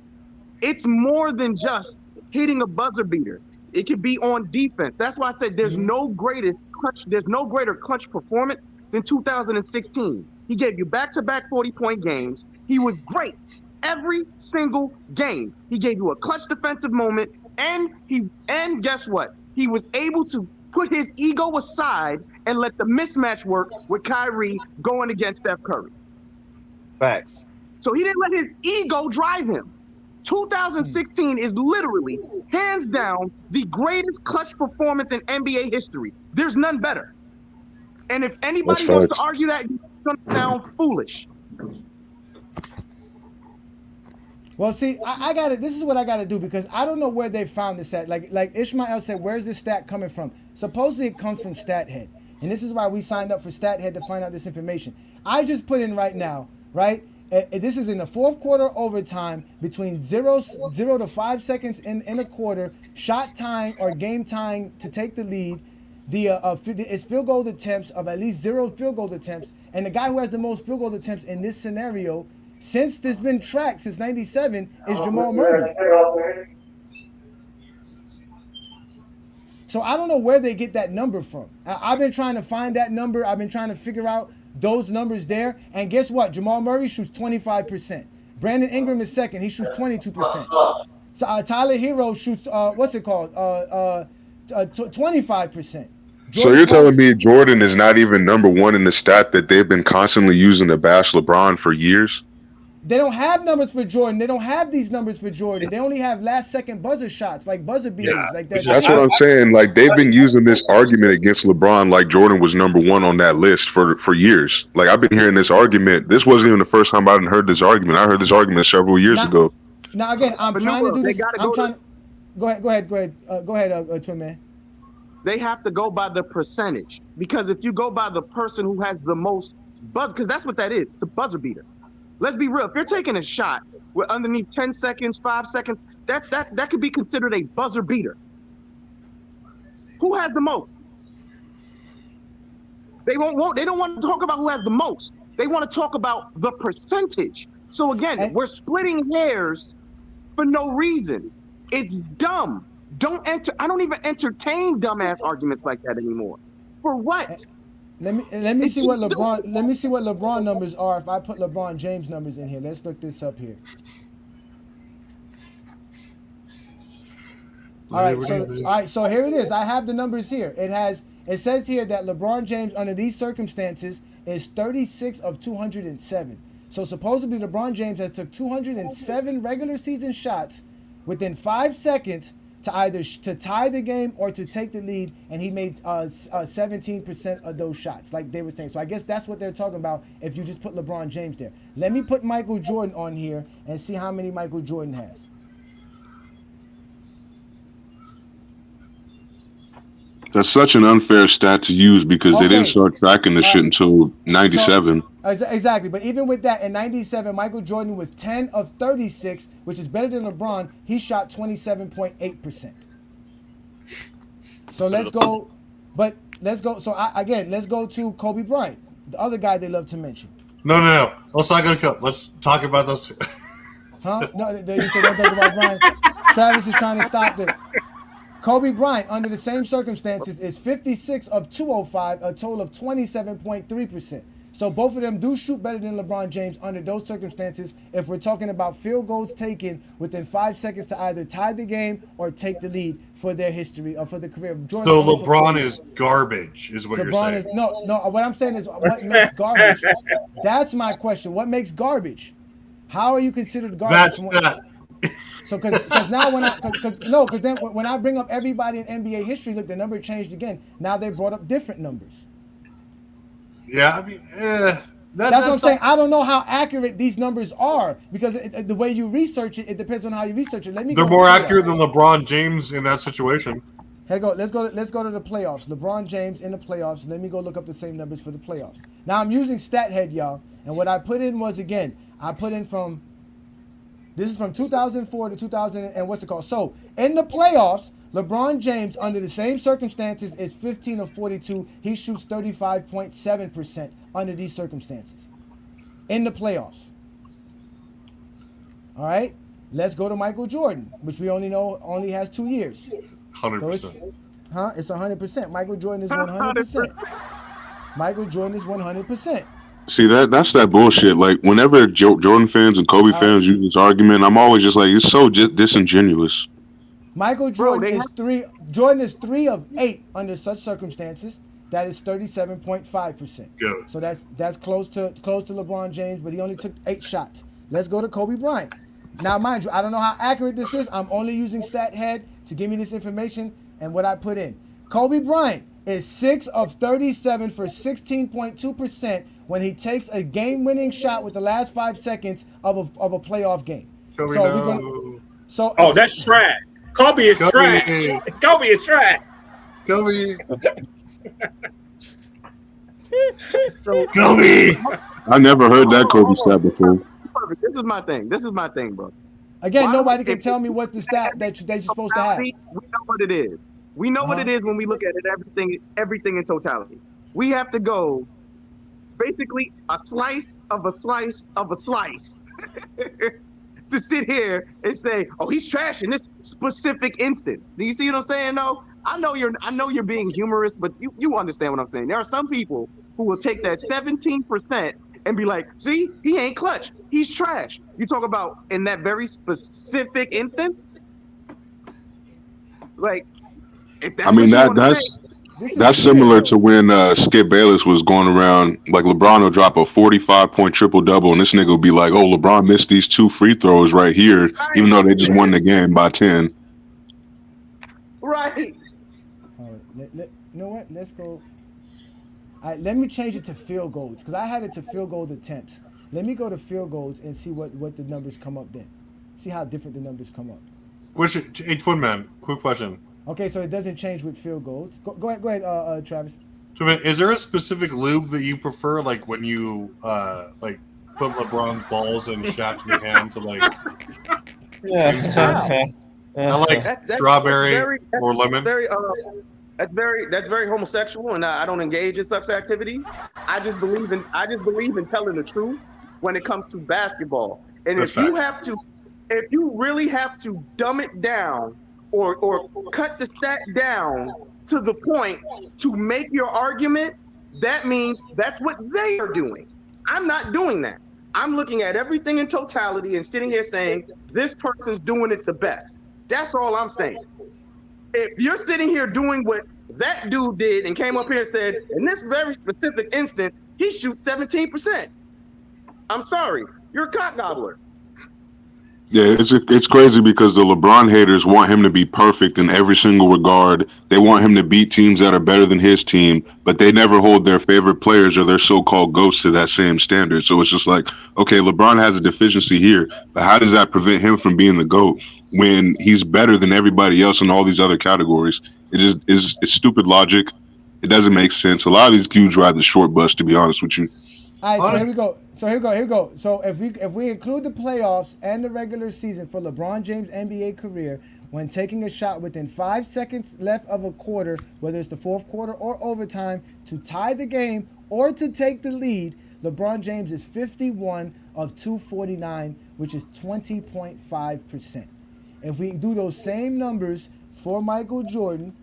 S14: It's more than just hitting a buzzer beater. It could be on defense. That's why I said there's no greater clutch performance than 2016. He gave you back-to-back 40-point games. He was great every single game. He gave you a clutch defensive moment, and guess what? He was able to put his ego aside and let the mismatch work with Kyrie going against Steph Curry.
S17: Facts.
S14: So he didn't let his ego drive him. 2016 is literally, hands down, the greatest clutch performance in NBA history. There's none better. And if anybody wants to argue that, it's going to sound foolish.
S7: Well, see, I got it. This is what I got to do because I don't know where they found this at. Like Ishmael said, where's this stat coming from? Supposedly it comes from StatHead. And this is why we signed up for StatHead to find out this information. I just put in right now, right? This is in the fourth quarter overtime between 0 to 5 seconds in a quarter, shot tying or game tying to take the lead. It's field goal attempts of at least 0 field goal attempts. And the guy who has the most field goal attempts in this scenario, since this been tracked since 97, is Jamal Murray. So I don't know where they get that number from. I've been trying to find that number. I've been trying to figure out those numbers there. And guess what? Jamal Murray shoots 25%. Brandon Ingram is second. He shoots 22%. So Tyler Hero shoots, 25%.
S20: So you're telling me Jordan is not even number one in the stat that they've been constantly using to bash LeBron for years?
S7: They don't have numbers for Jordan. They don't have these numbers for Jordan. They only have last-second buzzer shots, like buzzer beaters.
S20: Yeah,
S7: like that.
S20: that's what I'm saying. Like, they've been using this argument against LeBron like Jordan was number one on that list for years. Like, I've been hearing this argument. This wasn't even the first time I heard this argument. I heard this argument several years ago.
S7: Now, again, I'm trying to do this. Go ahead, Twin Man.
S14: They have to go by the percentage. Because if you go by the person who has the most buzz, because that's what that is. It's a buzzer beater. Let's be real. If you're taking a shot with underneath 10 seconds, 5 seconds, that could be considered a buzzer beater. Who has the most? They don't want to talk about who has the most. They want to talk about the percentage. So again, we're splitting hairs for no reason. It's dumb. I don't even entertain dumbass arguments like that anymore. For what?
S7: Let me see what LeBron numbers are if I put LeBron James numbers in here. Let's look this up here. All right, so here it is. I have the numbers here. It says here that LeBron James under these circumstances is 36 of 207. So supposedly LeBron James has took 207 regular season shots within 5 seconds to either to tie the game or to take the lead, and he made 17% of those shots, like they were saying. So I guess that's what they're talking about if you just put LeBron James there. Let me put Michael Jordan on here and see how many Michael Jordan has.
S20: That's such an unfair stat to use because they didn't start tracking this shit until 97.
S7: So, exactly. But even with that, in 97, Michael Jordan was 10 of 36, which is better than LeBron. He shot 27.8%. So let's go. But let's go. So let's go to Kobe Bryant, the other guy they love to mention.
S9: No. Let's not go to. Let's talk about those two.
S7: Huh? No, you said don't talk about Bryant. Travis is trying to stop it. Kobe Bryant, under the same circumstances, is 56 of 205, a total of 27.3%. So both of them do shoot better than LeBron James under those circumstances if we're talking about field goals taken within 5 seconds to either tie the game or take the lead for their history or for the career of Jordan.
S9: So LeBron is garbage, is what you're saying.
S7: No. What I'm saying is what makes garbage. That's my question. What makes garbage? How are you considered garbage? So because now because then when I bring up everybody in NBA history, look, the number changed again. Now they brought up different numbers.
S9: Yeah, I mean,
S7: that's what I'm saying. I don't know how accurate these numbers are because the way you research it, it depends on how you research it.
S9: They're more accurate than LeBron James in that situation.
S7: Let's go to the playoffs. LeBron James in the playoffs. Let me go look up the same numbers for the playoffs. Now I'm using StatHead, y'all, and what I put in was this is from 2004 to 2000 and what's it called? So in the playoffs, LeBron James under the same circumstances is 15 of 42. He shoots 35.7% under these circumstances in the playoffs. All right, let's go to Michael Jordan, which we only has 2 years.
S9: 100%.
S7: So it's 100%. Michael Jordan is 100%. Michael Jordan is 100%.
S20: See, that's that bullshit. Like, whenever Jordan fans and Kobe fans use this argument, I'm always just like, it's so disingenuous.
S7: Michael Jordan Jordan is 3 of 8 under such circumstances. That is 37.5%.
S9: Good.
S7: So that's close to LeBron James, but he only took 8 shots. Let's go to Kobe Bryant. Now, mind you, I don't know how accurate this is. I'm only using StatHead to give me this information and what I put in. Kobe Bryant is 6 of 37 for 16.2% when he takes a game-winning shot with the last 5 seconds of a playoff game.
S10: That's trash. Kobe is trash. Kobe is trash.
S9: Kobe.
S20: Kobe. I never heard that Kobe stat before.
S14: This is my thing, bro.
S7: Again, nobody can tell me what the stat that you're supposed to have.
S14: We know what it is. We know what it is when we look at it, everything in totality. We have to go basically a slice of a slice of a slice to sit here and say, oh, he's trash in this specific instance. Do you see what I'm saying? No, I know you're being humorous, but you understand what I'm saying. There are some people who will take that 17% and be like, see, he ain't clutch. He's trash. You talk about in that very specific instance? Like, if that's
S20: that's similar to when Skip Bayless was going around, like LeBron will drop a 45-point triple-double, and this nigga will be like, oh, LeBron missed these 2 free throws right here, even though they just won the game by 10.
S14: Right.
S7: All right. You know what? Let's go. All right, let me change it to field goals because I had it to field goal attempts. Let me go to field goals and see what the numbers come up then. See how different the numbers come up.
S9: Question, hey, Twin Man, quick question.
S7: Okay, so it doesn't change with field goals. Go ahead, Travis.
S9: Twin Man, is there a specific lube that you prefer, like when you like put LeBron balls and shots in your hand to like? I like strawberry or lemon.
S14: That's very homosexual, and I don't engage in such activities. I just believe in telling the truth when it comes to basketball. And if you really have to dumb it down or cut the stat down to the point to make your argument, that means that's what they are doing. I'm not doing that. I'm looking at everything in totality and sitting here saying this person's doing it the best. That's all I'm saying. if you're sitting here doing what that dude did and came up here and said, in this very specific instance, he shoots 17%. I'm sorry, you're a cock gobbler.
S20: Yeah, it's crazy because the LeBron haters want him to be perfect in every single regard. They want him to beat teams that are better than his team, but they never hold their favorite players or their so-called GOATs to that same standard. So it's just like, okay, LeBron has a deficiency here, but how does that prevent him from being the GOAT when he's better than everybody else in all these other categories? It's stupid logic. It doesn't make sense. A lot of these dudes ride the short bus, to be honest with you.
S7: All right, so here we go. Here we go. So if we include the playoffs and the regular season for LeBron James' NBA career, when taking a shot within 5 seconds left of a quarter, whether it's the fourth quarter or overtime, to tie the game or to take the lead, LeBron James is 51 of 249, which is 20.5%. If we do those same numbers for Michael Jordan,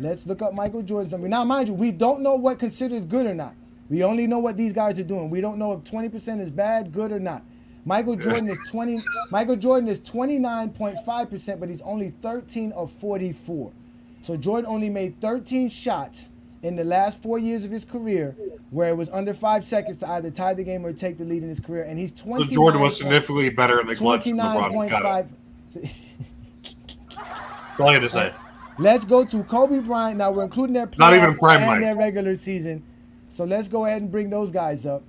S7: let's look up Michael Jordan's number. Now, mind you, we don't know what considered good or not. We only know what these guys are doing. We don't know if 20% is bad, good, or not. Michael Jordan is 29.5%, but he's only 13 of 44. So Jordan only made 13 shots in the last 4 years of his career where it was under 5 seconds to either tie the game or take the lead in his career. And he's 20.
S9: So Jordan was significantly better in the clutch than LeBron.
S7: 29.5.
S9: That's all I had to say.
S7: Let's go to Kobe Bryant. Now we're including their
S9: Not even
S7: playoffs
S9: prime
S7: and
S9: Mike.
S7: their regular season. So let's go ahead and bring those guys up.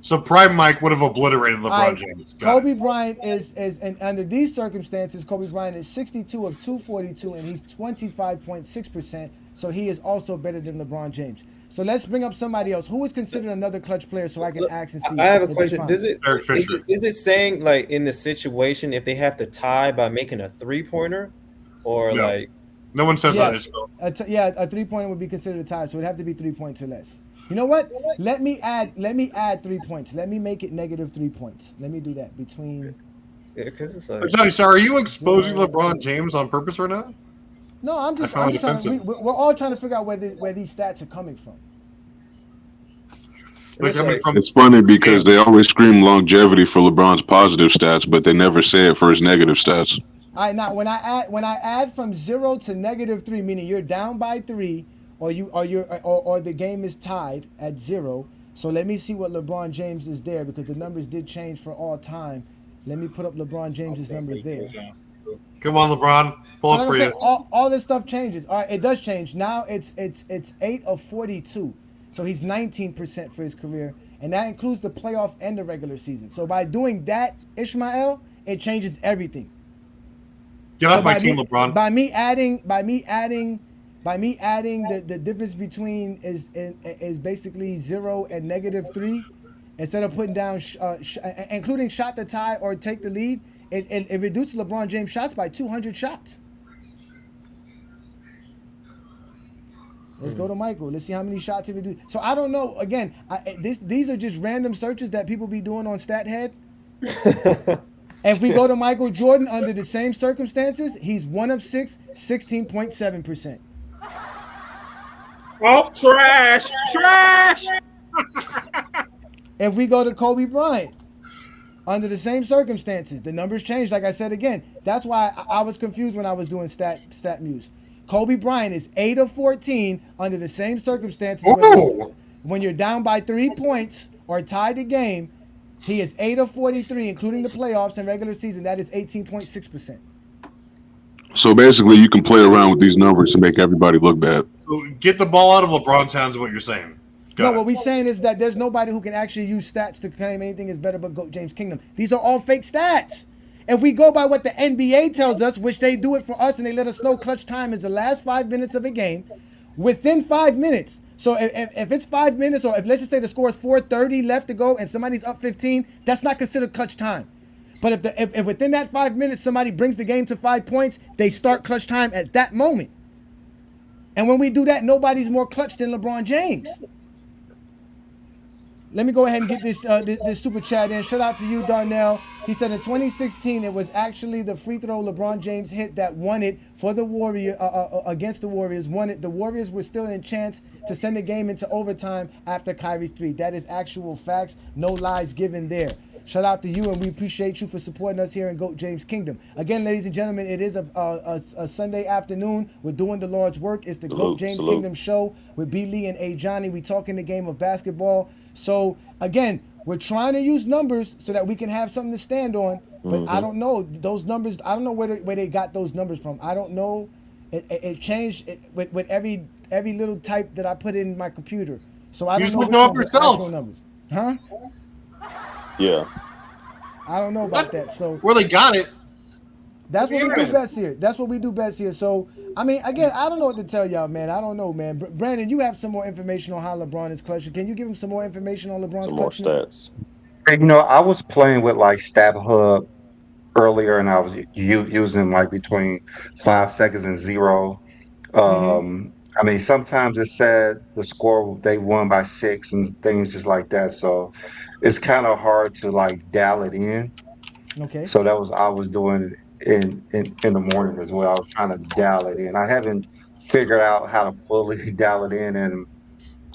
S9: So prime Mike would have obliterated LeBron
S7: All right,
S9: James.
S7: Kobe Bryant is and under these circumstances, Kobe Bryant is 62 of 242, and he's 25.6%. So he is also better than LeBron James. So let's bring up somebody else. Who is considered another clutch player so I can ask and see?
S21: I have a
S7: if
S21: question.
S7: it's
S21: Does
S7: fine.
S21: it is it saying like in the situation if they have to tie by making a 3-pointer or
S9: No.
S21: like
S9: No one says
S7: Yeah,
S9: that.
S7: a 3-pointer would be considered a tie, so it'd have to be 3 points or less. You know what? Let me add 3 points. Let me make it negative 3 points. Let me do that between.
S21: Yeah, because it's like.
S9: Johnny, so are you exposing LeBron James on purpose right now?
S7: No, I'm just
S9: I found
S7: trying to.
S9: offensive.
S7: We're all trying to figure out where these stats are coming from.
S9: Like, I mean, from
S20: It's funny because they always scream longevity for LeBron's positive stats, but they never say it for his negative stats.
S7: All right, now when I add from 0 to -3, meaning you're down by 3, or the game is tied at 0. So let me see what LeBron James is there because the numbers did change for all time. Let me put up LeBron James's number there.
S9: Come on, LeBron, pull
S7: So
S9: up for
S7: like I said,
S9: you.
S7: all this stuff changes. All right, it does change. Now it's 8 of 42. So he's 19% for his career, and that includes the playoff and the regular season. So by doing that, Ishmael, it changes everything.
S9: Get off my team, LeBron.
S7: By me adding the difference between is basically 0 and -3, instead of putting down including shot the tie or take the lead, it reduces LeBron James shots by 200 shots. Let's go to Michael. Let's see how many shots he reduced. So I don't know. Again, these are just random searches that people be doing on StatHead. If we go to Michael Jordan under the same circumstances, he's 1 of 6, 16.7%.
S10: Oh, trash!
S7: If we go to Kobe Bryant, under the same circumstances, the numbers change. Like I said again, that's why I was confused when I was doing stat muse. Kobe Bryant is 8 of 14 under the same circumstances. When you're down by 3 points or tied the game, he is 8 of 43, including the playoffs and regular season. That is 18.6%.
S20: So basically, you can play around with these numbers to make everybody look bad.
S9: So get the ball out of LeBron's hands is what you're saying.
S7: What we're saying is that there's nobody who can actually use stats to claim anything is better but GOAT James Kingdom. These are all fake stats. If we go by what the NBA tells us, which they do it for us and they let us know clutch time is the last 5 minutes of a game, within 5 minutes. So if it's 5 minutes, or if let's just say the score is 4:30 left to go and somebody's up 15, that's not considered clutch time. But if within that 5 minutes somebody brings the game to 5 points, they start clutch time at that moment. And when we do that, nobody's more clutch than LeBron James. Let me go ahead and get this super chat in. Shout out to you, Darnell. He said in 2016, it was actually the free throw LeBron James hit that won it for the Warriors against the Warriors. Won it. The Warriors were still in chance to send the game into overtime after Kyrie's 3. That is actual facts. No lies given there. Shout out to you, and we appreciate you for supporting us here in GOAT James Kingdom. Again, ladies and gentlemen, it is a Sunday afternoon. We're doing the Lord's work. It's the GOAT James Kingdom show with B. Lee and Ajani. We talking the game of basketball. So again, we're trying to use numbers so that we can have something to stand on. But I don't know those numbers. I don't know where they got those numbers from. I don't know. It changed with every little type that I put in my computer. So I don't know which ones are actual numbers. Huh?
S18: Yeah.
S7: I don't know about that. So
S9: where they got it.
S7: That's what we do best here. That's what we do best here. So I mean, again, I don't know what to tell y'all, man. I don't know, man. Brandon, you have some more information on how LeBron is clutching. Can you give him some more information on LeBron's
S18: Some more
S7: clutchness?
S18: stats.
S8: You know, I was playing with like Stab Hub earlier, and I was using like between 5 seconds and 0. I mean, sometimes it said the score they won by 6 and things just like that. So it's kind of hard to like dial it in.
S7: Okay.
S8: So that was I was doing in the morning as well. I was trying to dial it in. I haven't figured out how to fully dial it in, and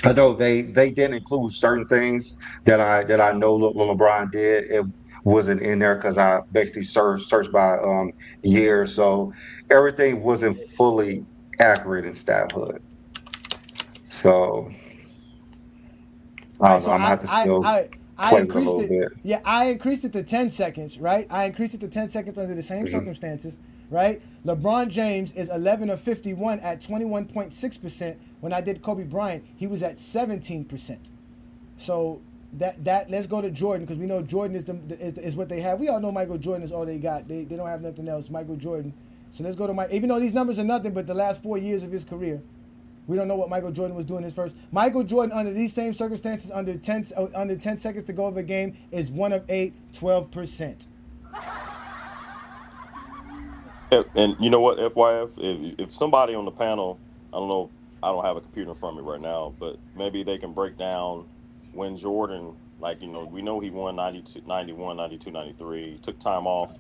S8: I know they didn't include certain things that I know LeBron did. It wasn't in there because I basically searched by year, so everything wasn't fully accurate in Stathood. So I don't know. I'm gonna have to still
S7: I
S8: play with it a
S7: increased
S8: little
S7: it.
S8: bit.
S7: Yeah, I increased it to 10 seconds, right? I increased it to 10 seconds under the same circumstances, right? LeBron James is 11 of 51 at 21.6%. When I did Kobe Bryant, he was at 17%. So that let's go to Jordan, because we know Jordan is what they have. We all know Michael Jordan is all they got. They don't have nothing else. Michael Jordan. So let's go to Mike. Even though these numbers are nothing but the last 4 years of his career. We don't know what Michael Jordan was doing his first. Michael Jordan, under these same circumstances, under 10 seconds to go of a game, is 1 of 8, 12%.
S18: And you know what, FYF, if somebody on the panel, I don't know, I don't have a computer in front of me right now, but maybe they can break down when Jordan, like, you know, we know he won 92, 91, 92, 93, took time off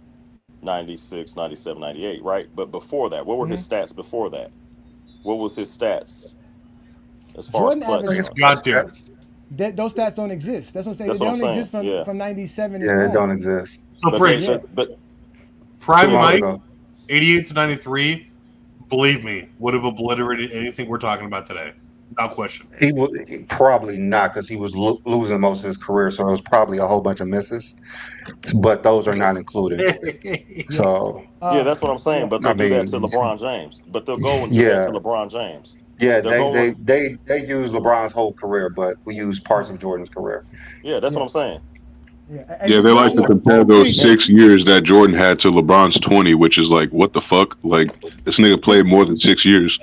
S18: 96, 97, 98, right? But before that, what were his stats before that? What was his stats as far
S7: Jordan
S18: as clutch?
S7: average. Those stats don't exist. That's what I'm saying.
S18: That's
S7: They
S18: what I'm
S7: don't
S18: saying.
S7: exist from 97
S8: Yeah,
S7: and
S8: it
S7: on.
S8: don't exist.
S9: So, Preach, Prime Mike, 88 to 93, believe me, would have obliterated anything we're talking about today. Without question.
S8: He would probably not, because he was losing most of his career, so it was probably a whole bunch of misses. But those are not included. So
S18: yeah, that's what I'm saying. But they'll do that to LeBron James. But they'll go and do that to LeBron James.
S8: Yeah,
S18: They'll
S8: they use LeBron's whole career, but we use parts of Jordan's career.
S18: Yeah, that's what I'm saying.
S20: Yeah, they like to compare those 6 years that Jordan had to LeBron's 20, which is like, what the fuck? Like, this nigga played more than 6 years.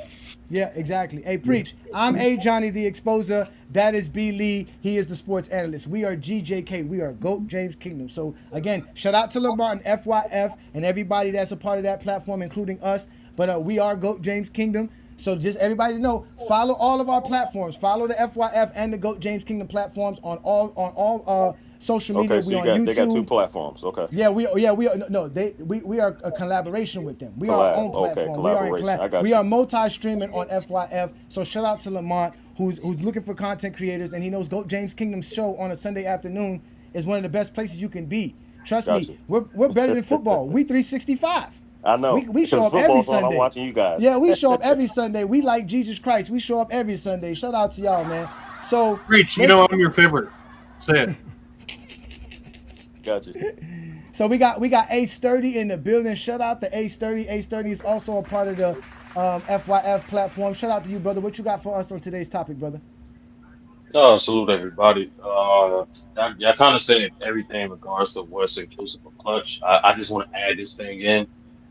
S7: Yeah, exactly. Hey, Preach. I'm Ajani the Exposer. That is B. Lee. He is the sports analyst. We are GJK. We are GOAT James Kingdom. So, again, shout out to LeBron, FYF, and everybody that's a part of that platform, including us. But we are GOAT James Kingdom. So just everybody to know, follow all of our platforms. Follow the FYF and the GOAT James Kingdom platforms on all social media.
S18: Okay, so
S7: we on YouTube.
S18: they got 2 platforms. Okay.
S7: Yeah, we are a collaboration with them. We are our own platform. We are multi-streaming on FYF. So shout out to Lamont, who's looking for content creators, and he knows GOAT James Kingdom's show on a Sunday afternoon is one of the best places you can be. Trust me, we're better than football. We 365.
S18: I know.
S7: We show up every Sunday.
S18: I'm watching you guys.
S7: Yeah, we show up every Sunday. We like Jesus Christ. We show up every Sunday. Shout out to y'all, man. So
S9: Preach, you know I'm your favorite. Say it.
S18: Gotcha.
S7: So we got Ace 30 in the building. Shout out to Ace 30. Ace 30 is also a part of the FYF platform. Shout out to you, brother. What you got for us on today's topic, brother?
S1: Salute everybody. Y'all kind of said everything in regards to what's inclusive of clutch. I just want to add this thing in.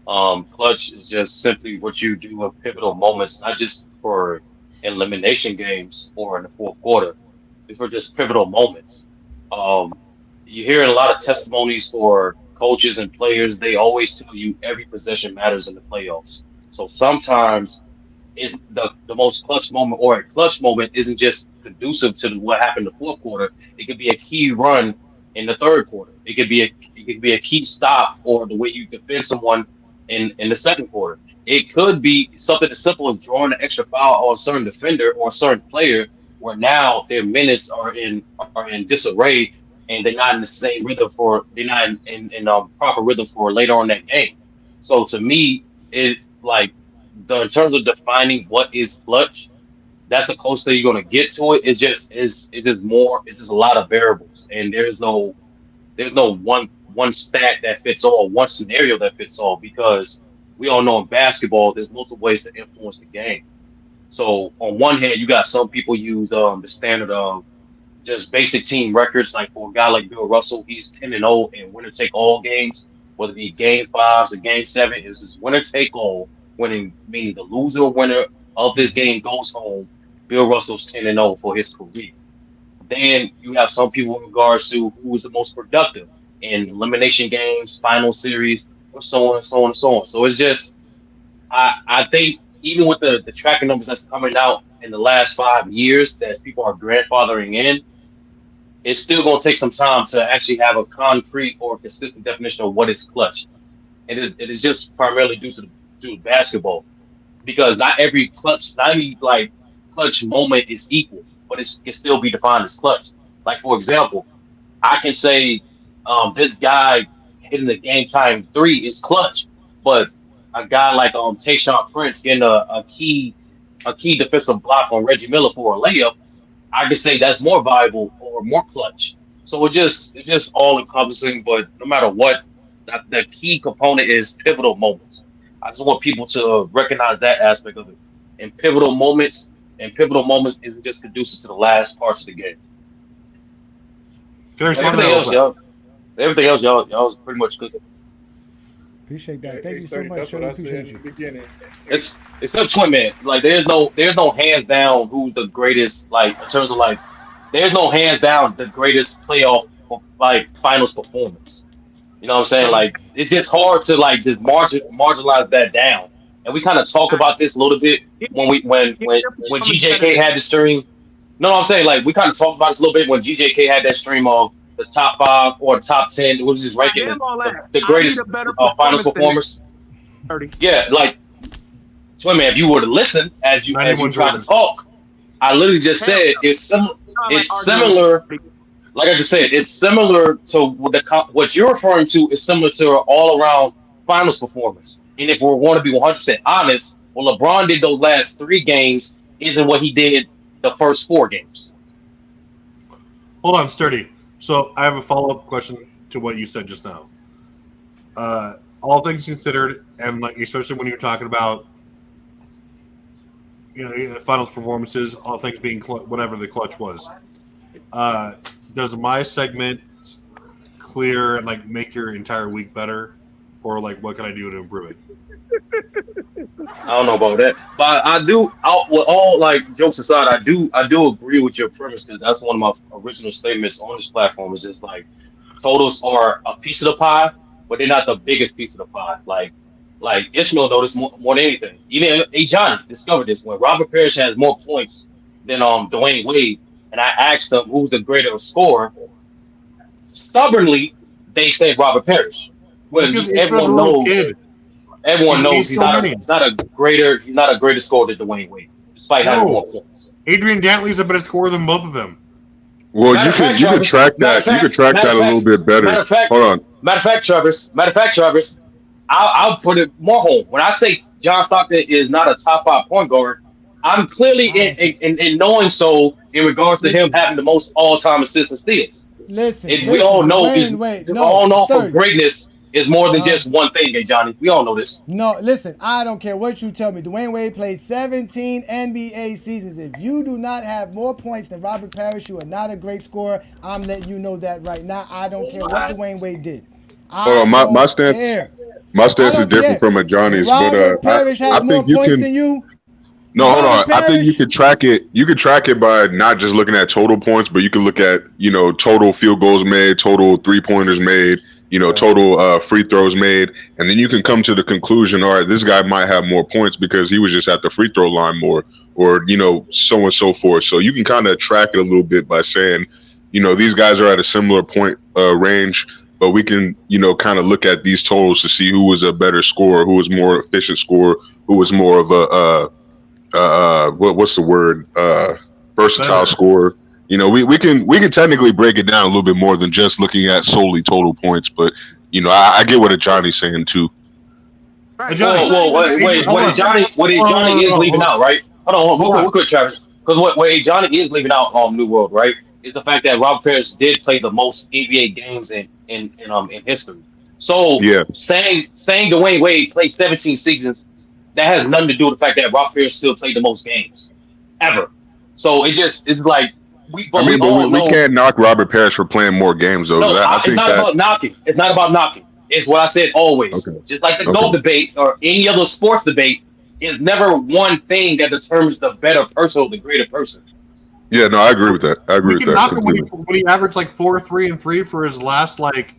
S1: Clutch is just simply what you do in pivotal moments, not just for elimination games or in the fourth quarter. It's for just pivotal moments. You hear a lot of testimonies for coaches and players. They always tell you every possession matters in the playoffs. So sometimes is the most clutch moment, or a clutch moment isn't just conducive to what happened in the fourth quarter. It could be a key run in the third quarter. It could be a key stop, or the way you defend someone in the second quarter. It could be something as simple as drawing an extra foul on a certain defender or a certain player, where now their minutes are in disarray and they're not in the same rhythm they're not in proper rhythm for later on that game. So to me, it like in terms of defining what is clutch, that's the closest thing you're gonna get to it. It's just a lot of variables, and there's no one stat that fits all, one scenario that fits all, because we all know in basketball there's multiple ways to influence the game. So on one hand, you got some people use the standard of just basic team records. Like for a guy like Bill Russell, he's 10-0 in winner take all games, whether it be game fives or game seven. Is just winner take all, winning meaning the loser or winner of this game goes home. Bill Russell's 10-0 for his career. Then you have some people in regards to who is the most productive in elimination games, final series, or so on and so on and so on. So it's just I think even with the tracking numbers that's coming out in the last 5 years that people are grandfathering in, it's still going to take some time to actually have a concrete or consistent definition of what is clutch. It is just primarily due to basketball, because not every like clutch moment is equal, but it can still be defined as clutch. Like for example, I can say this guy hitting the game time three is clutch, but a guy like Tayshaun Prince getting a key defensive block on Reggie Miller for a layup, I could say that's more valuable or more clutch. So it's just all encompassing. But no matter what, the key component is pivotal moments. I just want people to recognize that aspect of it. And pivotal moments isn't just conducive to the last parts of the game.
S9: Can I respond to
S1: Everything
S9: that real
S1: else,
S9: quick?
S1: y'all pretty much cooking.
S7: Appreciate that. Thank
S10: Hey,
S7: you so
S10: Sturdy,
S7: much,
S10: that's what
S7: Shirley.
S10: I said
S7: Appreciate
S10: in
S7: you.
S10: the beginning.
S1: It's a twin man. Like there's no hands down who's the greatest. Like in terms of like, there's no hands down the greatest playoff like finals performance. You know what I'm saying?
S10: So
S1: Like it's just hard to like just marginalize that down. And we kind of talked about this a little bit when we when GJK had the stream. No, I'm saying like we kind of talked about this a little bit when GJK had that stream of the top five or top 10. It was just ranking
S14: Damn all that.
S1: the
S14: I need
S1: greatest
S14: a better
S1: finals
S14: performance than that.
S1: performers.
S14: 30.
S1: Yeah, like Twin man, if you were to listen as you
S9: 91
S1: try to
S9: Jordan.
S1: talk, I literally just
S14: Hell
S1: said
S14: no.
S1: it's similar.
S14: Sound like
S1: It's
S14: arguing with
S1: similar.
S14: you.
S1: Like I just said, it's similar to what you're referring to is similar to an all around finals performance. And if we're going to be 100% honest, what LeBron did those last 3 games isn't what he did the first 4 games.
S9: Hold on, Sturdy. So I have a follow-up question to what you said just now. All things considered, and like especially when you're talking about finals performances, all things being whatever the clutch was, does my segment clear and like make your entire week better, or like what can I do to improve it?
S1: I don't know about that, but I do. With all like jokes aside, I do agree with your premise, because that's one of my original statements on this platform. Is just like totals are a piece of the pie, but they're not the biggest piece of the pie. Like Ishmael noticed more than anything. Even Ajani discovered this when Robert Parrish has more points than Dwayne Wade, and I asked them who's the greater scorer. Stubbornly, they said Robert Parrish.
S9: Well,
S1: When
S9: it's because Ishmael's a
S1: everyone
S9: little
S1: knows
S9: kid.
S1: Everyone knows
S9: He's
S1: he's
S9: so
S1: not a
S9: many.
S1: he's not a greater he's not a greater scorer than Dwayne Wade, despite having more
S9: No,
S1: points.
S9: Adrian Dantley's a better scorer than both of them.
S20: Well,
S1: Matter
S20: you
S1: of
S20: could
S1: fact,
S20: you could
S1: Travis.
S20: track
S1: Matter of
S20: that. You could
S1: fact.
S20: track
S1: Matter
S20: that
S1: of
S20: a little
S1: fact.
S20: bit
S1: Matter
S20: better.
S1: of fact.
S20: Hold on.
S1: Matter of fact, Travis. Matter of fact, Travis. I'll put it more home. When I say John Stockton is not a top 5 point guard, I'm clearly
S7: I don't care.
S1: in knowing so in regards to him
S7: Listen,
S1: having the most all time assists and steals. We all
S7: listen.
S1: know
S7: Dwayne Wade.
S1: all
S7: No,
S1: know for
S7: Sturdy.
S1: greatness is more than just one thing, hey Johnny. We all know this.
S7: No, listen, I don't care what you tell me. Dwayne Wade played 17 NBA seasons. If you do not have more points than Robert Parrish, you are not a great scorer. I'm letting you know that right now. I don't care what Dwayne Wade did.
S20: Hold
S7: I
S20: on. My
S7: don't
S20: stance.
S7: care.
S20: My
S7: I
S20: stance is
S7: don't
S20: different
S7: care.
S20: from a Johnny's, but
S7: Robert Parrish
S20: I
S7: has more
S20: think you
S7: points
S20: can.
S7: than you.
S20: No, hold on.
S7: Robert
S20: I think you
S7: Parrish.
S20: could track it. You could track it by not just looking at total points, but you can look at total field goals made, total 3-pointers made, total free throws made, and then you can come to the conclusion. All right, this guy might have more points because he was just at the free throw line more, or so on and so forth. So you can kind of track it a little bit by saying, these guys are at a similar point range. But we can, kind of look at these totals to see who was a better scorer, who was more efficient scorer, who was more of a what's the word? Versatile
S9: Better.
S20: scorer. You know, we can technically break it down a little bit more than just looking at solely total points, but you know, I get what Ajani's saying too.
S1: What Johnny is leaving out, right? Hold on, real quick, Travis. Because what Johnny is leaving out on New World, right, is the fact that Robert Parrish did play the most NBA games in history. So
S20: Yeah.
S1: saying Dwayne Wade played 17 seasons, that has nothing to do with the fact that Robert Parrish still played the most games ever. So it's like we all
S20: we
S1: know.
S20: can't knock Robert Parrish for playing more games though.
S1: No,
S20: I
S1: it's
S20: think
S1: not
S20: that
S1: about knocking. It's not about knocking. It's what I said always.
S20: okay.
S1: Just like the
S20: Okay.
S1: GOAT debate or any other sports debate, is never one thing that determines the better person or the greater person.
S20: Yeah, no, I agree with that. I agree
S9: We
S20: with
S9: can
S20: that
S9: knock him
S20: completely.
S9: when he averaged like 4-3-3 for his last like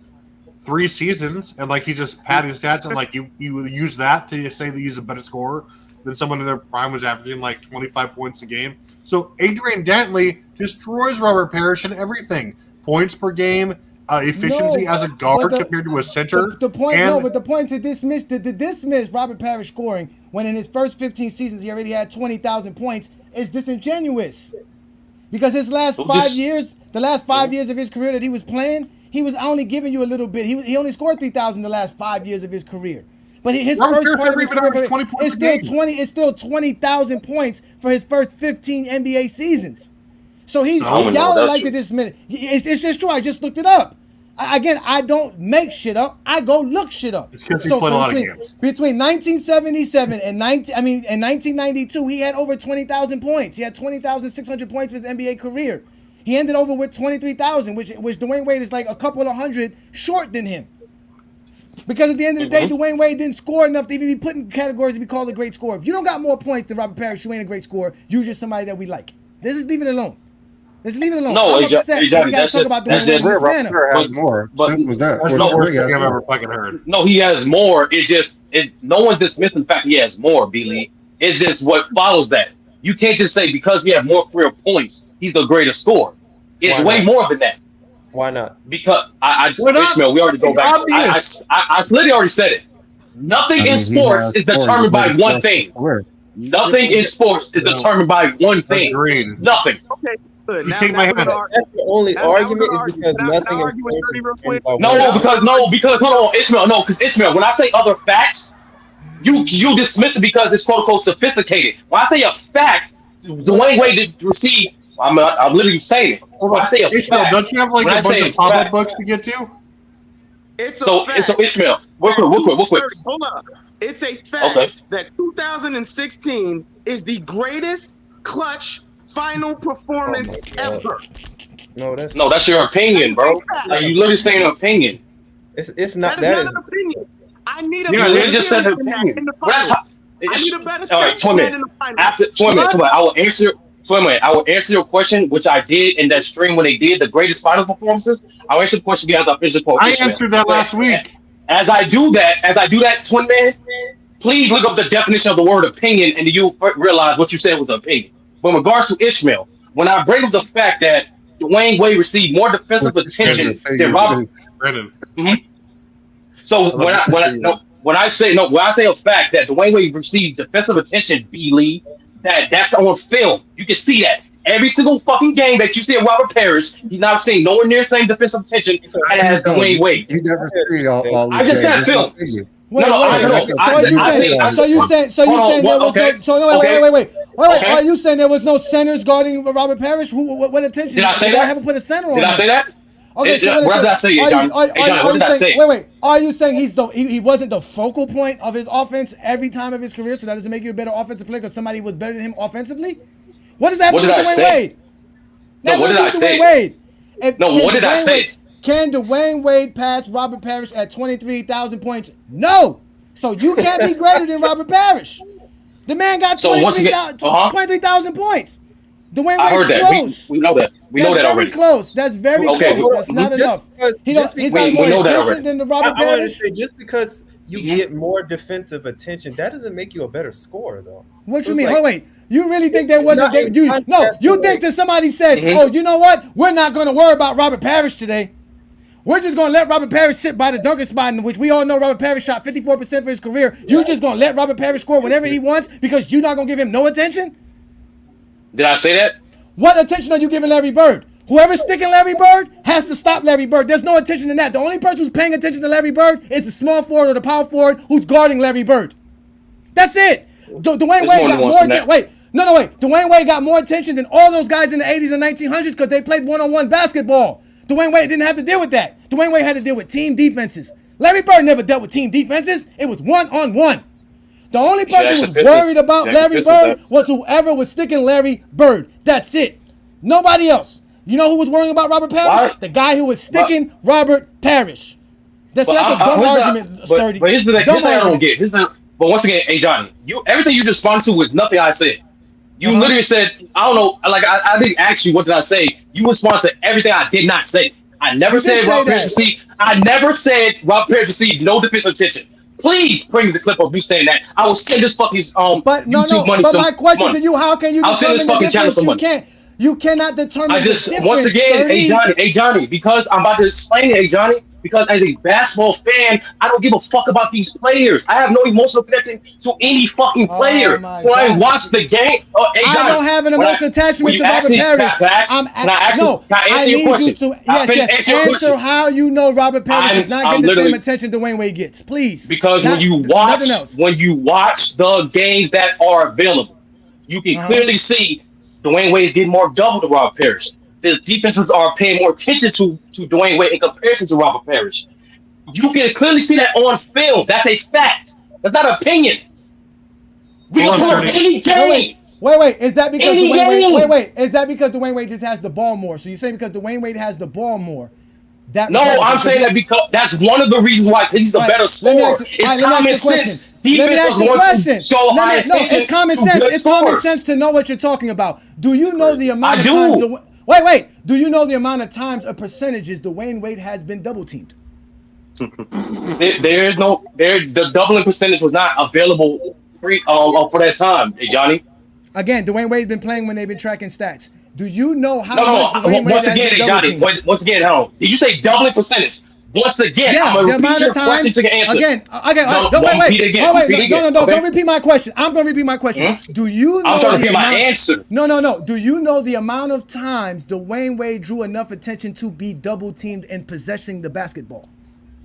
S9: 3 seasons, and like he just padding stats, and like you use that to say that he's a better scorer than someone in their prime was averaging like 25 points a game. So Adrian Dantley destroys Robert Parrish in everything: points per game, efficiency as a guard compared to a center.
S7: The point,
S9: and
S7: but the point to dismiss Robert Parrish scoring when in his first 15 seasons he already had 20,000 points is disingenuous. Because his last 5 years, the last 5 years of his career that he was playing, he was only giving you a little bit. He only scored 3,000 the last 5 years of his career. But his
S9: Robert
S7: first
S9: Parrish
S7: part of his
S9: never
S7: career
S9: even averaged 20 points
S7: is
S9: a
S7: still
S9: game.
S7: 20. It's still 20,000 points for his first 15 NBA seasons. So y'all like to dismiss. It's just true. I just looked it up. Again, I don't make shit up. I go look shit up.
S9: It's because he played a lot of games.
S7: Between 1977 and 1992, he had over 20,000 points. He had 20,600 points for his NBA career. He ended over with 23,000, which Dwayne Wade is like a couple of hundred short than him. Because at the end of the day, Dwayne Wade didn't score enough to even be put in categories to be called a great scorer. If you don't got more points than Robert Parrish, you ain't a great scorer. You're just somebody that we like. Let's just leave it alone. Let's leave it alone.
S1: No,
S7: I'm upset that we got to talk about Dwayne Wade in this manner.
S8: has more. Simple as that.
S9: That's the worst thing I've ever fucking heard.
S1: No, he has more. It's just no one's dismissing the fact he has more, B-Lee. It's just what follows that. You can't just say because he had more career points, he's the greatest scorer. It's way more than that.
S21: Why not?
S1: Because Ishmael, we already go back. I literally already said it. Nothing in sports is determined by one thing. Nothing in sports is determined by one thing.
S9: Agreed.
S1: Nothing.
S4: Okay, good.
S9: You take my hand.
S21: That's the only argument is because nothing in sports is determined by
S1: No, because hold on, Ishmael. No, because Ishmael, when I say other facts, you dismiss it because it's quote unquote sophisticated. When I say a fact, Dwayne Wade did receive. I'm literally saying it. When I say a
S9: Ishmael,
S1: fact,
S9: don't you have like
S1: when
S9: a
S1: I
S9: bunch
S1: say
S9: of pop-up books to get to?
S1: So Ishmael, real quick.
S14: Hold up. It's a fact that 2016 is the greatest clutch final performance ever.
S21: No,
S1: that's your opinion, bro. Like you literally saying an opinion.
S21: It's not
S14: that is not an opinion. I need a
S1: Yeah,
S14: better
S1: you just said an
S14: series than that
S1: opinion.
S14: in the
S1: Well, that's
S14: finals.
S1: how-
S14: I need a better
S1: All right,
S14: series than that
S1: 20
S14: in
S1: minutes.
S14: the finals.
S1: After 20 minutes, I will answer. 20 minutes. I will answer your question, which I did in that stream when they did the greatest finals performances. I'll answer the question again after I finish the quote.
S9: I answered that last week.
S1: As I do that, 20 minutes, please look up the definition of the word opinion, and you'll realize what you said was an opinion. But in regards to Ishmael, when I bring up the fact that Dwayne Wade received more defensive attention than Robert. So when I say a fact that Dwayne Wade received defensive attention, B-Lee, that's on film. You can see that. Every single fucking game that you see of Robert Parrish, he's not seeing nowhere near the same defensive attention as Dwayne Wade.
S8: You never see all
S1: I just said film.
S7: Wait, so you saying there was no? So no, wait. Are you saying there was no centers guarding Robert Parrish? What attention?
S1: Did I say that?
S7: I haven't put a center on.
S1: Did I say that?
S7: Okay, so
S1: what did I say, Johnny? What did I say?
S7: Wait. Are you saying he wasn't the focal point of his offense every time of his career? So that doesn't make you a better offensive player because somebody was better than him offensively? What does that have to do with Dwayne Wade?
S1: No, what did I say? What did I say?
S7: Can Dwayne Wade pass Robert Parrish at 23,000 points? No. So you can't be greater than Robert Parrish. The man got 23,000 points. Dwayne Wade's close.
S1: We know that. We know that already.
S7: Close. That's very close. That's not enough. He's not more efficient than the Robert Parrish.
S21: Just because you get more defensive attention, that doesn't make you a better scorer, though.
S7: What you mean? Like, wait. You really think there wasn't? You think that somebody said, "Oh, you know what? We're not going to worry about Robert Parrish today. We're just going to let Robert Parrish sit by the dunker spot, in which we all know Robert Parrish shot 54% for his career. You're just going to let Robert Parrish score whenever he wants because you're not going to give him no attention?"
S1: Did I say that?
S7: What attention are you giving Larry Bird? Whoever's sticking Larry Bird has to stop Larry Bird. There's no attention in that. The only person who's paying attention to Larry Bird is the small forward or the power forward who's guarding Larry Bird. That's it. Dwayne Wade got more attention. Wait. Dwayne Wade got more attention than all those guys in the 80s and 1900s because they played one-on-one basketball. Dwayne Wade didn't have to deal with that. Dwayne Wade had to deal with team defenses. Larry Bird never dealt with team defenses. It was one-on-one. The only person who was worried about Larry Bird was whoever was sticking Larry Bird. That's it. Nobody else. You know who was worrying about Robert Parrish? The guy who was sticking Robert Parrish. That's a dumb argument, Sturdy.
S1: But here's the thing I don't get. But once again, hey Johnny, everything you just responded to was nothing I said. You literally said, I don't know, like I didn't ask you what did I say. You responded to everything I did not say. I never said Robert Parrish received. I never said Robert Parrish received no defensive attention. Please bring me the clip of you saying that. I will send this fucking YouTube money.
S7: But my question to you, how can you determine the difference? You cannot determine the difference.
S1: Once again, hey Johnny, because I'm about to explain it, hey Johnny. Because as a basketball fan, I don't give a fuck about these players. I have no emotional connection to any fucking player. So when I watch the game, hey Johnny,
S7: I don't have an emotional attachment to Robert Parrish. I need you to answer how you know Robert Parrish is not getting the same attention Dwayne Wade gets. Please.
S1: Because when you watch the games that are available, you can clearly see Dwayne Wade's getting more double to Robert Parrish. The defenses are paying more attention to Dwayne Wade in comparison to Robert Parrish. You can clearly see that on film. That's a fact. That's not opinion. We can pull up any game.
S7: Wait. Is that because Dwayne Wade? Is that because Dwayne Wade just has the ball more? So you're saying because Dwayne Wade has the ball more?
S1: No, I'm saying that because that's one of the reasons why he's the better scorer. It's common sense. Defense wants to show high attention.
S7: It's common sense. It's common sense to know what you're talking about. Do you know the amount of times? Wait. Do you know the amount of times or percentages Dwayne Wade has been double teamed?
S1: The doubling percentage was not available for that time, hey Johnny.
S7: Again, Dwayne Wade's been playing when they've been tracking stats. Do you know how much Dwayne Wade
S1: once again, hey Johnny, once again, hold on. Did you say doubling percentage? Once again, I'm going to repeat your question to your answer.
S7: Don't repeat my question. I'm going to repeat my question. Do you know
S1: I'm trying to repeat my answer.
S7: No. Do you know the amount of times Dwayne Wade drew enough attention to be double teamed and possessing the basketball?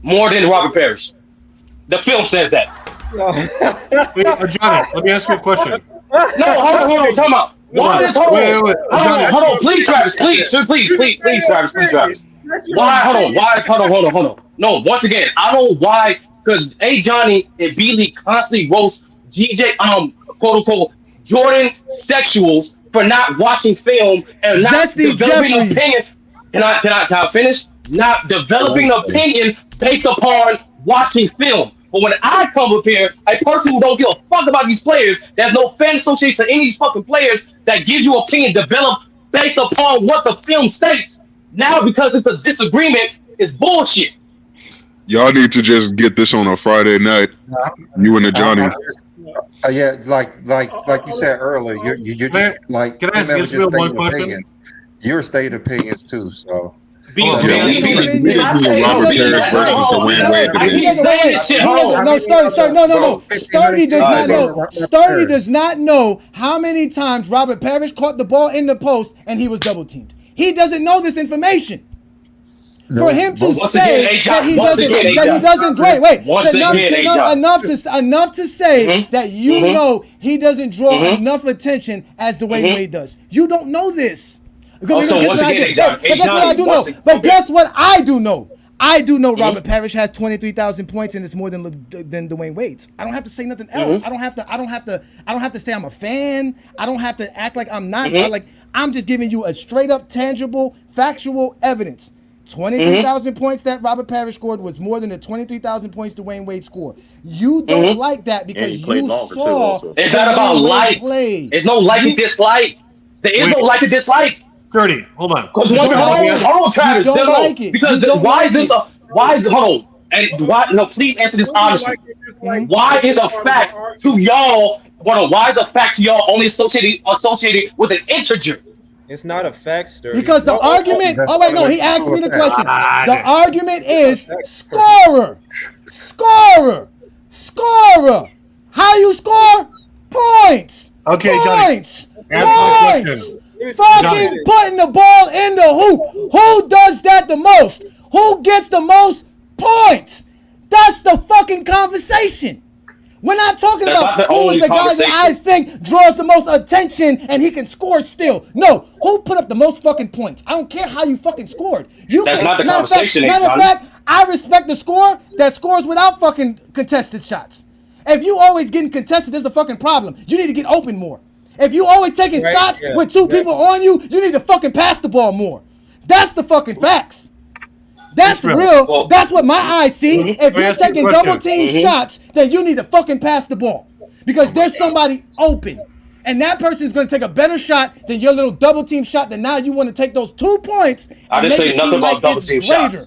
S1: More than Robert Parrish. The film says that.
S9: Johnny, let me ask you a question.
S1: No, hold on. Talk about. Hold on. Please, Travis. Please, Travis. Why? Hold on. No, once again, I don't know why. Because A. Johnny and B. Lee constantly roast GJ, quote unquote, Jordan sexuals for not watching film and not developing an opinion. Can I finish? Not developing an opinion based upon watching film. But when I come up here, a person who don't give a fuck about these players, there's no fan association to any of these fucking players that gives you opinion developed based upon what the film states. Now, because it's a disagreement, it's bullshit.
S20: Y'all need to just get this on a Friday night. You and the Johnny.
S8: Yeah, like you said earlier, you're just, like,
S9: can I ask you one question?
S8: Opinions. You're stating opinions too, so.
S7: Sturdy does not know how many times Robert Parrish caught the ball in the post and he was double teamed. He doesn't know this information. For him to say that he doesn't draw enough to say that you know he doesn't draw enough attention as Dwayne Wade does. You don't know this. Guess what I do know? I do know Robert Parrish has 23,000 points and it's more than Dwayne Wade's. I don't have to say nothing else. I don't have to say I'm a fan. I don't have to act like I'm not. I'm just giving you a straight up tangible factual evidence. 23,000 points that Robert Parrish scored was more than the 23,000 points Dwayne Wade scored. You don't like that because you saw.
S1: It's not about like. There's no like and dislike. There is no like and dislike.
S9: 30. Hold on.
S1: Hold on, Travis. Because why is this? Hold on. And why? No, please answer this honestly. Why is a fact to y'all? Why is a fact to y'all only associated with an integer?
S21: It's not a fact, Sturdy.
S7: Because the argument. Oh wait, no. He asked me the question. The argument is scorer. How you score? Points.
S9: Okay,
S7: points.
S9: Johnny. Answer my question.
S7: Fucking putting the ball in the hoop. Who does that the most? Who gets the most points? That's the fucking conversation. We're not talking about who is the guy that I think draws the most attention and he can score still. No, who put up the most fucking points? I don't care how you fucking scored.
S1: That's not the conversation.
S7: Matter of fact, I respect the score that scores without fucking contested shots. If you always getting contested, there's a fucking problem. You need to get open more. If you always taking shots with two people on you, you need to fucking pass the ball more. That's the fucking facts. That's real. Well, that's what my eyes see. If you're taking double team shots, then you need to fucking pass the ball. Because there's somebody open. And that person is going to take a better shot than your little double team shot that now you want to take those 2 points.
S1: I didn't say nothing about double team shots.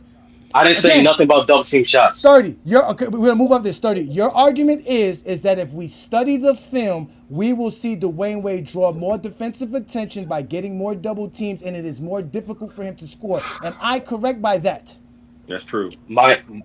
S1: I didn't say nothing about double team shots.
S7: Sturdy, okay, we're gonna move off this. Sturdy, your argument is that if we study the film, we will see Dwayne Wade draw more defensive attention by getting more double teams, and it is more difficult for him to score. Am I correct by that?
S18: That's true.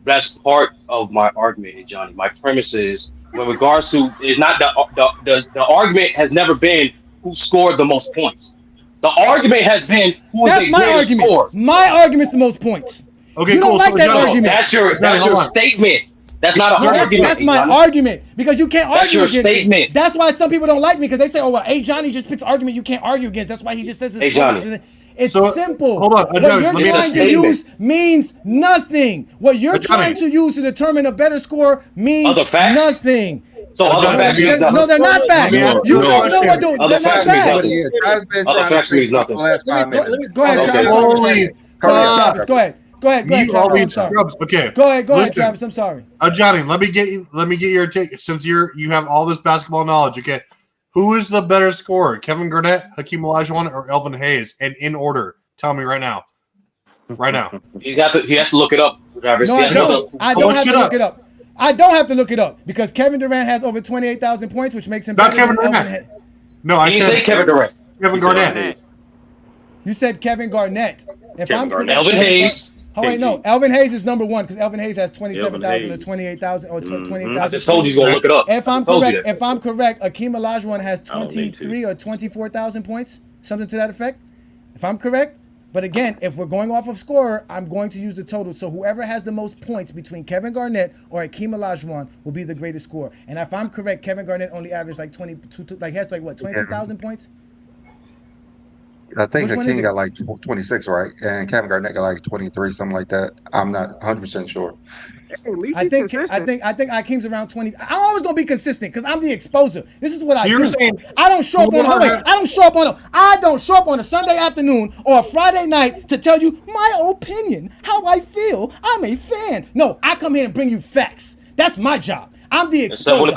S1: That's part of my argument, Johnny. My premise is, with regards to, is not the argument has never been who scored the most points. The argument has been who is the greatest scorer.
S7: My argument's the most points.
S9: Okay,
S7: you don't like that argument.
S1: That's your statement. That's not an argument.
S7: That's my argument because you can't argue
S1: against
S7: statement. It. That's why some people don't like me because they say, "Oh, well, Johnny just picks argument you can't argue against." That's why he just says it's It's simple.
S9: Hold on.
S7: What you're trying to use means nothing. What you're trying to use to determine a better score means nothing.
S1: So other facts means nothing.
S7: No, they're not facts. You don't know what they're not facts.
S1: Other facts means nothing.
S7: Go ahead, Travis. Go ahead. Go ahead, Travis. I'm sorry.
S9: Okay.
S7: Go ahead, Travis. I'm sorry.
S9: Johnny, let me get your take since you have all this basketball knowledge. Okay, who is the better scorer, Kevin Garnett, Hakeem Olajuwon, or Elvin Hayes? And in order, tell me right now. Right now.
S1: He has to look it up, Travis.
S7: No, I don't. I don't have to look it up. I don't have to look it up because Kevin Durant has over 28,000 points, which makes him better
S9: than Elvin Hayes. No, I said
S1: Kevin Durant.
S9: Kevin Garnett.
S7: You said Kevin Garnett. If I'm correct,
S1: Elvin Hayes.
S7: Oh wait, no. Elvin Hayes is number one because Elvin Hayes has 27,000 or 28,000 or 28,000.
S1: I just told you he's gonna look it up.
S7: If I'm correct, Hakeem Olajuwon has 23 or 24,000 points, something to that effect. If I'm correct, but again, if we're going off of scorer, I'm going to use the total. So whoever has the most points between Kevin Garnett or Hakeem Olajuwon will be the greatest scorer. And if I'm correct, Kevin Garnett only averaged like 22,000 points.
S8: I think Hakeem got like 26, right? And Kevin Garnett got like 23, something like that. I'm not 100% sure.
S7: I think Hakeem's around 20. I'm always gonna be consistent because I'm the exposer. This is what I do. I don't show up I don't show up on a Sunday afternoon or a Friday night to tell you my opinion, how I feel. I'm a fan. No, I come here and bring you facts. That's my job. I'm the exposer.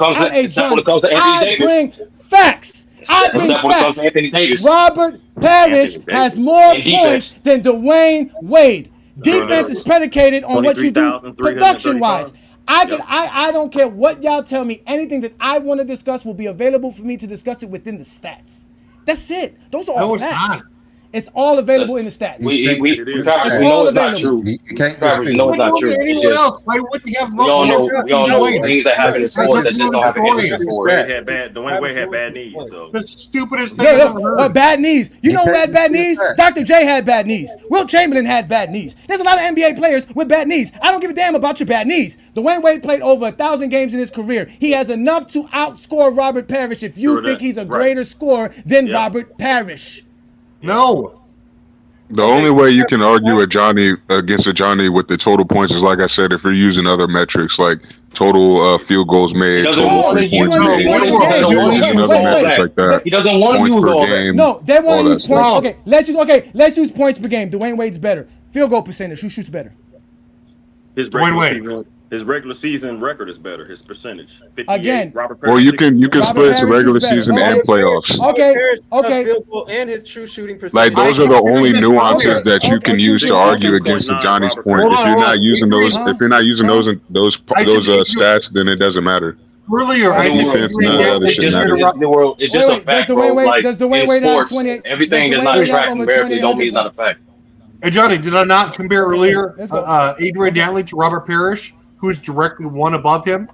S7: I bring facts. I bring facts. Robert Parrish has more points than Dwayne Wade. Defense is predicated on what you do production-wise. I don't care what y'all tell me. Anything that I want to discuss will be available for me to discuss it within the stats. That's it. Those are all facts. It's all available in the stats.
S1: We know it's not true. Travis, we know it's not true.
S9: Why wouldn't you have
S1: we all know things that happen in sports that just don't happen in sports.
S18: Dwayne Wade had bad knees.
S9: The stupidest thing I've ever heard.
S7: Bad knees. You know who had bad knees? Dr. J had bad knees. Will Chamberlain had bad knees. There's a lot of NBA players with bad knees. I don't give a damn about your bad knees. Dwayne Wade played over 1,000 games in his career. He has enough to outscore Robert Parrish if you think he's a greater scorer than Robert Parrish.
S9: No.
S20: The only way you can argue against a Johnny with the total points is, like I said, if you're using other metrics like total field goals made, total 3 points made, using other metrics like that.
S1: He doesn't want to use all that.
S7: No, they want to use points. Let's use points per game. Dwayne Wade's better. Field goal percentage. Who shoots better?
S18: His regular season record is better. His percentage.
S7: Again.
S20: Well, you can split the regular season and playoffs.
S7: Okay.
S21: Field goal and his true shooting percentage.
S20: Like those are the only nuances that you can use to argue against the Johnny's point. If you're not using those, stats, then it doesn't matter.
S9: Earlier,
S1: it's just a fact, bro. Like in sports, everything is not a fact. Numerically, don't mean it's not a fact.
S9: Hey Johnny, did I not compare earlier Adrian Dantley to Robert Parrish, who is directly one above him?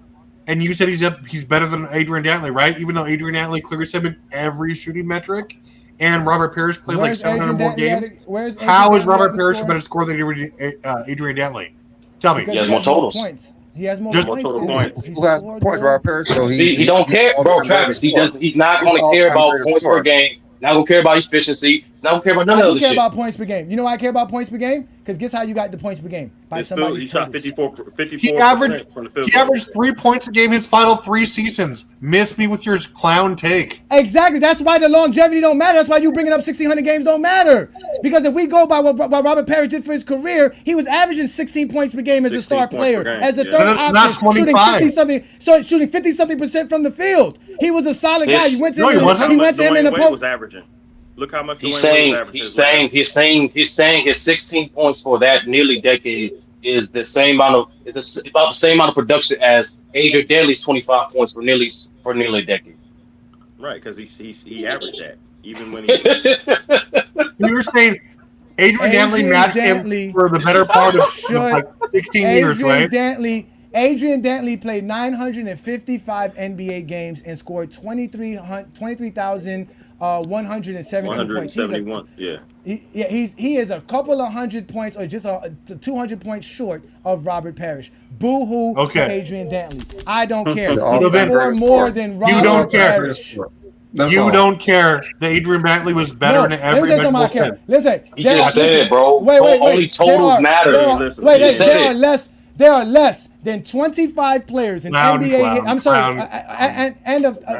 S9: And you said he's better than Adrian Dantley, right? Even though Adrian Dantley clears him in every shooting metric, and Robert Parrish played like
S7: Where's
S9: 700
S7: Adrian
S9: more
S7: Dantley
S9: games.
S7: where's
S9: How
S7: Adrian
S9: is
S7: Dantley at
S9: Robert
S7: in
S9: Parrish a
S7: scoring?
S9: better scorer than Adrian Dantley? Tell me.
S7: Because
S1: He has
S7: he
S1: more
S7: has more
S1: totals.
S7: points. He has more
S9: Just
S7: points
S18: total
S7: than
S18: points.
S7: he
S8: Who has more
S7: scored
S8: points?
S7: more.
S8: Robert Parrish. So
S1: He don't
S8: he's
S1: care, bro.
S8: all-time
S1: Travis,
S8: greatest scorer.
S1: he's not
S8: He's
S1: gonna care
S8: all-time
S1: about
S8: greatest
S1: points per
S8: scorer.
S1: game. Not gonna care about efficiency. Not gonna care about none
S7: I
S1: of the
S7: do
S1: other
S7: care
S1: shit.
S7: about points per game. You know why I care about points per game? Because guess how you got the points per game? By
S18: It's still, he
S7: somebody's
S18: shot
S7: totals.
S18: 54% from the field
S9: He
S18: goal.
S9: averaged 3 points a game his final 3 seasons. Miss me with your clown take.
S7: Exactly. That's why the longevity don't matter. That's why you bringing up 1,600 games don't matter. Because if we go by what Robert Parrish did for his career, he was averaging 16 points per game as a
S18: 16
S7: star
S18: points per
S7: player,
S18: game,
S7: as the
S18: yeah.
S7: third
S9: That's not
S7: option, shooting
S9: 25.
S7: 50-something% from the field. He was a solid guy. You went to
S9: No, he
S7: him.
S9: wasn't.
S7: He went to him in
S18: Dwayne
S7: the
S18: Wade
S7: post.
S18: was averaging. Look how much
S1: He's
S18: Dwayne Wade was
S1: saying
S18: averaging.
S1: he's saying his 16 points for that nearly decade is the same amount of about the same amount of production as Adrian Dantley's 25 points for nearly a decade.
S18: Right, because he averaged that even when he.
S9: So you're saying Adrian Dantley matched him for the better part of like 16 years, right?
S7: Adrian Dantley played 955 NBA games and scored 23,117 points.
S18: 171, yeah.
S7: He is a couple of hundred points or just 200 points short of Robert Parrish. Boo-hoo to Adrian Dantley. I don't care. He did score more than Robert
S9: You don't care.
S7: Parrish.
S9: You don't care that Adrian Dantley was better in every measurable sense.
S7: Listen,
S1: He just said it, bro.
S7: Wait.
S1: Only totals matter.
S7: There are less than 25 players in NBA. I'm sorry.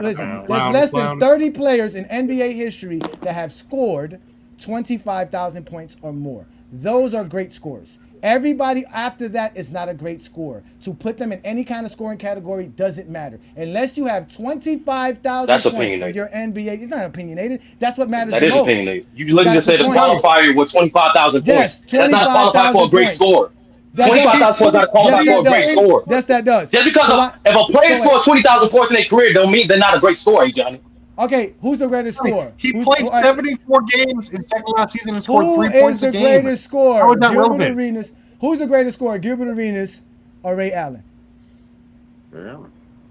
S7: Listen, there's less than 30 players in NBA history that have scored 25,000 points or more. Those are great scores. Everybody after that is not a great scorer. To put them in any kind of scoring category doesn't matter. Unless you have 25,000 points in your NBA. It's not opinionated. That's what matters the most.
S1: That is opinionated. You literally just said the qualifier with 25,000 points.
S7: Yes,
S1: That's not qualified for a great score. 25,000 points not qualified for a great score.
S7: Yes, that does.
S1: Just because if a player scores 20,000 points in their career, don't mean they're not a great scorer, Johnny.
S7: Okay, who's the greatest scorer?
S9: He played 74 games in second last season and scored 3 points a game.
S7: Who is the greatest scorer?
S9: How is that relevant?
S7: Arenas. Who's the greatest scorer? Gilbert Arenas or Ray Allen?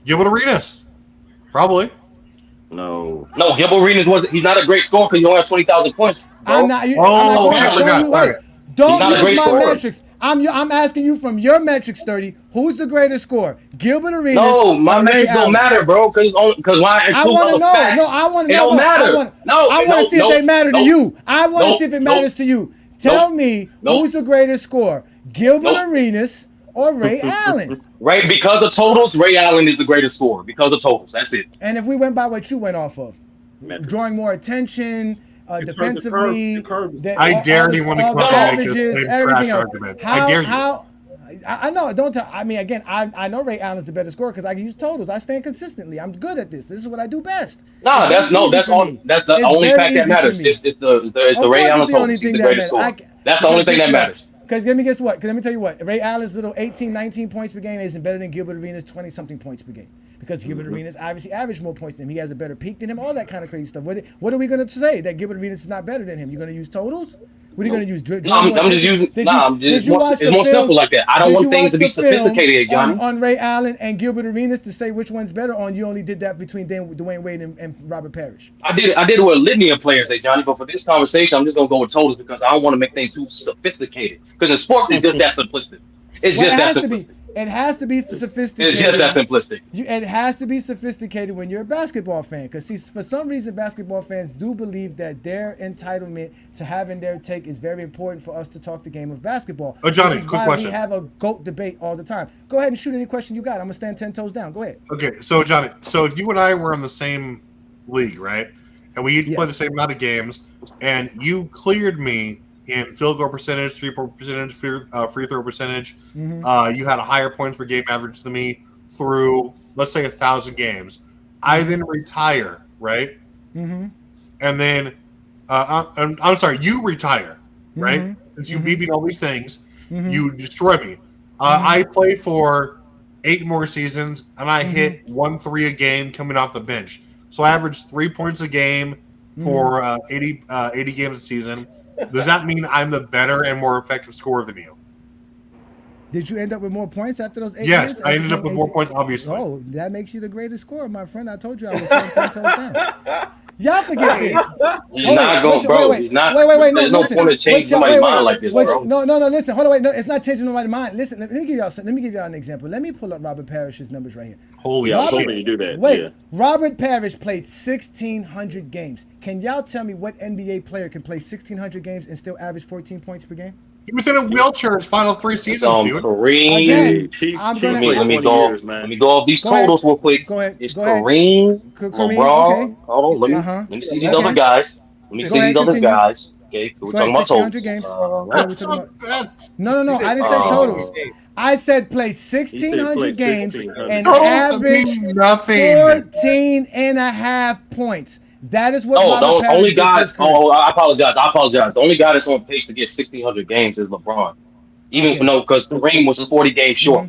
S9: Gilbert Arenas. Probably.
S18: No,
S1: Gilbert Arenas wasn't. He's not a great scorer because he only has 20,000 points. Bro.
S7: I'm not going to. Don't use my metrics. I'm asking you from your metrics, 30. Who's the greatest scorer? Gilbert Arenas.
S1: No, my metrics don't matter, bro. Because why?
S7: I want to know.
S1: Facts,
S7: no, I want to
S1: it
S7: know.
S1: Don't matter.
S7: I want to see if they matter to you. I want to see if it matters to you. Tell me who's the greatest scorer? Gilbert Arenas or Ray Allen?
S1: Right, because of totals, Ray Allen is the greatest scorer. Because of totals, that's it.
S7: And if we went by what you went off of, drawing more attention, defensively,
S9: I dare anyone to come up and make this trash
S7: else.
S9: argument. I dare you.
S7: I know. Don't tell. I mean, again, I know Ray Allen's the better scorer because I can use totals. I stand consistently. I'm good at this. This is what I do best.
S1: That's the only fact that matters. It's the Ray Allen totals. He's the greatest scorer. That's the only thing that matters.
S7: Because let me guess what? Because let me tell you what. Ray Allen's little 18, 19 points per game isn't better than Gilbert Arenas' 20-something points per game. Because Gilbert Arenas obviously averaged more points than him. He has a better peak than him, all that kind of crazy stuff. What are we going to say? That Gilbert Arenas is not better than him? You're going to use totals? What are you going to use?
S1: I'm just using. It's more simple like that. I don't want things to be sophisticated, Johnny.
S7: On Ray Allen and Gilbert Arenas to say which one's better on, you only did that between Dwayne Wade and Robert Parrish.
S1: I did what a litany of players say, Johnny, but for this conversation, I'm just going to go with totals because I don't want to make things too sophisticated. Because in sports, it's just that simplistic. It's just that simplistic.
S7: It has to be sophisticated.
S1: It's just that simplistic.
S7: It has to be sophisticated when you're a basketball fan. Because, see, for some reason, basketball fans do believe that their entitlement to having their take is very important for us to talk the game of basketball.
S9: Oh, Johnny, quick question.
S7: We have a GOAT debate all the time. Go ahead and shoot any question you got. I'm going to stand 10 toes down. Go ahead.
S9: Okay, so, Johnny, if you and I were in the same league, right, and we each played the same amount of games, and you cleared me in field goal percentage, three-point percentage, free throw percentage. You had a higher points per game average than me through, let's say, 1,000 games. I then retire, right? And then, I'm sorry, you retire, right? Since you beat me in all these things, you destroy me. I play for 8 more seasons, and I hit 1-3 a game coming off the bench. So I average 3 points a game for 80 games a season. Does that mean I'm the better and more effective scorer than you?
S7: Did you end up with more points after those 8 years?
S9: Yes, I ended up with more points, obviously.
S7: Oh, that makes you the greatest scorer, my friend. I told you I was 10 toes down. Y'all forget this.
S1: He's not going, bro. He's not. There's no point in changing somebody's mind like this, bro.
S7: No, listen. Hold on, wait. No, it's not changing nobody's mind. Listen, let me give y'all an example. Let me pull up Robert Parrish's numbers right here.
S18: Holy shit. I was hoping you do that.
S7: Wait,
S18: yeah.
S7: Robert Parrish played 1,600 games. Can y'all tell me what NBA player can play 1,600 games and still average 14 points per game?
S9: He was in a wheelchair his final 3 seasons, dude.
S7: Again,
S1: let me go off these totals real quick.
S7: Go ahead.
S1: It's Kareem, LeBron.
S7: Okay.
S1: Hold on, let me see these other guys. Let me see these other guys. Okay, we're talking about totals.
S7: Games. No. I didn't say totals. I said play 1,600 games and average 14 and a half points. That is what Robert Parrish
S1: only guy. I apologize. The only guy that's on pace to get 1,600 games is LeBron. Because Kareem was 40 games short.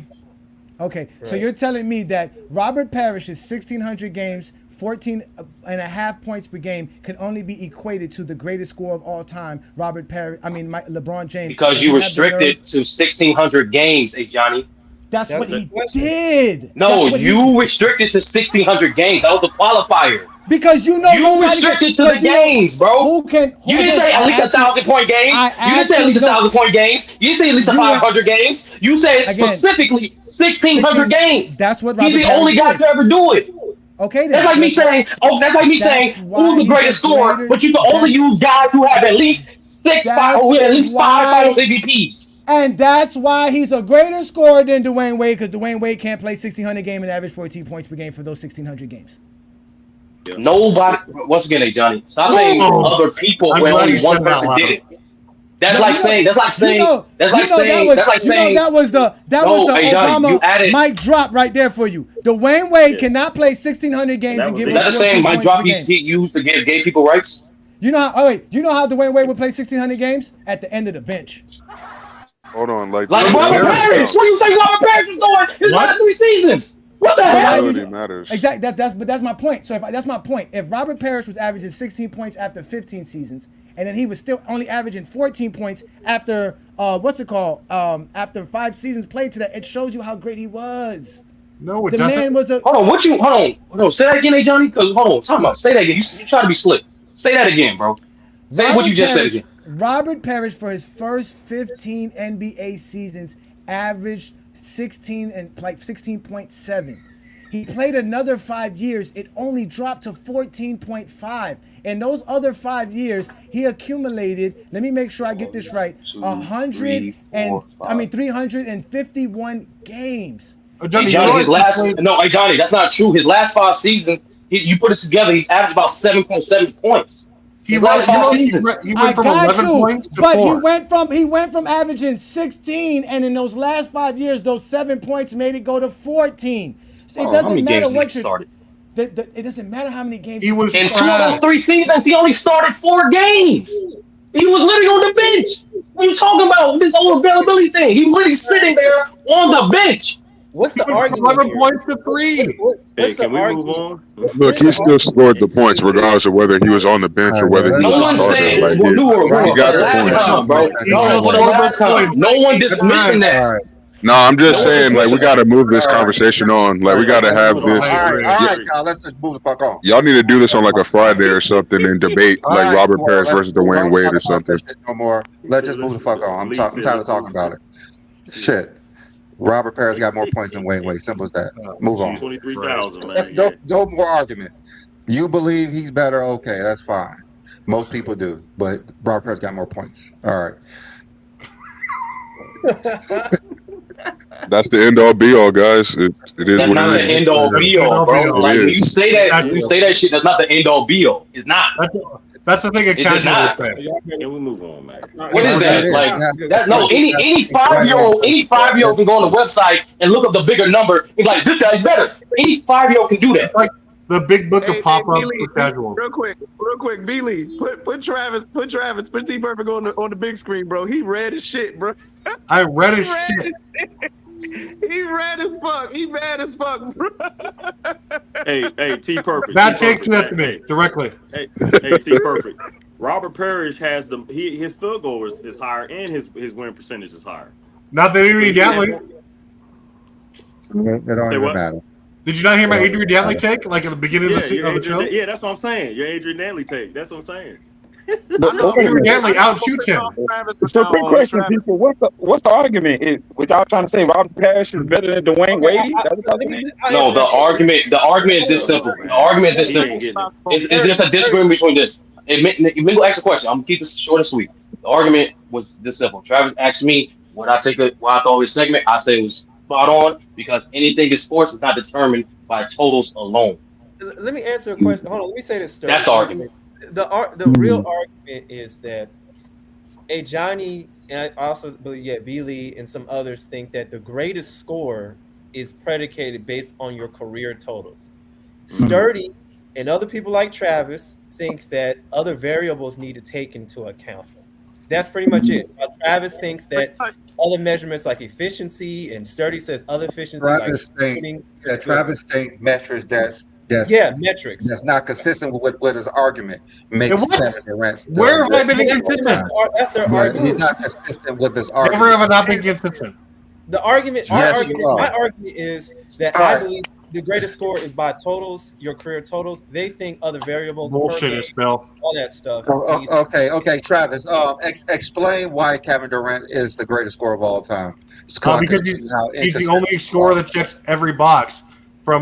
S7: Okay, so you're telling me that Robert Parrish's 1,600 games, 14 and a half points per game can only be equated to the greatest scorer of all time, LeBron James.
S1: Because you restricted to 1,600 games, Ajani.
S7: That's what he did.
S1: No, you restricted to 1,600 games. That was the qualifier.
S7: Because you
S1: restricted to the games, bro. You didn't say at least 1,000-point games. You didn't say at least 1,000-point games. You didn't say at least 500 games. You said specifically 1,600 games.
S7: That's what
S1: He's the only guy to ever do it.
S7: Okay,
S1: that's like me saying who's the greatest scorer, but you can only use guys who have at least five Finals MVPs.
S7: And that's why he's a greater scorer than Dwayne Wade, because Dwayne Wade can't play 1,600 games and average 14 points per game for those 1,600 games.
S1: Nobody. Once again, Johnny, stop saying other people when only one person did it. That was the
S7: Obama mic drop right there for you. Dwayne Wade cannot play 1,600 games and give us 14 points per game.
S1: That's the same mic drop he used to give gay people rights.
S7: You know how Dwayne Wade would play 1,600 games? At the end of the bench.
S20: Hold on,
S1: like Robert Parrish. What do you think Robert Parrish was doing his last 3 seasons? What the hell?
S20: Matters.
S7: Exactly. That's my point. So that's my point. If Robert Parrish was averaging 16 points after 15 seasons, and then he was still only averaging 14 points after after 5 seasons played to that, it shows you how great he was.
S9: No, it doesn't.
S7: Man was a
S1: hold on. Say that again, Johnny. Because talk about. Say that again. You try to be slick. Say that again, bro. Say what you just said again.
S7: Robert Parrish for his first 15 NBA seasons averaged 16.7. He played another 5 years. It only dropped to 14.5. In those other 5 years, he accumulated. Let me make sure I get this right. 351 games.
S1: Johnny, Johnny, that's not true. His last 5 seasons, you put it together, he's averaged about 7.7 points.
S9: He went from 11 points to 4.
S7: He went from averaging 16, and in those last 5 years, those 7 points made it go to 14. So it doesn't matter what you started. It doesn't matter how many games
S1: he was. In 2 of those 3 seasons, he only started 4 games. He was literally on the bench. What are you talking about? This whole availability thing. He was literally sitting there on the bench.
S14: What's the argument?
S9: 11 points to 3.
S18: Hey, can we move on?
S20: Look, he still scored the points regardless of whether he was on the bench or whether he was starting. Like, he got the points.
S1: No one dismissing that.
S20: No, I'm just saying, like, we got to move this conversation on. Like, we got to have this.
S8: All right, y'all, let's just move the fuck on.
S20: Y'all need to do this on like a Friday or something and debate like Robert Parrish versus Dwayne Wade or something.
S8: No more. Let's just move the fuck on. I'm tired of talking about it. Shit. Robert Parrish got more points than Wayne Wade. Simple as that. Move on.
S18: 23,000, man.
S8: No more argument. You believe he's better? Okay, that's fine. Most people do, but Robert Parrish got more points. All right.
S20: That's the end all be all, guys. It is
S1: that's
S20: what
S1: not
S20: it
S1: the
S20: is.
S1: end all be all, bro. Like when you say that shit, that's not the end all be all. It's not.
S9: That's the thing a casual will say.
S18: Can we move on, man?
S1: What is that? Like any 5-year-old can go on the website and look up the bigger number and be like, this guy's better. Any 5-year-old can do that.
S9: Like the big book of pop-ups for casual.
S14: Real quick, B-Lee, put Travis, put T Perfect on the big screen, bro. He read his shit, bro.
S9: I read his shit.
S14: He red as fuck. He mad as fuck, bro.
S18: Hey, T Perfect.
S9: That takes that to me directly.
S18: Hey, T Perfect. Robert Parrish has his field goal is higher and his win percentage is higher.
S9: Not that he really got like.
S8: It don't even matter.
S9: Did you not hear my Adrian Dantley take like at the beginning of the show?
S18: Yeah, that's what I'm saying. Your Adrian Dantley take. That's what I'm saying.
S9: Adrian Dantley outshoots him.
S16: So quick question, people. What's the argument? Is what y'all trying to say? Robert Parrish is better than Dwayne Wade? That's what y'all saying?
S1: No, the argument is this simple. The argument is this simple. It's just a disagreement between this. Mingle asked a question. I'm gonna keep this short and sweet. The argument was this simple. Travis asked me what I thought his segment. I say it was spot on because anything in sports is not determined by totals alone.
S21: Let me answer a question. Hold on. Let me say this.
S1: That's the argument.
S21: The real argument is that Ajani and I also believe B. Lee and some others think that the greatest score is predicated based on your career totals. Sturdy and other people like Travis think that other variables need to take into account. That's pretty much it. Travis thinks that other measurements like efficiency, and Sturdy says other efficiency
S8: Travis think metrics that's
S21: metrics.
S8: That's not consistent with his argument. Makes Kevin Durant.
S9: Where have I been inconsistent?
S21: That's their argument.
S8: He's not consistent with his argument.
S9: Never have I not been consistent.
S21: The argument, my argument is that I believe the greatest score is by totals, your career totals. They think other variables,
S9: bullshit, spell
S21: all that stuff.
S8: Okay, Travis. Explain why Kevin Durant is the greatest scorer of all time.
S9: Because he's the only scorer that checks every box.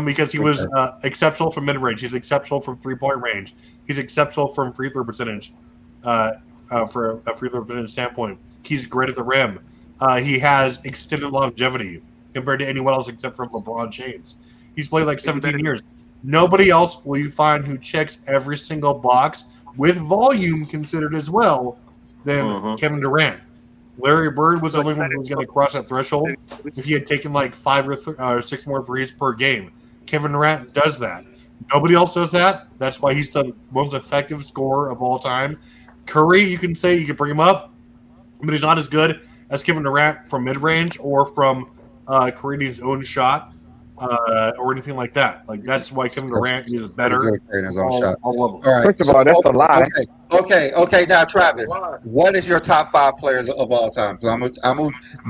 S9: Because he was exceptional from mid-range. He's exceptional from three-point range. He's exceptional from free throw percentage. For a free throw percentage standpoint, he's great at the rim. He has extended longevity compared to anyone else except for LeBron James. He's played like 17 years. Nobody else will you find who checks every single box with volume considered as well than Kevin Durant. Larry Bird was the only one who was going to cross that threshold if he had taken like 5 or 6 more threes per game. Kevin Durant does that. Nobody else does that. That's why he's the most effective scorer of all time. Curry, you can bring him up, but he's not as good as Kevin Durant from mid-range or from creating his own shot or anything like that. Like that's why Kevin Durant is better.
S8: All right.
S16: First of all, that's a lie.
S8: Okay. Now, Travis, what is your top 5 players of all time?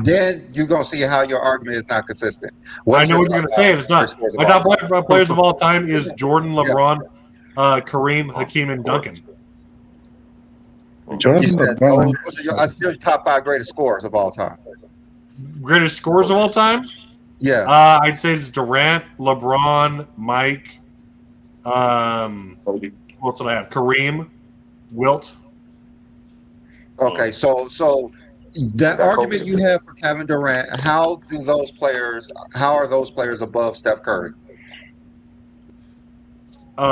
S8: Then you're gonna see how your argument is not consistent.
S9: I know what you're gonna say. It's not. My top 5 players of all time is Jordan, LeBron, Kareem, Hakeem, and Duncan.
S8: I see your top 5 greatest scorers of all time.
S9: Greatest scorers of all time?
S8: Yeah.
S9: I'd say it's Durant, LeBron, Mike. What else did I have? Kareem, Wilt.
S8: Okay, so that argument you have for Kevin Durant, how are those players above Steph Curry?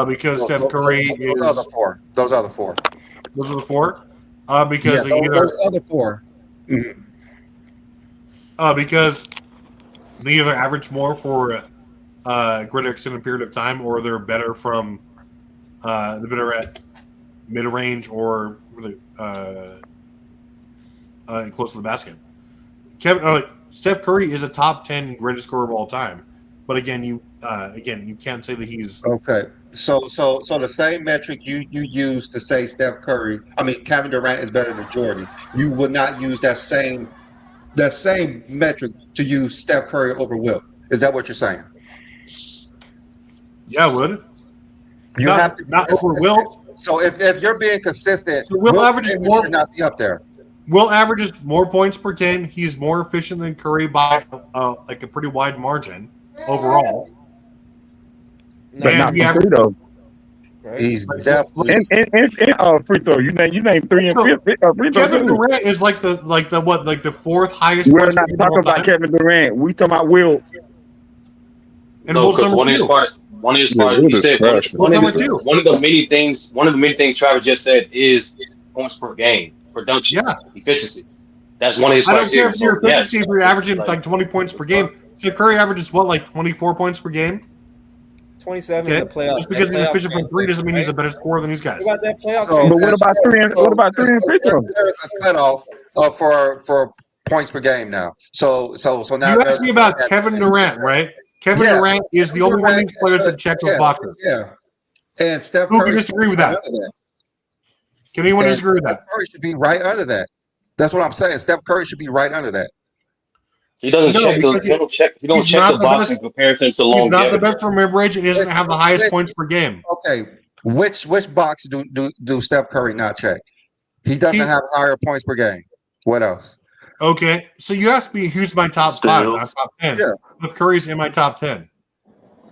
S9: Because Steph Curry is
S8: those other four.
S9: Those are the 4. Because
S8: those other 4.
S9: Because they either average more for a greater extended period of time, or they're better from at mid-range or really close to the basket. Steph Curry is a top 10 greatest scorer of all time, but again, you can't say that he's
S8: okay. So the same metric you use to say Kevin Durant is better than Jordan, you would not use that same metric to use Steph Curry over Wilt. Is that what you're saying?
S9: Yeah, I would.
S8: You have to not over Wilt. So if you're being consistent,
S9: Wilt averages more.
S8: Should not be up there.
S9: Wilt averages more points per game. He's more efficient than Curry by like a pretty wide margin overall.
S16: But not free throw.
S21: Right?
S8: He's definitely
S16: and free throw. You name 3 and 5 free throw.
S9: Kevin Durant is like the 4th highest.
S16: We're not talking about Kevin Durant. We talking about Wilt.
S9: And no, because
S1: one of the many things Travis just said is points per game, production, efficiency. That's one of his criteria.
S9: I don't care if your efficiency, if you're averaging like 20 points per game. So Curry averages like 24 points per game.
S21: 27 in the playoffs.
S9: Just because he's efficient from 3 doesn't mean he's a better scorer than these guys.
S21: What about that playoff?
S16: But what about 3 and free throw?
S8: There's a cutoff for points per game now. So now
S9: you asked me about Kevin Durant, right? Kevin Durant is the only one of these players that checks those boxes.
S8: Yeah. And Steph
S9: Curry.
S8: Who
S9: can disagree with that? Can anyone disagree with that?
S8: Steph Curry should be right under that. That's what I'm saying. Steph Curry should be right under that.
S1: He doesn't
S4: No,
S1: check the
S4: because
S1: he don't check he don't
S4: he's
S1: check
S4: not
S1: the
S4: the
S1: box
S4: best.
S1: in comparison to
S4: He's not the
S1: longevity.
S4: best for mid-range, and he doesn't have the highest points per game.
S8: Okay, which box do Steph Curry not check? He doesn't have higher points per game. What else?
S4: Okay, so you asked me who's my top 5, not top 10.
S8: Yeah.
S4: Steph Curry's in my top 10.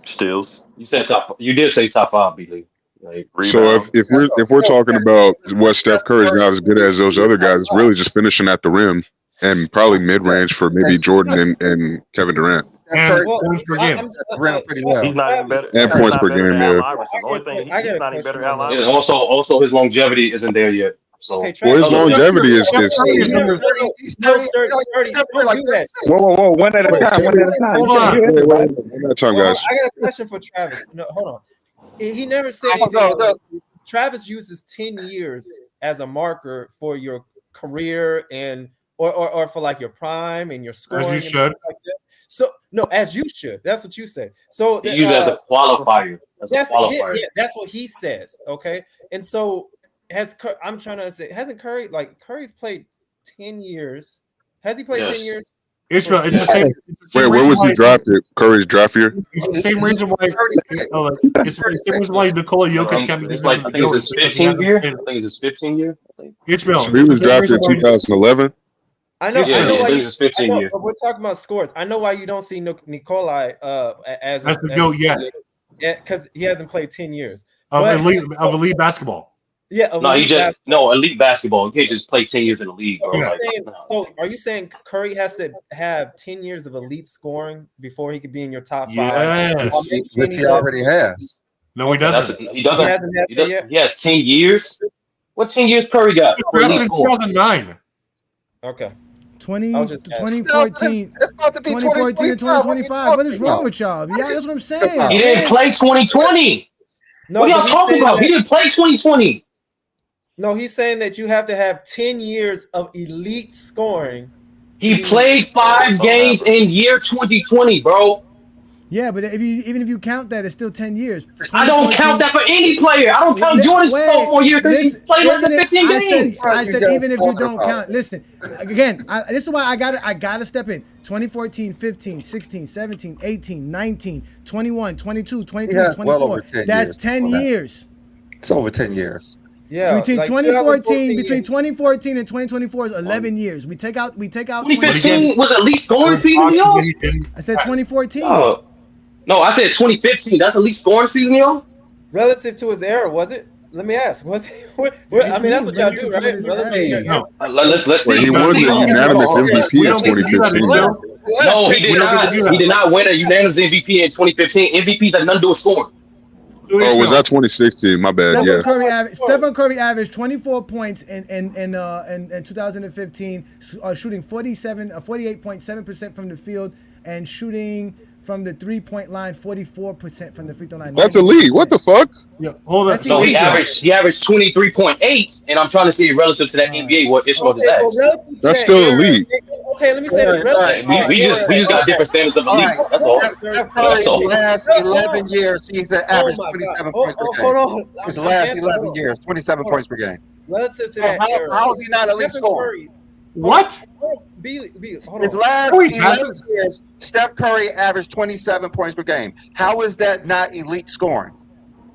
S18: Steals.
S1: You said top. You did say top 5, B. Like
S20: So if we're talking about what Steph Curry's not as good as those other guys, it's really just finishing at the rim and probably mid range for maybe Jordan and Kevin Durant.
S4: And points per game.
S8: Pretty well.
S18: He's not even better.
S20: And
S18: He's
S20: points
S18: not
S20: per
S18: better
S20: game,
S18: than Allen
S20: yeah.
S18: Iverson. The only thing
S21: I
S18: he's
S21: got a
S18: not even better
S21: question
S18: than Allen
S1: and
S18: Iverson.
S1: also his longevity isn't there yet. So
S21: Okay,
S20: Well, his
S21: Travis.
S20: longevity is
S21: Don't do that.
S16: Whoa. One at a time. One at a time.
S4: Hold on.
S20: Wait, one at a time,
S21: Well,
S20: guys.
S21: I got a question for Travis. No, hold on. He never said
S8: Oh,
S21: anything. Travis uses 10 years as a marker for your career and or for like your prime and your scoring.
S4: As you
S21: and
S4: should.
S21: stuff like that. So no, as you should. That's what you said. So
S1: he used it as a qualifier.
S21: that's what he says. Okay, and so I'm trying to say, hasn't Curry's played 10 years? Has he played 10 years?
S4: Ishmael, it's the same.
S20: Wait, where was he drafted? Curry's draft year?
S4: It's the same reason why. It's the same reason why Nikola Jokic can't be
S1: it's like I think it's his 15 year. I think it's his 15 year.
S4: Ishmael,
S20: So he was drafted in 2011.
S21: I know.
S1: Yeah,
S21: I know why
S1: this is 15 years.
S21: but we're talking about scores. I know why you don't see Nikolai as
S4: the GOAT yet.
S21: Yeah, because he hasn't played 10 years
S4: of elite basketball.
S21: Yeah,
S1: elite basketball. You can't just play 10 years in the league, bro.
S21: So are you saying Curry has to have 10 years of elite scoring before he could be in your top 5?
S8: Yes, which he already has.
S4: No, he doesn't.
S1: He doesn't.
S21: He hasn't had that yet?
S1: He has 10 years. What 10 years Curry got?
S4: He was in 2009.
S21: Okay.
S7: 2014,
S8: It's about to be
S7: 2014 and 2025. What is wrong with y'all? Yeah, that's what I'm saying.
S1: He didn't play 2020.
S21: No,
S1: what are y'all talking about? He didn't play 2020.
S21: No, he's saying that you have to have 10 years of elite scoring.
S1: He played 5 games in year 2020, bro.
S7: Yeah, but even if you count that, it's still 10 years.
S1: I don't count that for any player. I don't count Jordan's sophomore year because he played less than 15 games.
S7: I said even if you don't count. Listen, again, this is why I gotta step in. 2014, 15, 16, 17, 18, 19, 21, 22, 23, 24.
S8: Well over 10
S7: That's
S8: years
S7: 10 years.
S8: It's over 10 years.
S21: Yeah,
S7: between 2014 and 2024 is 11 years. We take out
S1: 2015 was elite scoring season, yo.
S7: I said 2014.
S1: No, I said 2015. That's elite scoring season, yo.
S21: Relative to his era, was it? Let me ask. Was it? I mean, that's what y'all do, right?
S1: Let's see.
S20: He won the unanimous MVP in 2015.
S1: No, he did not. He did not win a unanimous MVP in 2015. MVPs had nothing to do with scoring.
S20: Oh, was that 2016? My bad.
S7: Stephen Curry averaged 24 points in 2015, shooting 48.7% from the field and shooting from the 3-point line 44% from the free throw line.
S20: That's elite. What the fuck?
S4: Yeah, hold on.
S1: So he averaged 23.8, and I'm trying to see relative to that NBA what Ishmael just asked.
S20: That's still elite.
S21: Okay, let me say that.
S1: We just got different standards of elite. That's all.
S8: That's all. Last 11 years, he's averaged 27 points per game.
S21: Hold on.
S8: His last 11 years, 27 points per game.
S21: Relative to that era,
S8: how is he not elite scorer?
S4: What?
S21: Hold
S8: His
S21: on.
S8: last 11 years, Steph Curry averaged 27 points per game. How is that not elite scoring?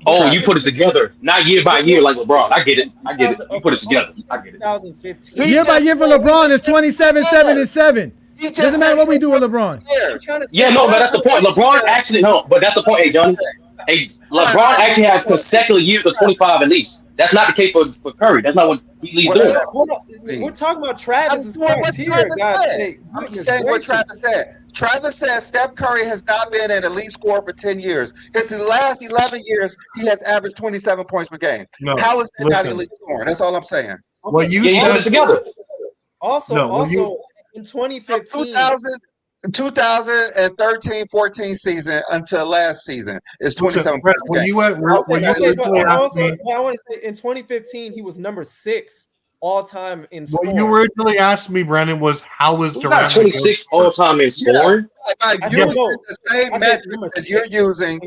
S1: Oh, you put it together, not year by year like LeBron. I get it. You put it together. I get it.
S21: 2015.
S7: Year by year for LeBron is 27, 7, and 7. Doesn't matter what we do with LeBron.
S1: Yeah, no, but that's the point. LeBron actually but that's the point, hey Johnny. Hey, LeBron actually had consecutive years of 25 at least. That's not the case for Curry. That's not what he leads doing.
S21: We're talking about Travis's criteria, guys.
S8: I'm saying what Travis said. Travis said Steph Curry has not been an elite scorer for 10 years. His last 11 years, he has averaged 27 points per game.
S4: No,
S8: how is that not elite scoring? That's all I'm saying.
S4: Well, you
S1: put it together.
S21: Also, in 2015.
S8: 2013-14 season until last season is 27 points per game.
S21: I want to say in 2015 he was number 6 all time in scoring.
S4: What you originally asked me, Brandon, was how was Durant
S1: 26 all time in scoring?
S8: By using the same metrics as you're using.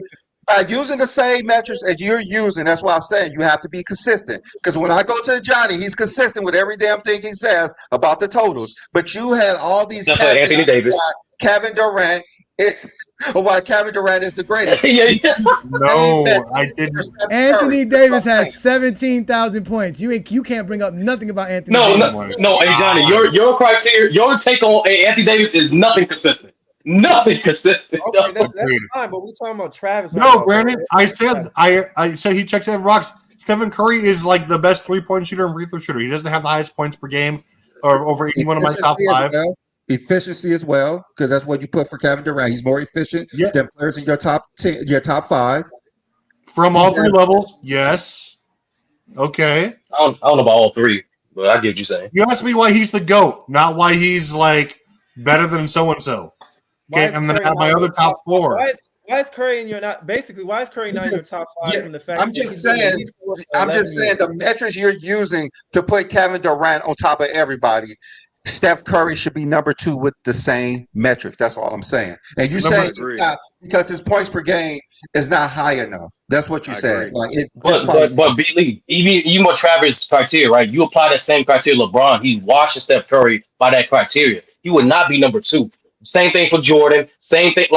S8: By using the same metrics as you're using, that's why I'm saying you have to be consistent. Because when I go to Johnny, he's consistent with every damn thing he says about the totals. But you had all these
S1: Anthony Davis.
S8: Kevin Durant is why Kevin Durant is the greatest.
S4: No, I didn't.
S7: Anthony Davis has 17,000 points. You can't bring up nothing about Anthony
S1: No, no,
S7: Davis.
S1: no. Hey Johnny, your criteria, your take on Anthony Davis is nothing consistent. Nothing consistent.
S21: Okay, that's fine, but we're talking about Travis right
S4: No,
S21: now.
S4: granted, I said he checks every box. Stephen Curry is like the best 3-point shooter and free throw shooter. He doesn't have the highest points per game or over any one of my top 5.
S8: Efficiency as well, because that's what you put for Kevin Durant. He's more efficient than players in your top 10, your top 5.
S4: From all 3 levels, yes. Okay.
S1: I don't know about all 3, but I get what you're saying.
S4: You asked me why he's the GOAT, not why he's like better than so and so. Okay, and then I have my other top 4.
S21: Why is Curry in your not basically? Why is Curry not in your top 5 from the fact?
S8: I'm just saying the metrics you're using to put Kevin Durant on top of everybody. Steph Curry should be number 2 with the same metrics. That's all I'm saying. And you say it's not because his points per game is not high enough. That's what you said. Like
S1: but B-Lee, even with Travis' criteria, right? You apply that same criteria to LeBron. He's watching Steph Curry by that criteria. He would not be number 2. Same thing for Jordan. Same thing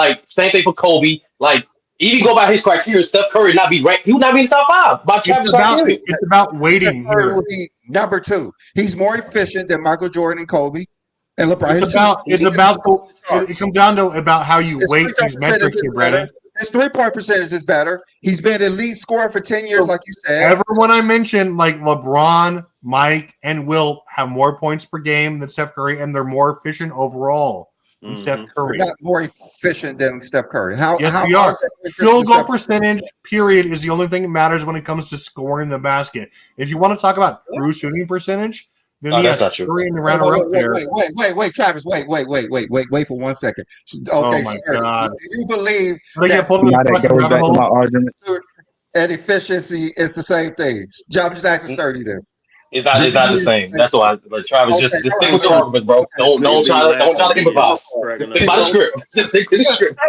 S1: for Kobe. Like, even go by his criteria, Steph Curry would not be ranked. He would not be in the top 5 by Travis' criteria.
S4: It's about weighting here.
S8: Number 2. He's more efficient than Michael Jordan and Kobe and LeBron.
S4: It comes down to about how you weight these metrics here, Brandon.
S8: His 3-point percentage is better. He's been elite scorer for 10 years, like you said.
S4: Everyone I mentioned, like LeBron, Mike, and Will, have more points per game than Steph Curry, and they're more efficient overall than Steph Curry.
S8: They're not more efficient than Steph Curry.
S4: Yes, we are. Field goal percentage, period, is the only thing that matters when it comes to scoring the basket. If you want to talk about true shooting percentage, then
S1: that's not true.
S4: Curry and Durant are up there.
S8: Wait, Travis, wait for 1 second. Okay,
S4: oh my God.
S8: Do you believe
S16: that goes back to my argument?
S8: And efficiency is the same thing? I'm just asking Sturdy this.
S1: It's not the same. That's why, Travis, just stick with your arguments, bro. Don't try to improvise. Just stick by the script. Just stick to the script.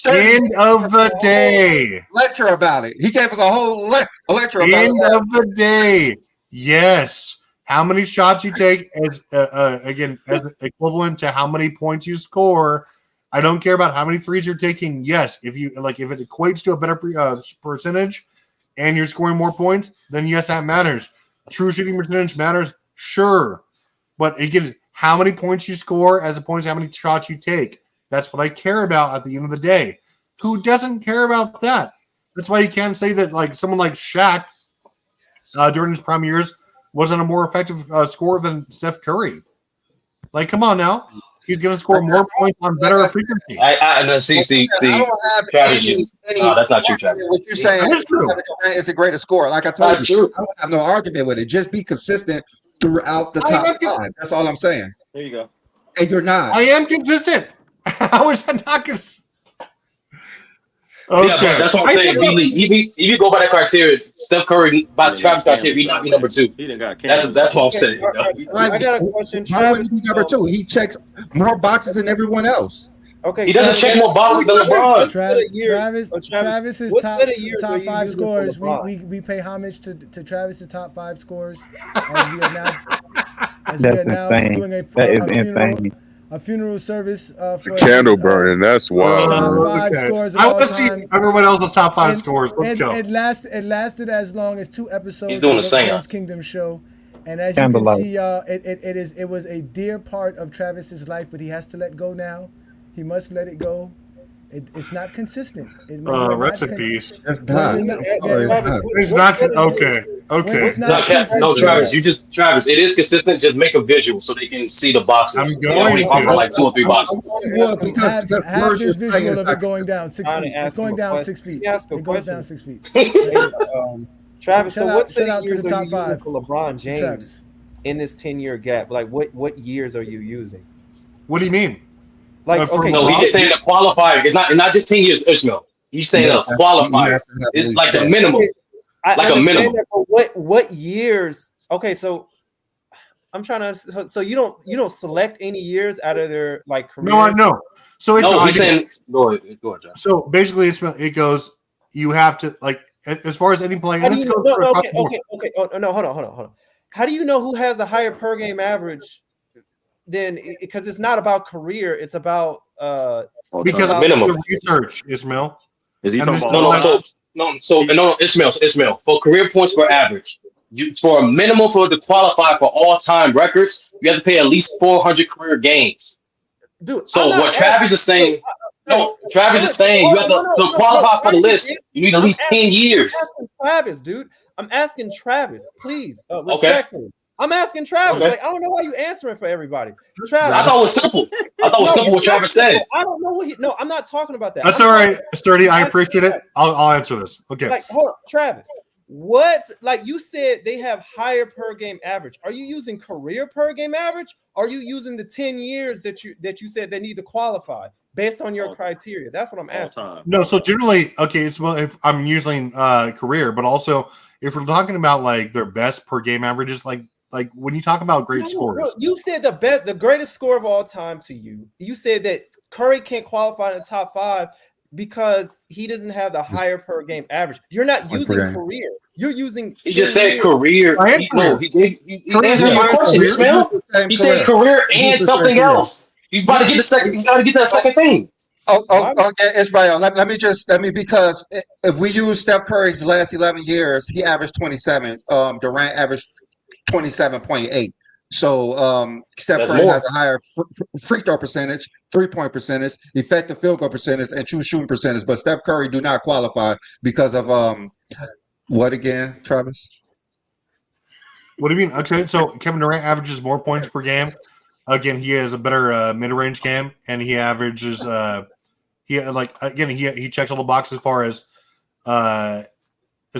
S4: End of the day.
S8: Lecture about it. He gave us a whole lecture about it.
S4: End of the day. Yes. How many shots you take is again as equivalent to how many points you score. I don't care about how many threes you're taking. Yes, if it equates to a better percentage and you're scoring more points, then yes, that matters. True shooting percentage matters, sure, but again, how many points you score as opposed to how many shots you take. That's what I care about at the end of the day. Who doesn't care about that? That's why you can't say that like someone like Shaq during his prime years wasn't a more effective scorer than Steph Curry. Like, come on now. He's going to score more points on better frequency.
S1: See, Travis, that's not true, Travis.
S8: What you're saying is the greatest scorer. Like I told you, I don't have no argument with it. Just be consistent throughout the top 5. That's all I'm saying.
S17: There you go.
S8: And you're not.
S4: I am consistent. How is that not consistent? Okay.
S1: Yeah, but that's what I'm saying. If you go by that criteria, Steph Curry by Travis criteria, he not be number 2. That's what I'm saying.
S21: I got a question.
S8: Why would he be number 2? He checks more boxes than everyone else.
S21: Okay,
S1: he doesn't check more boxes than LeBron.
S7: Travis's top 5 scores. We pay homage to Travis's top 5 scores, and we are now doing a funeral service for
S20: candle burning. That's wild.
S7: Top 5 scores of
S4: I
S7: all
S4: want to see
S7: time.
S4: everyone else's top 5 scores. Let's go.
S7: It lasted as long as 2 episodes
S1: He's doing
S7: of
S1: the
S7: the
S1: seance.
S7: James Kingdom show. And as you can see, it was a dear part of Travis's life, but he has to let go now. He must let it go. It's not consistent.
S4: Rest in peace.
S8: It's not.
S4: It's not okay.
S1: No, Travis. It is consistent. Just make a visual so they can see the boxes.
S4: I'm going
S1: to like 2 or 3 boxes.
S7: Have this visual of it going down 6 feet. It's going down 6 feet. It goes down 6 feet.
S21: Travis, so what set of years
S7: to the
S21: are you
S7: top 5
S21: using for LeBron James in this 10-year gap? Like, what years are you using?
S4: What do you mean?
S21: Like, okay,
S1: no, he's just saying the qualifier. It's not just 10 years, Ishmael. He's saying a qualifier. It's like the minimum. Like a minimum.
S21: That, but what years? Okay, so I'm trying to. So you don't select any years out of their like careers.
S4: No. So
S1: he's saying go ahead, John.
S4: So basically, it goes. You have to like as far as any player.
S21: Okay. Oh, no, hold on. How do you know who has a higher per game average then because it's not about career, it's about
S4: because of
S1: minimum.
S4: the research, Ismail.
S18: Is he
S4: And
S18: talking
S4: this
S18: about
S1: No,
S18: all
S1: no.
S18: time?
S1: No, Ishmael. For career points per average, for a minimum for to qualify for all time records, you have to play at least 400 career games.
S21: dude. I'm
S1: So
S21: not
S1: what Travis
S21: asking.
S1: is saying,
S21: Look,
S1: Travis is saying you have to
S21: no,
S1: qualify for the
S21: Travis,
S1: list. You need at least 10
S21: I'm
S1: years.
S21: asking Travis, dude. I'm asking Travis, please,
S1: Okay,
S21: respectfully. I'm asking Travis.
S1: okay.
S21: Like, I don't know why you answering for everybody.
S1: I
S21: Travis.
S1: thought it was simple. I thought it was
S21: No,
S1: simple what
S21: it's not
S1: Travis
S21: simple.
S1: said.
S21: I don't know what he. No, I'm not talking about that.
S4: That's
S21: I'm
S4: all
S21: talking
S4: right, Sturdy. I
S21: about-
S4: appreciate it. I'll answer this. Okay.
S21: Like, hold on, Travis. What? Like you said, they have higher per game average. Are you using career per game average? Or are you using the 10 years that you said they need to qualify based on your criteria? That's what I'm asking.
S4: No, so generally, okay, it's well if I'm using career, but also if we're talking about like their best per game averages, like when you talk about great scores.
S21: You said the greatest score of all time to you. You said that Curry can't qualify in the top 5 because he doesn't have the higher per game average. You're not
S8: Point per
S21: using
S8: game.
S21: career. You're using.
S1: He just said
S21: 10
S1: career.
S4: I am
S1: He
S4: career.
S1: answered your question,
S8: He
S1: Ishmael.
S8: used the same
S1: He said
S8: career.
S1: career
S8: He
S1: and
S8: used the same
S1: something
S8: career.
S1: else. You about to get the second. You got to get that second thing.
S8: Israel. Let me because if we use Steph Curry's last 11 years, he averaged 27. Durant averaged 27.8. So Steph
S1: That's
S8: Curry
S1: more.
S8: has a higher free throw percentage, 3-point percentage, effective field goal percentage, and true shooting percentage. But Steph Curry do not qualify because of what again, Travis?
S4: What do you mean? Okay, so Kevin Durant averages more points per game. Again, he has a better mid-range game, and he averages he checks all the boxes as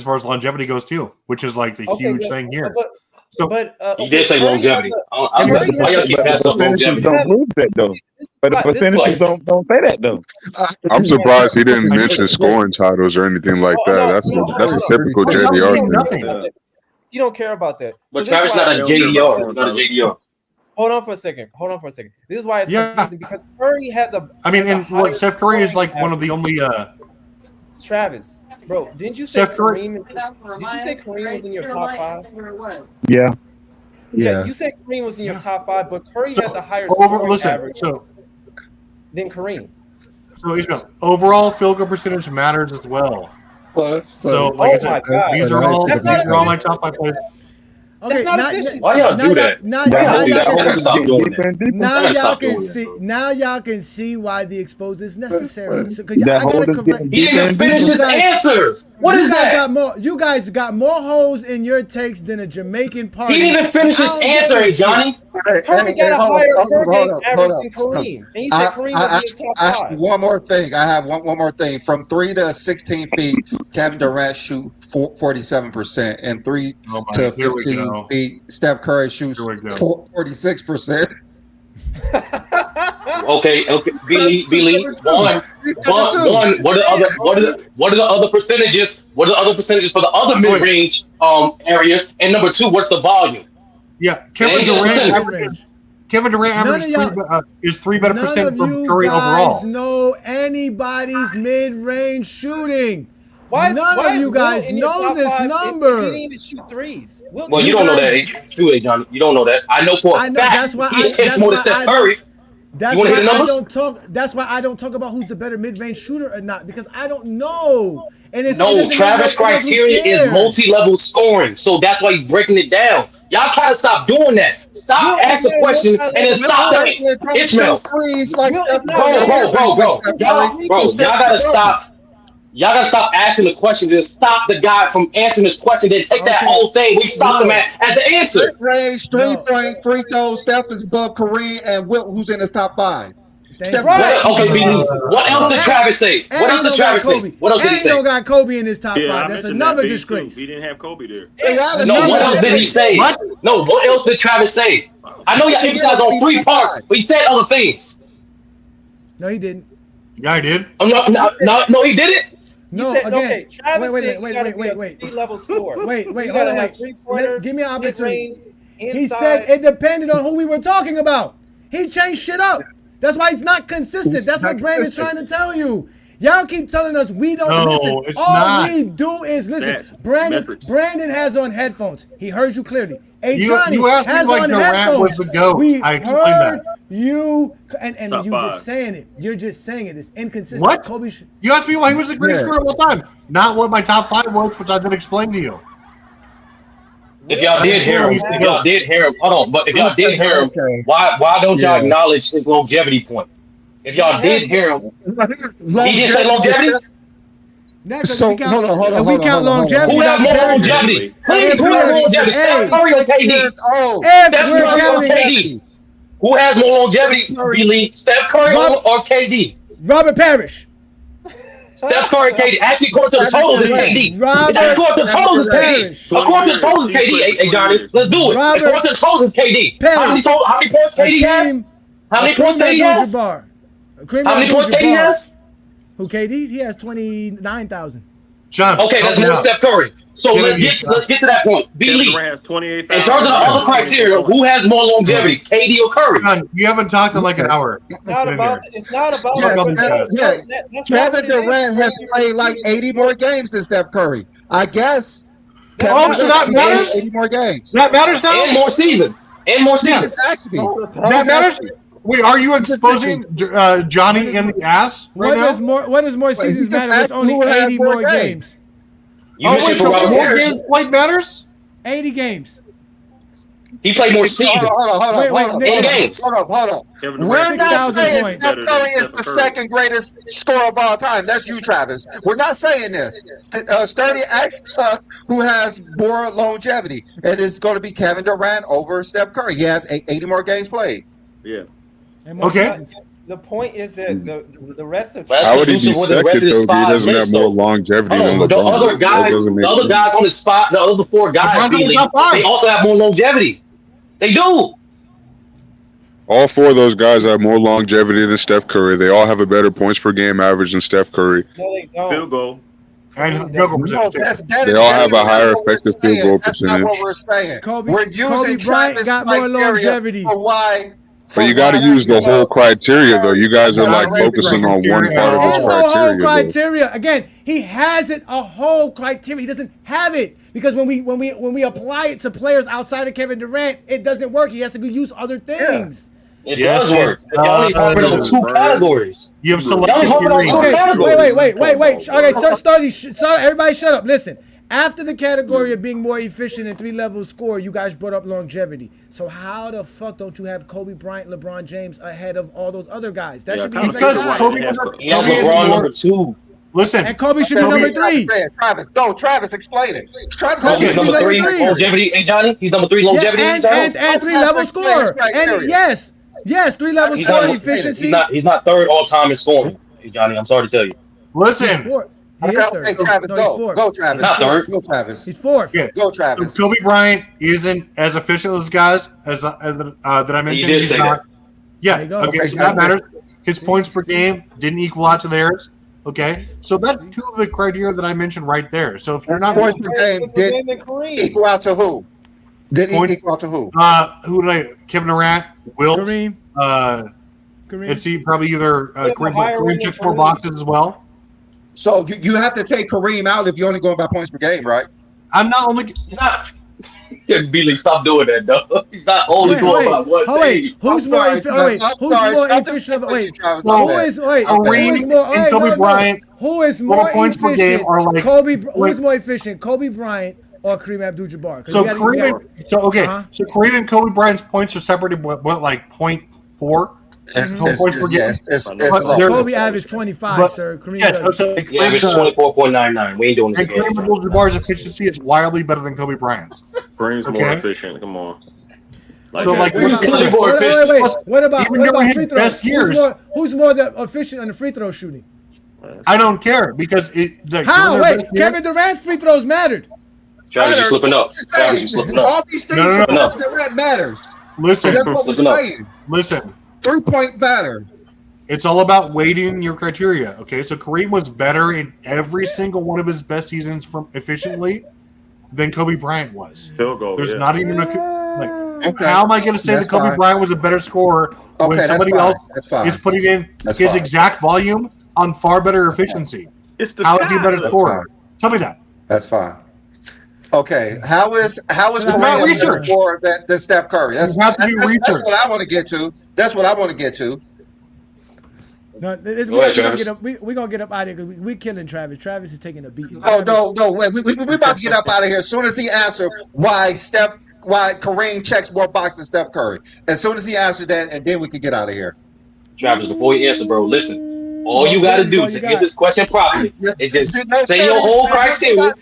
S4: far as longevity goes too, which is like the huge thing here.
S1: He did say longevity. Why y'all keep passing up longevity?
S16: Don't prove that though. But the percentages don't say that though.
S20: I'm surprised he didn't mention scoring titles or anything like that. That's a typical JDR thing.
S21: You don't care about that.
S1: But
S21: So
S1: Travis not a JDR. He's not a JDR.
S21: Hold on for a second. This is why it's confusing because Curry has a.
S4: I mean, and what Steph Curry is like one of the only.
S21: Travis, bro, didn't you say
S4: Steph Curry?
S21: Kareem? Did you say Kareem was in your top 5?
S16: Yeah.
S21: Yeah, you said Kareem was in your top 5, but Curry has a higher scoring average than Kareem.
S4: So Ishmael, overall field goal percentage matters as well. So, like I said, these are all my top 5 players.
S7: Okay,
S1: Why y'all do that? Why y'all do that? I gotta stop doing that.
S7: Now y'all can see why the expose is necessary. So,
S1: He didn't even finish his answer. What is that?
S7: You guys got more holes in your takes than a Jamaican party.
S1: He didn't even finish his answer, Johnny.
S21: Curry got a higher per game average than Kareem, and he said Kareem was in his top 5.
S8: I have one more thing. I have one more thing. From 3 to 16 feet, Kevin Durant shoot 47%, and 3 to 15 feet, Steph Curry shoots 46%.
S1: Okay. B-Lee. One. What are the other percentages? What are the other percentages for the other mid-range areas? And number 2, what's the volume?
S4: Yeah, Kevin Durant averages is 3 better percent from Curry overall.
S7: Know anybody's mid-range shooting? None of you guys know this number.
S21: He didn't even shoot threes.
S1: Well, you don't know that too, Johnny. You don't know that. I know for a fact he attempts more than Steph Curry.
S7: That's why I don't talk. That's why I don't talk about who's the better mid-range shooter or not, because I don't know. And it's
S1: Travis' criteria is multi-level scoring, so that's why he's breaking it down. Y'all gotta stop doing that. Stop asking a question and then stop that. Ishmael, bro, y'all gotta stop. Y'all gotta stop asking the question. Then stop the guy from answering this question. Then take that whole thing. We stopped him at the answer.
S8: Range, 3-point, free throws. Steph is above Kareem and Wilt, who's in his top 5.
S1: Okay, B. What else did Travis say? What else did Travis say? What else did he say?
S7: He don't got Kobe in his top 5. That's another disgrace.
S18: He didn't have Kobe there.
S1: No, what else did he say? No, what else did Travis say? I know y'all emphasize on 3 parts, but he said other things.
S7: No, he didn't.
S4: Yeah, I did.
S1: No, he didn't.
S7: No,
S21: said,
S7: again.
S21: Okay, Travis
S7: Wait.
S21: 3-level score.
S7: Wait.
S21: You
S7: Hold
S21: gotta
S7: on.
S21: have 3-pointers.
S7: Give me an opportunity.
S21: Inside.
S7: He said it depended on who we were talking about. He changed shit up. That's why he's not consistent. That's what Brandon's trying to tell you. Y'all keep telling us we don't listen.
S4: It's
S7: All
S4: not.
S7: we do is listen.
S18: That's metrics.
S7: Brandon has on headphones. He heard you clearly. Hey,
S4: You
S7: Johnny
S4: asked me
S7: has
S4: like
S7: on
S4: Durant
S7: headphones.
S4: was the GOAT.
S7: We
S4: I explained
S7: heard
S4: that.
S7: you, and
S18: Top
S7: you
S18: five.
S7: just saying it. You're just saying it. It's inconsistent.
S4: What?
S7: Kobe
S4: You asked me why he was the greatest scorer of all time. Not what my top 5 was, which I did explain to you.
S1: If y'all did hear him, hold on. But if y'all did hear him,
S16: Okay.
S1: why don't y'all
S16: Yeah.
S1: acknowledge his longevity point? If y'all did hear him, he did say longevity.
S7: So
S8: hold on.
S7: We count longevity.
S1: Who has more
S7: Parrish.
S1: longevity? Please,
S7: If
S1: who has more longevity?
S7: hey,
S1: Steph Curry or KD?
S7: if
S1: Steph
S7: we're
S1: Curry or
S7: counting
S1: KD? Who has more longevity? B-League, Steph Curry or KD?
S7: Robert Parrish.
S1: Steph Curry, KD. Actually, according to the totals, it's KD.
S7: Robert
S1: It's according to the totals, it's
S7: Parrish.
S1: KD. According to the totals, it's KD. Hey, Johnny, let's do it.
S7: Robert
S1: According to the totals, it's KD.
S7: Parrish.
S1: How many points KD has? How many points KD has? How many points KD has?
S7: Who KD? He has 29,000.
S4: John.
S1: Okay, that's more Steph Curry. So let's get to that point. B-League.
S18: Durant has 28,000.
S1: In terms of the other criteria, who has more longevity, KD or Curry?
S4: John, you haven't talked in like an hour.
S21: It's not about.
S8: Kevin Durant has played like 80 more games than Steph Curry. I guess.
S4: Oh, so that matters?
S8: 80 more games.
S4: That matters now?
S1: And more seasons.
S8: Yeah, exactly.
S4: That matters? Wait, are you exposing Johnny in the ass right now?
S7: What does more seasons matter? There's only 80 more games.
S1: Wait, so
S4: more games like matters?
S7: 80 games.
S1: He played more seasons.
S8: Hold on.
S1: In games.
S8: Hold on. We're not saying Steph Curry is the second greatest scorer of all time. That's you, Travis. We're not saying this. Sturdy asked us who has more longevity, and it's going to be Kevin Durant over Steph Curry. He has 80 more games played.
S18: Yeah.
S4: Okay.
S21: The point is that the rest of
S20: How would he be second though if he doesn't have more longevity than LeBron?
S1: The other guys on the spot, the other 4 guys, they also have more longevity. They do.
S20: All 4 of those guys have more longevity than Steph Curry. They all have a better points per game average than Steph Curry.
S21: No, they don't.
S18: Field goal.
S4: And field goal percentage.
S20: They all have a higher effective field goal
S8: That's
S20: percentage.
S8: not what we're saying.
S7: Kobe
S8: We're using
S7: Bryant
S8: Travis
S7: got more longevity.
S8: for why.
S20: But you got to use the whole criteria, though. You guys are like focusing on one part of
S7: There's
S20: this
S7: no whole
S20: criteria.
S7: criteria. Again, he hasn't a whole criteria. He doesn't have it because when we apply it to players outside of Kevin Durant, it doesn't work. He has to use other things.
S1: It does work. Y'all only harping on 2 categories.
S4: You have
S1: Y'all only harping on 2
S7: Okay,
S1: categories.
S7: wait. Okay, so everybody shut up. Listen. After the category of being more efficient and 3-level score, you guys brought up longevity. So how the fuck don't you have Kobe Bryant, LeBron James ahead of all those other guys? That should be
S4: because Kobe is
S1: LeBron
S4: more.
S1: number 2.
S4: Listen,
S7: and Kobe should be number 3.
S8: Travis, explain it. Travis,
S1: Kobe's number 3 longevity. Hey, Johnny, he's number 3 longevity.
S7: And 3-level score. And yes, 3-level score efficiency.
S1: He's not 3rd all time in scoring. Hey, Johnny, I'm sorry to tell you.
S4: Listen.
S7: He is 3rd.
S8: Hey, Travis, go, Travis.
S1: Not 3rd.
S8: Go, Travis.
S7: He's 4th.
S4: Yeah.
S8: Go, Travis.
S4: So Kobe Bryant isn't as efficient as guys as that I mentioned.
S1: You did
S4: He's
S1: say
S4: not.
S1: that.
S4: Yeah.
S7: There you go.
S4: Okay. So that matters. His points per game didn't equal out to theirs. Okay. So that's 2 of the criteria that I mentioned right there. So if you're not
S8: points per game did equal out to who? Did he equal out to who?
S4: Who did I? Kevin Durant, Wilt,
S7: Kareem.
S4: It's probably either Kareem checks 4 boxes as well.
S8: So you have to take Kareem out if you're only going by points per game, right?
S4: I'm not only.
S1: Billy, stop doing that, though. He's not only going by one thing.
S7: Who's more efficient? Who is more
S4: points per game are like
S7: Who is more efficient, Kobe Bryant or Kareem Abdul-Jabbar?
S4: So Kareem and Kobe Bryant's points are separated what like 0.4 points per game.
S7: Kobe averaged 25, sir. Kareem
S1: he averaged 24.99. We ain't doing this again.
S4: Kareem Abdul-Jabbar's efficiency is wildly better than Kobe Bryant's.
S18: Kareem's more efficient. Come on.
S7: Wait. What about free throws?
S4: Best years.
S7: Who's more efficient on the free throw shooting?
S4: I don't care because
S7: how? Wait, Kevin Durant's free throws mattered.
S1: Travis, you're slipping up.
S8: All these things Kevin Durant matters.
S4: Listen,
S8: that's what we're saying.
S4: Listen.
S8: 3-point batter.
S4: It's all about weighting your criteria. Okay, so Kareem was better in every single one of his best seasons from efficiently than Kobe Bryant was. There's not even how am I going to say that Kobe Bryant was a better scorer when somebody else is putting in his exact volume on far better efficiency.
S18: It's the
S4: How is he a better
S8: That's
S4: scorer?
S8: fine.
S4: Tell me that.
S8: That's fine. Okay, how is
S4: It's about
S8: Kareem a better
S4: research.
S8: scorer than Steph Curry?
S4: You have to do
S8: That's
S4: research.
S8: what I want to get to. That's what I want to get to.
S7: No,
S1: Go ahead,
S7: we gonna
S1: Travis.
S7: get up. We gonna get up out of here because we killing Travis. Travis is taking a beating.
S8: No. Wait, we about to get up out of here as soon as he answered why Kareem checks more box than Steph Curry. As soon as he answered that, and then we can get out of here.
S1: Travis, before you answer, bro, listen. All you got to
S7: That's
S1: do
S7: all
S1: to
S7: you
S1: answer
S7: got.
S1: this question properly is just
S8: No
S1: say your
S8: 30.
S1: whole criteria.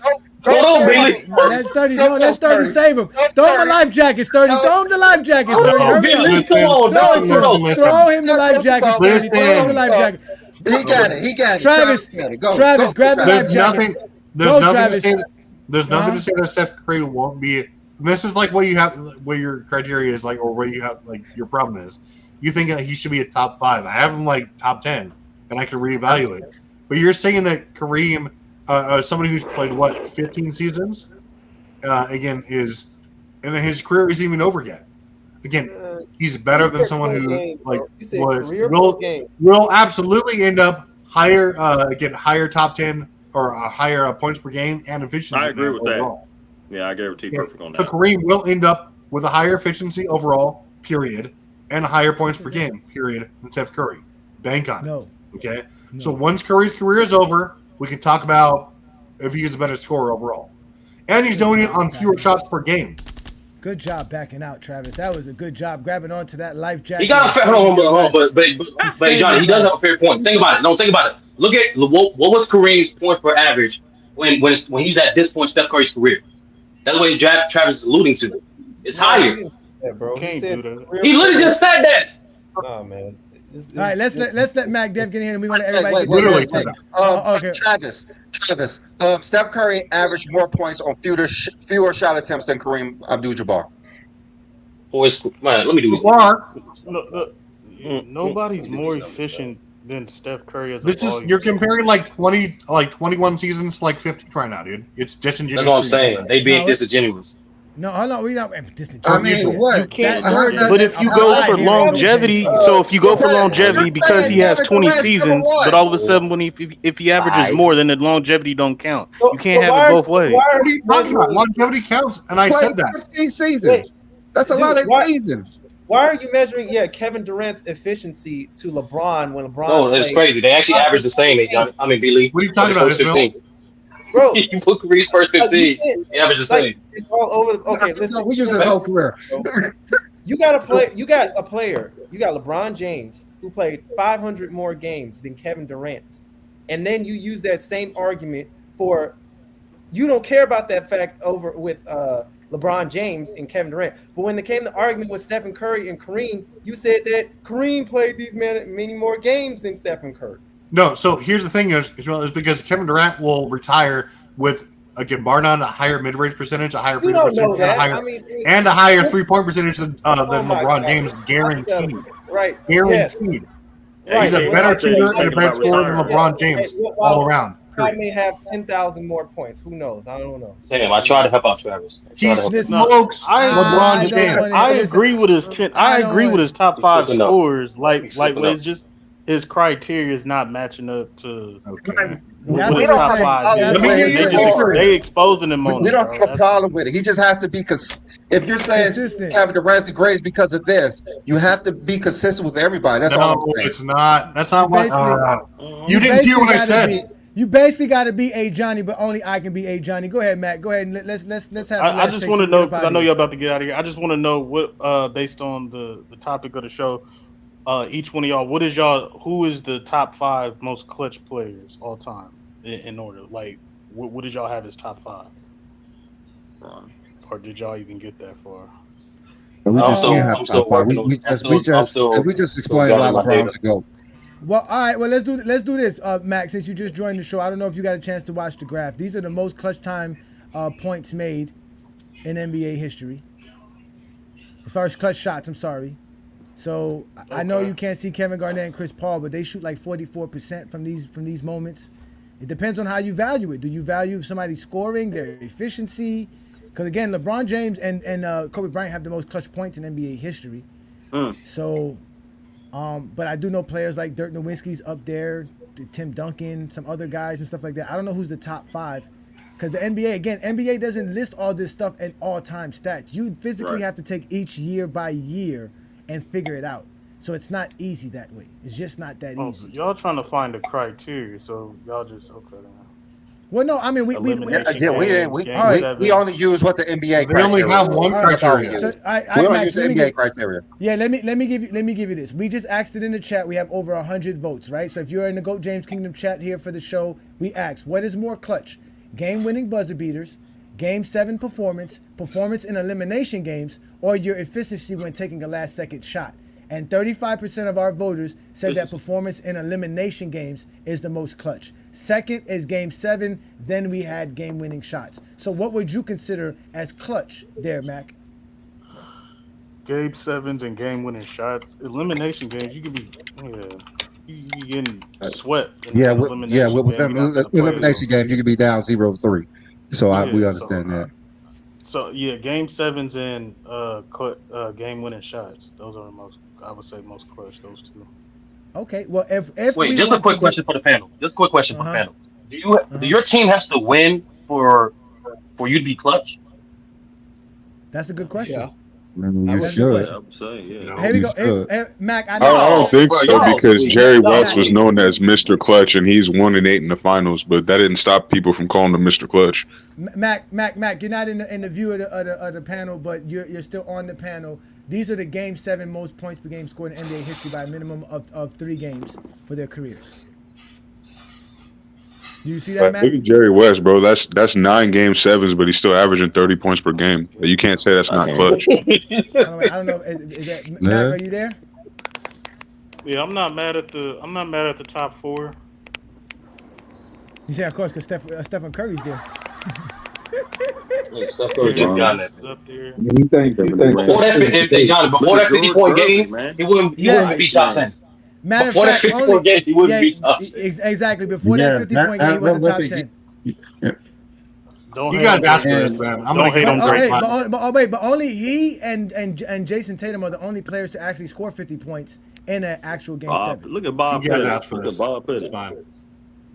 S1: Hold on, Bailey.
S7: That's 30. No, that's 30. Save him. Throw him a life jacket, 30. Throw him the life jackets, 30.
S1: Hold on,
S7: Hurry up.
S1: Bailey. Come on,
S7: Throw
S1: dog.
S7: it to him.
S1: Bro.
S7: Throw him the life jackets, 30. Throw him the life jacket.
S8: He got it.
S7: Travis, Travis, grab the life jacket.
S4: There's
S7: Go,
S4: nothing
S7: Travis.
S4: to say. There's nothing to say that Steph Curry won't be. This is like what you have, what your criteria is like, or what you have like your problem is. You think that he should be a top 5. I have him like top 10, and I can reevaluate. But you're saying that Kareem, somebody who's played what 15 seasons, again is, and his career isn't even over yet. Again, he's better than someone who like will absolutely end up higher higher top 10 or a higher points per game and efficiency.
S18: I agree with
S4: overall.
S18: that. Yeah, I agree with T Perfect on
S4: So
S18: that.
S4: Kareem will end up with a higher efficiency overall, period, and higher points per game, period, than Steph Curry. Bank on it. Okay?
S7: No.
S4: So once Curry's career is over, we can talk about if he is a better scorer overall. And he's doing it on fewer shots per game.
S7: Good job backing out, Travis. That was a good job grabbing onto that life jacket.
S1: He got a fair hold on, but Johnny, he does have a fair point. Think about it. No, think about it. Look at what was Kareem's points per average when he's at this point Steph Curry's career. That's what Travis is alluding to. It's higher.
S21: Yeah, bro.
S2: Can't do that.
S1: He literally just said that.
S21: Nah, man.
S7: All right, let's let Mac Dev get in here, and we're gonna let everybody get
S8: Okay. Travis. Steph Curry averaged more points on fewer shot attempts than Kareem Abdul-Jabbar.
S1: Boys, man, let me do this.
S2: Nobody's more efficient than Steph Curry as a
S4: This is
S2: volume.
S4: you're comparing like 21 seasons to like 50 right now, dude. It's disingenuous.
S1: That's what I'm saying. They being disingenuous.
S7: No, hold on, we not disingenuous.
S8: I mean, what?
S2: You can't, but if you go for longevity, so if you go for longevity, because he has 20 seasons, but all of a sudden when if he averages more, then the longevity don't count. You can't have it both ways.
S4: What are you talking about? Longevity counts, and I said that.
S8: 15 seasons. That's a lot of seasons.
S21: Why are you measuring Kevin Durant's efficiency to LeBron when LeBron?
S1: No, it's crazy. They actually average the same, Johnny. I mean, B-Lee.
S4: What are you talking about, Ismail?
S1: 15.
S21: Bro,
S1: you put Kareem's first 15. He averaged the same.
S21: It's all over. Okay, listen.
S8: We use his whole career.
S21: You got a player. You got LeBron James who played 500 more games than Kevin Durant, and then you use that same argument for you don't care about that fact over with LeBron James and Kevin Durant. But when it came to argument with Stephen Curry and Kareem, you said that Kareem played these many more games than Stephen Curry.
S4: No, so here's the thing is because Kevin Durant will retire with, again, bar none, a higher mid-range percentage, a higher free throw percentage, and a higher three-point percentage than LeBron James, guaranteed.
S21: Right.
S4: Guaranteed.
S21: Yes.
S4: He's a better shooter and a better scorer than LeBron James all around.
S21: I may have 10,000 more points. Who knows? I don't know.
S1: Damn, I tried to help out Travis.
S4: He smokes LeBron James.
S2: I agree with his top 5 scorers. Like it's just his criteria is not matching up to what his top 5 is. They exposing him on.
S8: We don't have a problem with it. He just has to be if you're saying Kevin Durant's the greatest because of this, you have to be consistent with everybody. That's all I'm saying.
S4: It's not. That's not what. You didn't hear what I said.
S7: You basically got to be a Johnny, but only I can be a Johnny. Go ahead, Matt. Go ahead and let's have.
S2: I just want to know because I know you're about to get out of here. I just want to know what, based on the topic of the show, each one of y'all, who is the top 5 most clutch players all time in order? Like, what did y'all have as top 5? Or did y'all even get that far?
S8: We just can't have top 5. We just explained why LeBron's a GOAT.
S7: Well, all right. Well, let's do this, Max. Since you just joined the show, I don't know if you got a chance to watch the graph. These are the most clutch time points made in NBA history. As far as clutch shots, I'm sorry. So I know you can't see Kevin Garnett and Chris Paul, but they shoot like 44% from these moments. It depends on how you value it. Do you value somebody scoring, their efficiency? Because again, LeBron James and Kobe Bryant have the most clutch points in NBA history. So. But I do know players like Dirk Nowitzki's up there. Tim Duncan, some other guys and stuff like that. I don't know who's the top 5. Because the NBA doesn't list all this stuff in all-time stats. You physically have to take each year by year and figure it out. So it's not easy that way. It's just not that
S2: Oh,
S7: easy.
S2: so y'all trying to find the criteria, so y'all just okay then.
S7: Well, no, I mean we
S2: Elimination
S8: we only use what the NBA
S4: They only
S8: criteria
S4: have
S8: is.
S4: one
S8: That's all we
S4: criteria.
S8: use.
S7: So,
S8: We don't
S7: Max,
S8: use the
S7: let me
S8: NBA
S7: give-
S8: criteria.
S7: Yeah, let me give you this. We just asked it in the chat. We have over 100 votes, right? So if you're in the GOAT James Kingdom chat here for the show, we asked, what is more clutch? Game-winning buzzer beaters, Game 7 performance in elimination games, or your efficiency when taking a last-second shot? And 35% of our voters said that performance in elimination games is the most clutch. Second is Game 7. Then we had game-winning shots. So what would you consider as clutch there, Mac?
S2: Game 7s and game-winning shots. Elimination games, you could be, you getting swept in
S8: Yeah,
S2: an elimination
S8: with
S2: game. You're not gonna play
S8: elimination game, you could be down 0-3. So we understand that.
S2: So yeah, Game 7s and game-winning shots. Those are the most. I would say most clutch. Those two.
S7: Okay, well, if
S1: Wait,
S7: we
S1: just a
S7: want
S1: quick
S7: to
S1: question for the panel. Just a quick question for the panel. Do your team has to win for you to be clutch?
S7: That's a good question.
S8: I mean, you should.
S18: I would say, yeah.
S7: Here we go.
S8: should.
S7: Hey, Mac, I
S20: I
S7: know.
S20: don't think
S1: bro,
S20: so
S1: y'all
S20: because
S1: sweet.
S20: Jerry
S1: Y'all
S20: West was
S1: sweet.
S20: known as Mr. Clutch, and he's 1-8 in the finals, but that didn't stop people from calling him Mr. Clutch.
S7: Mac, you're not in the view of the panel, but you're still on the panel. These are the Game 7 most points per game scored in NBA history by a minimum of 3 games for their careers. Do you see that, Mac?
S20: Look at Jerry West, bro. That's 9 Game 7s, but he's still averaging 30 points per game. You can't say that's not clutch.
S7: I don't know. Is that Mac? Are you there?
S2: Yeah, I'm not mad at the top 4.
S7: Yeah, of course, because Stephen Curry's there.
S1: Steph Curry just got that.
S2: Up there.
S16: You think
S1: Before that 50-point game, he wouldn't be top 10.
S7: Matter of
S1: Before
S7: fact,
S1: that 50-point game, he wouldn't be top 10.
S7: Exactly. Before that 50-point game, he wasn't top 10.
S2: Don't
S4: You
S2: hate
S4: guys
S2: on
S4: asked for
S2: Drake.
S4: this, man. I'm
S2: Don't
S4: gonna
S2: hate on Drake.
S7: But only he and Jason Tatum are the only players to actually score 50 points in an actual Game 7.
S18: Look at Bob
S4: You guys
S18: Pettit.
S4: asked for
S18: Look
S4: this.
S18: at Bob
S4: It's
S18: Pettit.
S4: fine.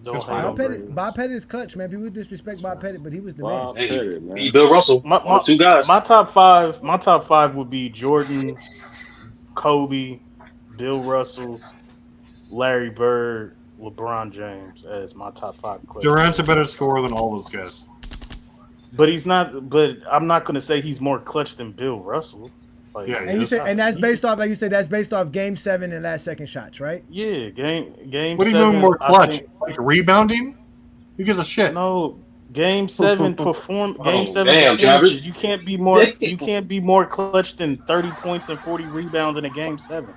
S2: Don't
S4: It's
S2: hate
S4: fine.
S2: on Drake.
S7: Bob Pettit is clutch, man. People disrespect Bob Pettit, but he was the
S18: Bob
S7: man.
S18: Pettit, man.
S1: Beat Bill Russell. Two guys.
S2: My top five would be Jordan, Kobe, Bill Russell, Larry Bird, LeBron James as my top 5 clutch.
S4: Durant's a better scorer than all those guys.
S2: But he's not. But I'm not going to say he's more clutch than Bill Russell. Like,
S4: Yeah,
S7: And you say, and that's based off, like you said, that's based off Game 7 and last second shots, right?
S2: Yeah, game.
S4: What do you
S2: 7,
S4: mean more
S2: I
S4: clutch?
S2: think-
S4: Like rebounding? Who gives a shit?
S2: No, Game 7 Game 7
S1: damn,
S2: performances.
S1: Travis.
S2: You can't be more. You can't be more clutch than 30 points and 40 rebounds in a Game 7.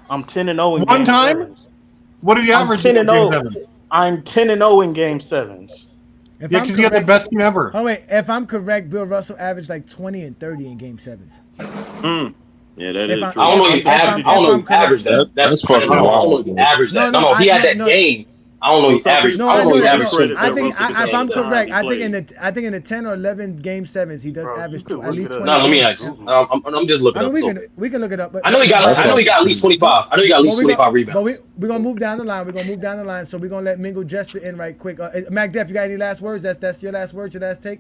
S2: I'm 10-0 in
S4: One
S2: Game
S4: time?
S2: 7s.
S4: What did he
S2: I'm
S4: average in
S2: 10-0.
S4: Game 7s?
S2: I'm 10-0 in Game 7s.
S7: If
S4: Yeah,
S7: I'm
S4: because he had the
S7: correct-
S4: best team ever.
S7: Oh wait, if I'm correct, Bill Russell averaged like 20 and 30 in Game 7s.
S18: Yeah, that
S7: If
S18: is
S7: I'm-
S18: true.
S1: I don't know
S7: if
S1: if he averaged that.
S20: That's fucking
S1: I don't know
S20: wild.
S1: if he averaged that.
S7: No,
S1: No, if he had that
S7: no.
S1: game, I don't know if he averaged.
S7: No,
S1: I
S7: I
S1: don't know
S7: know
S1: if he
S7: that.
S1: averaged.
S7: No,
S18: credit
S7: I
S18: that
S7: think
S18: Russell
S7: if I'm
S18: because
S7: correct,
S18: he
S7: I think in the 10 or 11 Game 7s, he does
S2: Bro,
S7: average
S2: you could
S7: at least
S2: look it
S7: 20.
S2: up.
S1: No, let me
S7: points.
S1: ask. I'm just looking
S7: I mean,
S1: up.
S7: we can look it up. But
S1: I know he got at least 25. I know he got at least 25
S7: But
S1: rebounds.
S7: we're gonna move down the line. So we're gonna let Mingo Jester in right quick. Mac Def, you got any last words? That's your last words, your last take?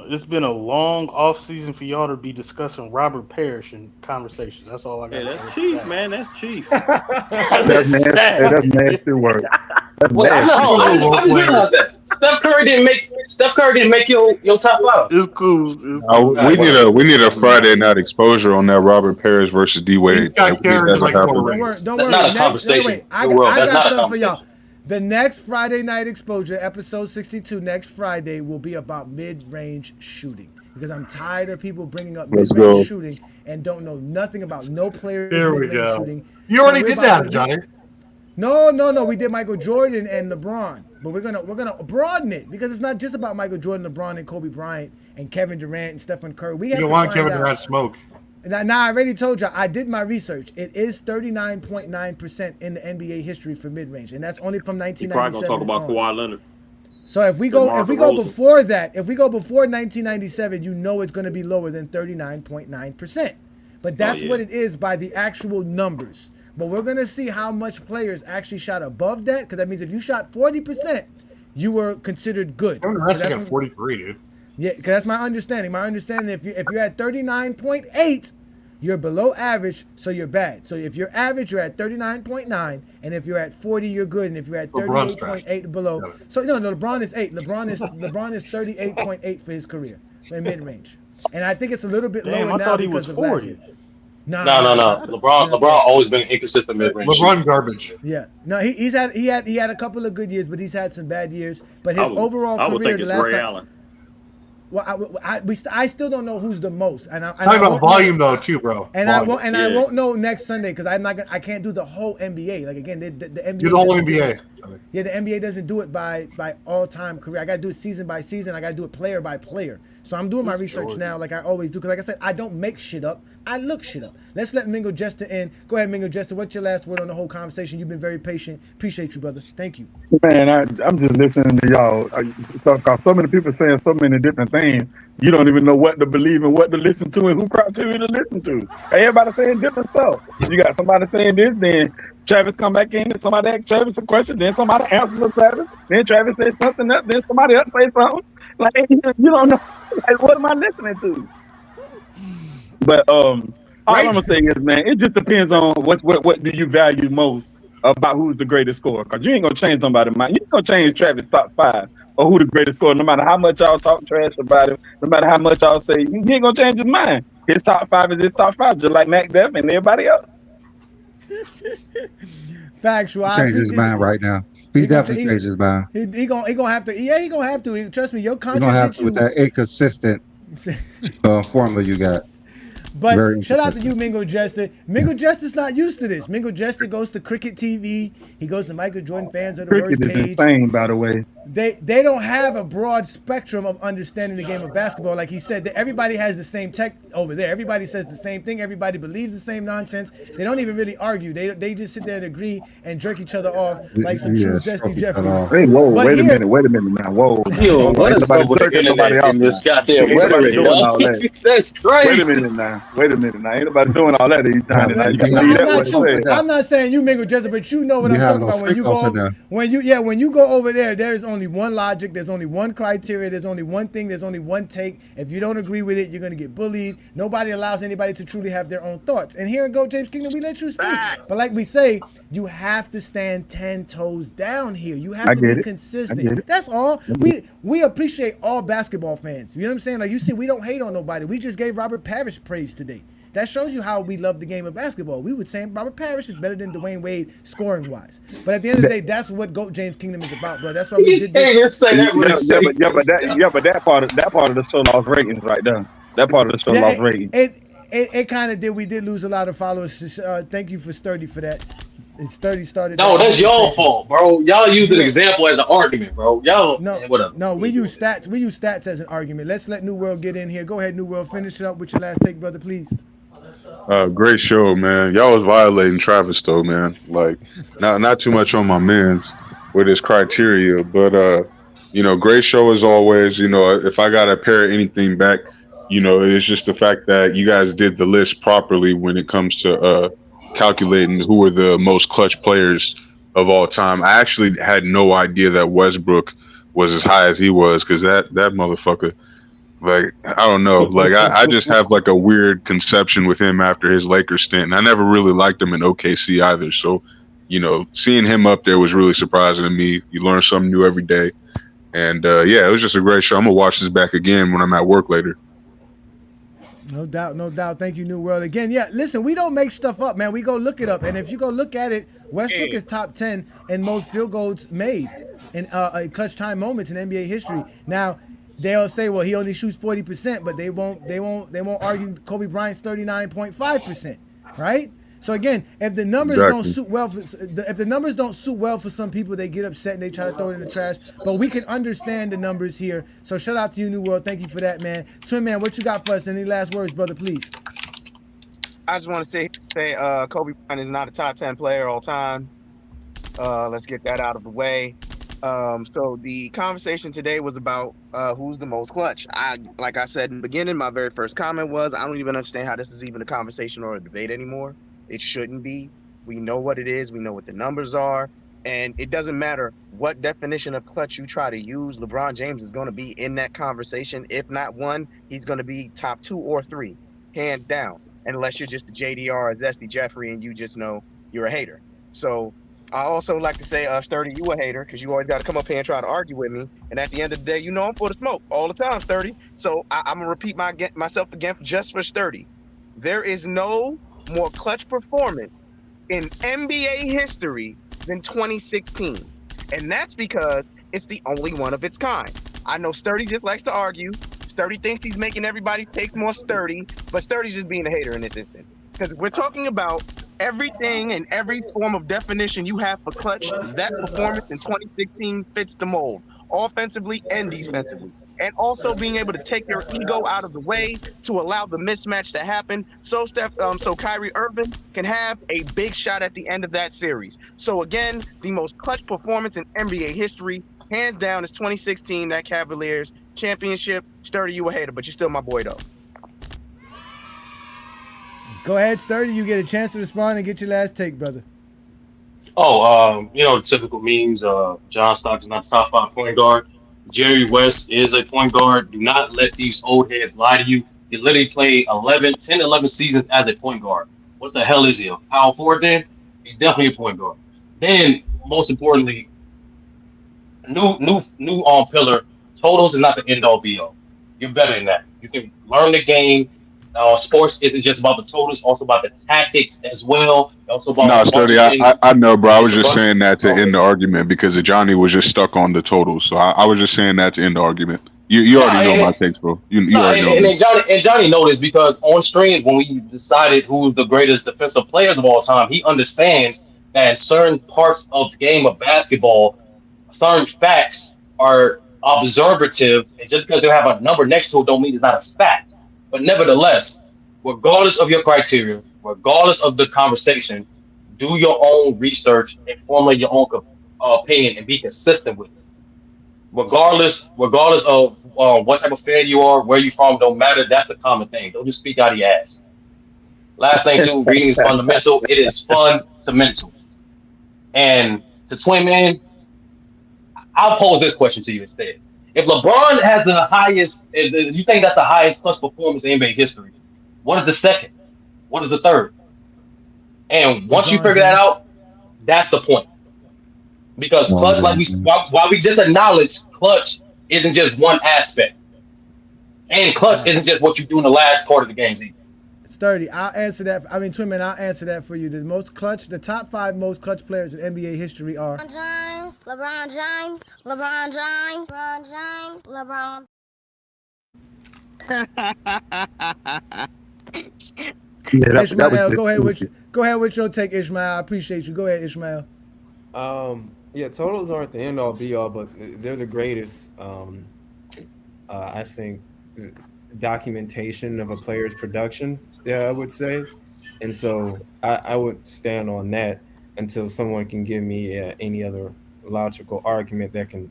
S2: It's been a long off season for y'all to be discussing Robert Parrish in conversations. That's all I got.
S18: Hey, that's Chief, man. That's Chief.
S16: That's nasty work. That's
S1: Wait, I
S16: nasty.
S1: just realized that Steph Curry didn't make your top 5.
S2: It's cool.
S20: We need a Friday night exposure on that Robert Parrish versus D Wade.
S4: got carried like
S7: Don't
S4: four
S7: worry.
S1: That's not a conversation.
S7: I
S1: World,
S7: got
S1: that's not a
S7: something for y'all.
S1: conversation.
S7: The next Friday night exposure, episode 62, next Friday will be about mid-range shooting because I'm tired of people bringing up
S20: Let's
S7: mid-range
S20: go.
S7: shooting and don't know nothing about no players
S4: There we
S7: mid-range
S4: go.
S7: shooting.
S4: You
S7: So
S4: already
S7: we're
S4: did
S7: about
S4: that,
S7: to-
S4: Johnny.
S7: No. We did Michael Jordan and LeBron, but we're gonna broaden it because it's not just about Michael Jordan, LeBron, and Kobe Bryant and Kevin Durant and Stephen Curry. We
S4: You
S7: have
S4: don't
S7: to
S4: want
S7: find
S4: Kevin
S7: out.
S4: Durant smoke.
S7: Now, I already told you, I did my research. It is 39.9% in the NBA history for mid-range, and that's only from
S18: He probably
S7: 1997
S18: gonna talk about
S7: on.
S18: Kawhi Leonard.
S7: So if we go
S18: DeMar DeRozan.
S7: before that, if we go before 1997, you know it's going to be lower than 39.9%. But that's
S18: yeah.
S7: what it is by the actual numbers. But we're going to see how much players actually shot above that, because that means if you shot 40%, you were considered good.
S4: Kevin Durant got 43, dude.
S7: Yeah, because that's my understanding. My understanding, if you're at 39.8, you're below average, so you're bad. So if you're average, you're at 39.9, and if you're at 40, you're good. And if you're at 38.8 below, so no, LeBron is 8. LeBron is 38.8 for his career in mid range, and I think it's a little bit lower now because of last year.
S1: No. LeBron always been inconsistent mid range.
S4: LeBron garbage.
S7: Yeah, no, he had a couple of good years, but he's had some bad years. But his overall career,
S3: I would think
S7: the
S3: it's
S7: last
S3: Ray
S7: time.
S3: Allen.
S7: Well, I still don't know who's the most. And
S4: Talking about volume though, too, bro.
S7: And
S4: volume.
S7: I won't know next Sunday because I can't do the whole NBA. Like again, the NBA.
S4: Do the whole NBA.
S7: Yeah, the NBA doesn't do it by all time career. I got to do it season by season. I got to do it player by player. So I'm doing my research now, like I always do. Because like I said, I don't make shit up. I look shit up. Let's let Mingo Jester in. Go ahead, Mingo Jester. What's your last word on the whole conversation? You've been very patient. Appreciate you, brother. Thank you.
S16: Man, I'm just listening to y'all. So many people saying so many different things. You don't even know what to believe and what to listen to and who criteria to listen to. Everybody saying different stuff. You got somebody saying this, then Travis come back in, and somebody ask Travis a question, then somebody answers Travis, then Travis says something else, then somebody else say something. Like you don't know. Like, what am I listening to? But all I'm gonna say is, man, it just depends on what do you value most about who's the greatest scorer. Cause you ain't gonna change somebody's mind. You ain't gonna change Travis' top 5 or who the greatest scorer. No matter how much y'all talk trash about him, no matter how much y'all say, you ain't gonna change his mind. His top 5 is his top 5, just like Mac Def and everybody else.
S7: Factual.
S8: He changed his mind right now. He definitely changed his mind.
S7: He gonna have to. Yeah, he gonna have to. Trust me, your
S8: You're
S7: conscience
S8: gonna have
S7: hit
S8: to
S7: you.
S8: with that inconsistent formula you got.
S7: But
S8: Very
S7: shout out to you, Mingo Jester. Mingo Jester's not used to this. Mingo Jester goes to Cricket TV. He goes to Michael Jordan Fans of the
S16: Cricket
S7: Worst
S16: is
S7: page.
S16: insane, by the way.
S7: They don't have a broad spectrum of understanding the game of basketball. Like he said, that everybody has the same tech over there. Everybody says the same thing. Everybody believes the same nonsense. They don't even really argue. They just sit there and agree and jerk each other off like some true zesty Jeffries.
S16: Hey, whoa,
S7: But
S16: wait a
S7: here-
S16: minute now. Whoa.
S1: Yo, what is up with the
S16: jerking nobody
S1: internet
S16: off
S1: and this
S16: now.
S1: goddamn
S16: Ain't nobody
S1: rhetoric,
S16: doing
S1: yo?
S16: all that.
S1: That's crazy.
S16: Wait a minute now. Ain't nobody doing all that these times. Now you gotta leave that what it says.
S7: I'm not saying you, Mingo Jester, but you know what
S8: You
S7: I'm
S8: have
S7: talking
S8: no
S7: about. When you
S8: freakouts
S7: go
S8: in there.
S7: when you go over there, there's only one logic, there's only one criteria, there's only one thing, there's only one take. If you don't agree with it, you're gonna get bullied. Nobody allows anybody to truly have their own thoughts. And here in Go James Kingdom, we let you speak. But like we say, you have to stand 10 toes down here. You have
S16: I
S7: to
S16: get
S7: be
S16: it.
S7: consistent. That's all. We appreciate all basketball fans. You know what I'm saying? Like you see, we don't hate on nobody. We just gave Robert Parrish praise today. That shows you how we love the game of basketball. We would say Robert Parrish is better than Dwayne Wade scoring wise. But at the end of the day, that's what GOAT James Kingdom is about, bro. That's why we did this.
S16: But that part of the show lost ratings right there. That part of the show lost ratings.
S7: It kind of did. We did lose a lot of followers. Thank you for Sturdy for that. Sturdy started.
S1: No, that's your
S7: conversation.
S1: fault, bro. Y'all use an example as an argument, bro. Y'all, man, whatever.
S7: No, we use stats. We use stats as an argument. Let's let New World get in here. Go ahead, New World. Finish it up with your last take, brother, please.
S20: Great show, man. Y'all was violating Travis though, man. Like, not too much on my man's with his criteria, but great show as always. If I gotta pair anything back, it's just the fact that you guys did the list properly when it comes to calculating who were the most clutch players of all time. I actually had no idea that Westbrook was as high as he was, because that motherfucker. Like, I don't know. Like, I just have like a weird conception with him after his Lakers stint. And I never really liked him in OKC either. So, seeing him up there was really surprising to me. You learn something new every day. And it was just a great show. I'm gonna watch this back again when I'm at work later.
S7: No doubt. Thank you, New World. Again, yeah, listen, we don't make stuff up, man. We go look it up. And if you go look at it, Westbrook is top 10 in most field goals made in clutch time moments in NBA history. Now, they'll say, well, he only shoots 40%, but they won't argue Kobe Bryant's 39.5%, right? So again, if the numbers don't suit well for some people, they get upset and they try to throw it in the trash. But we can understand the numbers here. So shout out to you, New World. Thank you for that, man. Twin Man, what you got for us? Any last words, brother, please?
S14: I just want to say Kobe Bryant is not a top 10 player all time. Let's get that out of the way. So the conversation today was about who's the most clutch. Like I said in the beginning, my very first comment was, I don't even understand how this is even a conversation or a debate anymore. It shouldn't be. We know what it is. We know what the numbers are. And it doesn't matter what definition of clutch you try to use. LeBron James is going to be in that conversation. If not one, he's going to be top 2 or 3, hands down, unless you're just a JDR or Zesty Jeffrey and you just know you're a hater. So I also like to say, Sturdy, you a hater because you always got to come up here and try to argue with me. And at the end of the day, you know I'm for the smoke all the time, Sturdy. So I'm going to repeat myself again just for Sturdy. There is no more clutch performance in NBA history than 2016. And that's because it's the only one of its kind. I know Sturdy just likes to argue. Sturdy thinks he's making everybody's takes more sturdy, but Sturdy's just being a hater in this instant. Because we're talking about everything and every form of definition you have for clutch. That performance in 2016 fits the mold, offensively and defensively. And also being able to take your ego out of the way to allow the mismatch to happen, so Kyrie Irving can have a big shot at the end of that series. So again, the most clutch performance in NBA history, hands down, is 2016, that Cavaliers championship. Sturdy, you a hater, but you're still my boy though.
S7: Go ahead, Sturdy. You get a chance to respond and get your last take, brother.
S1: The typical memes. John Stockton not top 5 point guard. Jerry West is a point guard. Do not let these old heads lie to you. He literally played 11 seasons as a point guard. What the hell is he? A power forward then? He's definitely a point guard. Then, most importantly, new on pillar. Totals is not the end all be all. You're better than that. You can learn the game. Sports isn't just about the totals, also about the tactics as well. Also
S20: Nah,
S1: about
S20: Sturdy,
S1: multiple things.
S20: I know, bro. I was just
S1: But
S20: saying that to end the argument because Johnny was just stuck on the totals. So I was just saying that to end the argument. You
S1: no,
S20: already know my takes, bro. You
S1: no,
S20: already know
S1: and
S20: me.
S1: Johnny noticed because on stream when we decided who's the greatest defensive players of all time, he understands that in certain parts of the game of basketball, certain facts are observative, and just because they have a number next to it, don't mean it's not a fact. But nevertheless, regardless of your criteria, regardless of the conversation, do your own research and formulate your own opinion and be consistent with it. Regardless of what type of fan you are, where you from, don't matter. That's the common thing. Don't just speak out of your ass. Last thing too, reading is fundamental. It is fun to mental. And to Twin Man, I'll pose this question to you instead. If LeBron has the highest, if you think that's the highest plus performance in NBA history, what is the second? What is the third? And once you
S7: LeBron
S1: figure that
S7: James.
S1: out, that's the point. Because clutch, while we just acknowledge clutch isn't just one aspect, and clutch isn't just what you do in the last part of the games either.
S7: Sturdy, I'll answer that. I mean, Twin Man, I'll answer that for you. The top 5 most clutch players in NBA history are
S19: LeBron James, LeBron James, LeBron James, LeBron.
S7: Ishmael, go ahead with your take, Ishmael. I appreciate you. Go ahead, Ishmael.
S21: Yeah, totals aren't the end all be all, but they're the greatest. I think documentation of a player's production. Yeah, I would say, and so I would stand on that until someone can give me any other logical argument that can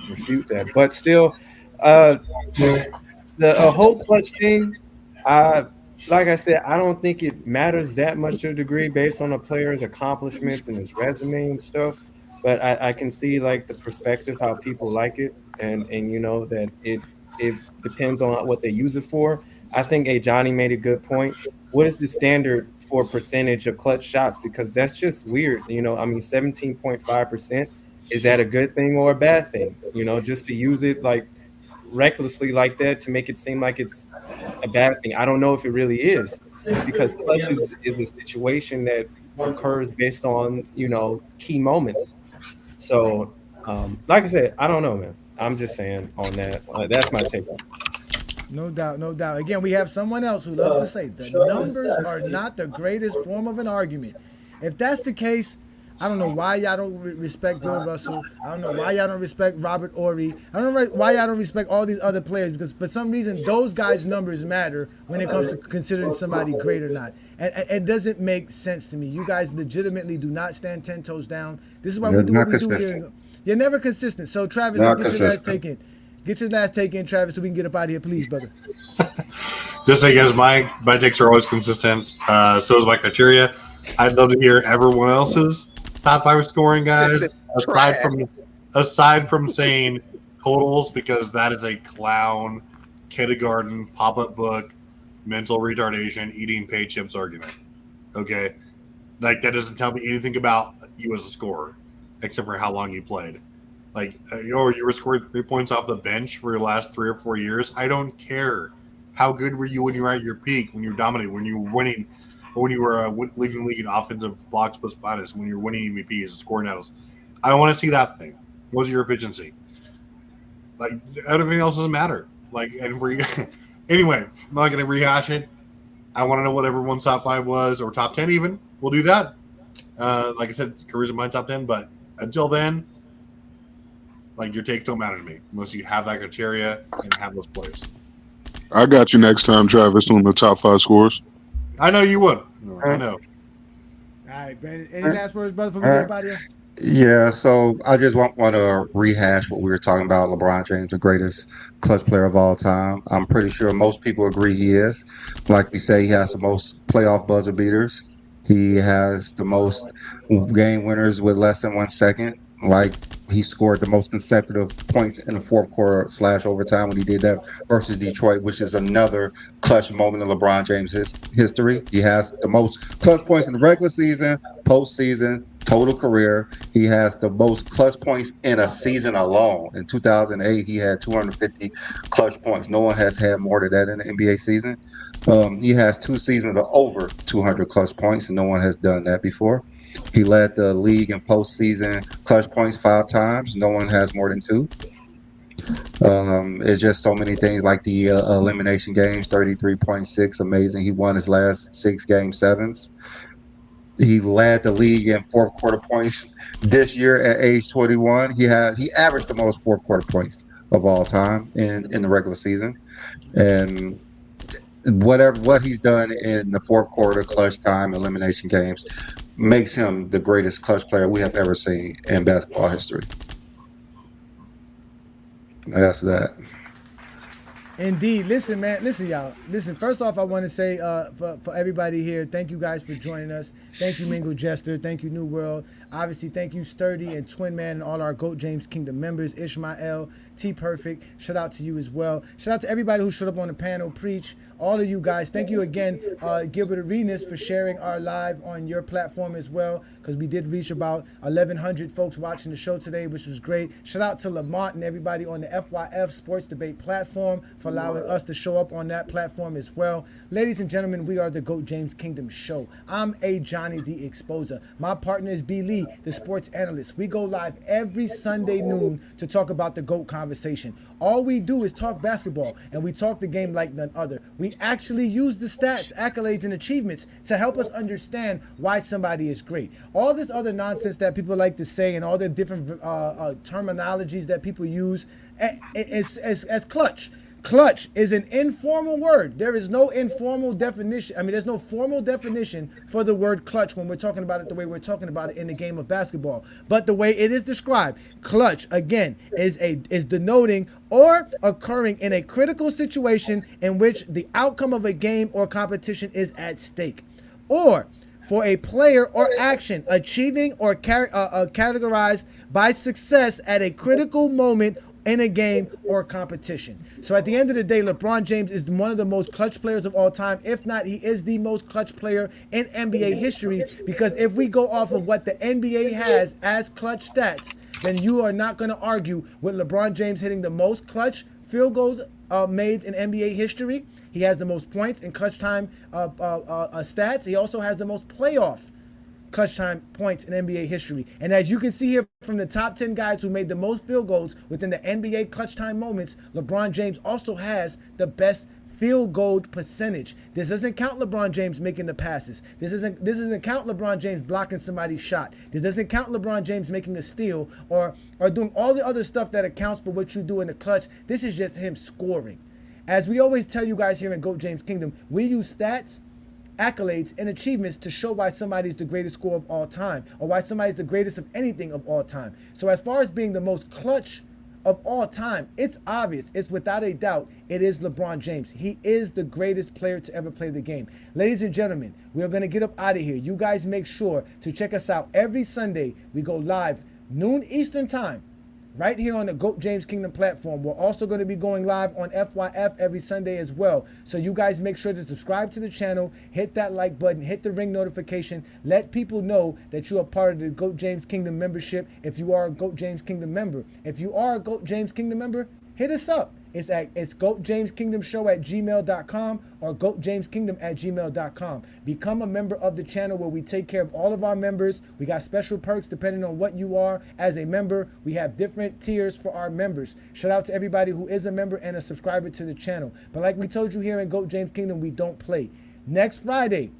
S21: refute that. But still, the whole clutch thing, like I said, I don't think it matters that much to a degree based on a player's accomplishments and his resume and stuff. But I can see like the perspective how people like it, and you know that it depends on what they use it for. I think Johnny made a good point. What is the standard for percentage of clutch shots? Because that's just weird. You know, I mean, 17.5%, is that a good thing or a bad thing? You know, just to use it like recklessly like that to make it seem like it's a bad thing. I don't know if it really is, because clutch is a situation that occurs based on, you know, key moments. So, like I said, I don't know, man. I'm just saying on that. That's my take on it.
S7: No doubt, no doubt. Again, we have someone else who loves to say the numbers are not the greatest form of an argument. If that's the case, I don't know why y'all don't respect Bill Russell. I don't know why y'all don't respect Robert Horry. I don't know why y'all don't respect all these other players, because for some reason those guys' numbers matter when it comes to considering somebody great or not. And it doesn't make sense to me. You guys legitimately do not stand 10 toes down. This is why we do what we do here. You're never consistent. So Travis, let's get your last take in. Get your last take in, Travis, so we can get up out of here, please, brother.
S9: Just like as my takes are always consistent, so is my criteria.
S4: I'd love to hear everyone else's top 5 scoring guys,
S14: Trash.
S4: aside from saying totals, because that is a clown kindergarten pop-up book mental retardation eating paid chips argument. Okay, like that doesn't tell me anything about you as a scorer, except for how long you played. Like, you were scoring 3 points off the bench for your last 3 or 4 years. I don't care. How good were you when you were at your peak, when you were dominating, when you were winning, or when you were leading the league in offensive blocks plus minus, when you were winning MVPs and scoring titles? I want to see that thing. What was your efficiency? Like, everything else doesn't matter. Like, and for you, anyway, I'm not going to rehash it. I want to know what everyone's top 5 was, or top 10 even. We'll do that. Like I said, careers in my top 10, but until then, like, your takes don't matter to me unless you have that criteria and have those players.
S20: I got you next time, Travis, on the top 5 scores.
S4: I know you would. I know.
S7: All right, Brandon. Any last words, brother, before we get up out of here?
S8: Yeah, so I just want to rehash what we were talking about. LeBron James, the greatest clutch player of all time. I'm pretty sure most people agree he is. Like we say, he has the most playoff buzzer beaters. He has the most game winners with less than 1 second. Like, he scored the most consecutive points in the fourth quarter / overtime when he did that versus Detroit, which is another clutch moment in LeBron James' history. He has the most clutch points in the regular season, postseason, total career. He has the most clutch points in a season alone. In 2008, he had 250 clutch points. No one has had more than that in the NBA season. He has 2 seasons of over 200 clutch points, and no one has done that before. He led the league in postseason clutch points 5 times. No one has more than 2. It's just so many things, like the elimination games, 33.6, amazing. He won his last 6 game 7s. He led the league in fourth quarter points this year at age 21. He averaged the most fourth quarter points of all time in the regular season. And what he's done in the fourth quarter, clutch time, elimination games, makes him the greatest clutch player we have ever seen in basketball history. That's that.
S7: Indeed. Listen, man. Listen, y'all. Listen, first off, I want to say for everybody here, thank you guys for joining us. Thank you, Mingle Jester. Thank you, New World. Obviously, thank you, Sturdy and Twin Man and all our GOAT James Kingdom members. Ishmael, T Perfect. Shout out to you as well. Shout out to everybody who showed up on the panel, Preach. All of you guys. Thank you again, Gilbert Arenas, for sharing our live on your platform as well, because we did reach about 1,100 folks watching the show today, which was great. Shout out to Lamont and everybody on the FYF Sports Debate platform for allowing us to show up on that platform as well. Ladies and gentlemen, we are the GOAT James Kingdom Show. I'm Ajani the Exposer. My partner is B. Lee, the sports analyst. We go live every Sunday noon to talk about the GOAT conversation. All we do is talk basketball, and we talk the game like none other. We actually use the stats, accolades, and achievements to help us understand why somebody is great. All this other nonsense that people like to say and all the different terminologies that people use as clutch. Clutch is an informal word. There is no informal definition. I mean, there's no formal definition for the word clutch when we're talking about it the way we're talking about it in the game of basketball. But the way it is described, clutch, again, is denoting or occurring in a critical situation in which the outcome of a game or competition is at stake. Or for a player or action achieving or categorized by success at a critical moment in a game or competition. So at the end of the day, LeBron James is one of the most clutch players of all time. If not, he is the most clutch player in NBA history, because if we go off of what the NBA has as clutch stats, then you are not going to argue with LeBron James hitting the most clutch field goals made in NBA history. He has the most points in clutch time stats. He also has the most playoff clutch time points in NBA history. And as you can see here from the top 10 guys who made the most field goals within the NBA clutch time moments, LeBron James also has the best field goal percentage. This doesn't count LeBron James making the passes. This doesn't count LeBron James blocking somebody's shot. This doesn't count LeBron James making a steal or doing all the other stuff that accounts for what you do in the clutch. This is just him scoring. As we always tell you guys here in GOAT James Kingdom, we use stats, accolades, and achievements to show why somebody's the greatest scorer of all time, or why somebody's the greatest of anything of all time. So as far as being the most clutch of all time, it's obvious, it's without a doubt, it is LeBron James. He is the greatest player to ever play the game. Ladies and gentlemen, we are going to get up out of here. You guys make sure to check us out every Sunday. We go live noon Eastern time, right here on the GOAT James Kingdom platform. We're also going to be going live on FYF every Sunday as well. So you guys make sure to subscribe to the channel, hit that like button, hit the ring notification, let people know that you are part of the GOAT James Kingdom membership if you are a GOAT James Kingdom member. If you are a GOAT James Kingdom member, hit us up. It's GoatJamesKingdomShow@gmail.com or GoatJamesKingdom@gmail.com. Become a member of the channel where we take care of all of our members. We got special perks depending on what you are as a member. We have different tiers for our members. Shout out to everybody who is a member and a subscriber to the channel. But like we told you here in GOAT James Kingdom, we don't play. Next Friday,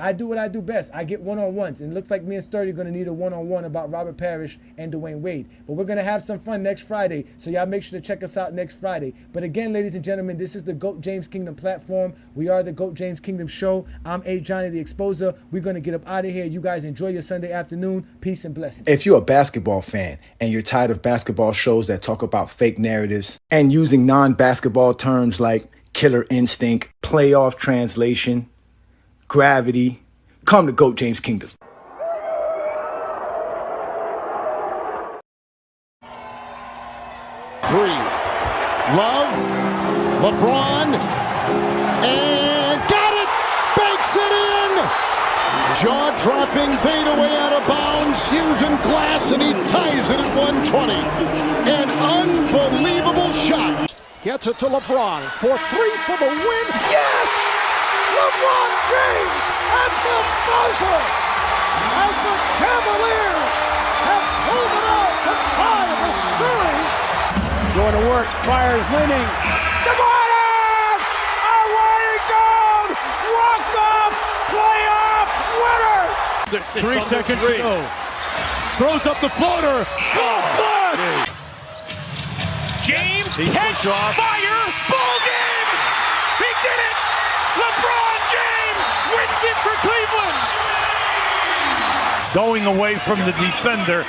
S7: I do what I do best. I get one-on-ones. And it looks like me and Sturdy are going to need a one-on-one about Robert Parrish and Dwayne Wade. But we're going to have some fun next Friday. So y'all make sure to check us out next Friday. But again, ladies and gentlemen, this is the GOAT James Kingdom platform. We are the GOAT James Kingdom show. I'm Ajani the Exposer. We're going to get up out of here. You guys enjoy your Sunday afternoon. Peace and blessings.
S3: If you're a basketball fan and you're tired of basketball shows that talk about fake narratives and using non-basketball terms like killer instinct, playoff translation, gravity, come to GOAT James Kingdom.
S11: 3. Love, LeBron, and got it! Bakes it in! Jaw-dropping fadeaway out of bounds, using glass, and he ties it at 120. An unbelievable shot. Gets it to LeBron for 3 for the win. Yes! LeBron James at the buzzer as the Cavaliers have pulled it out to tie the series. Going to work, fires leaning. DeMartin! Away goal! Walk off! Playoff winner!
S12: 3 seconds to go. Throws up the floater. God bless! James, catch, fire, ball game! He did it! LeBron James wins it for Cleveland!
S22: Going away from the defender.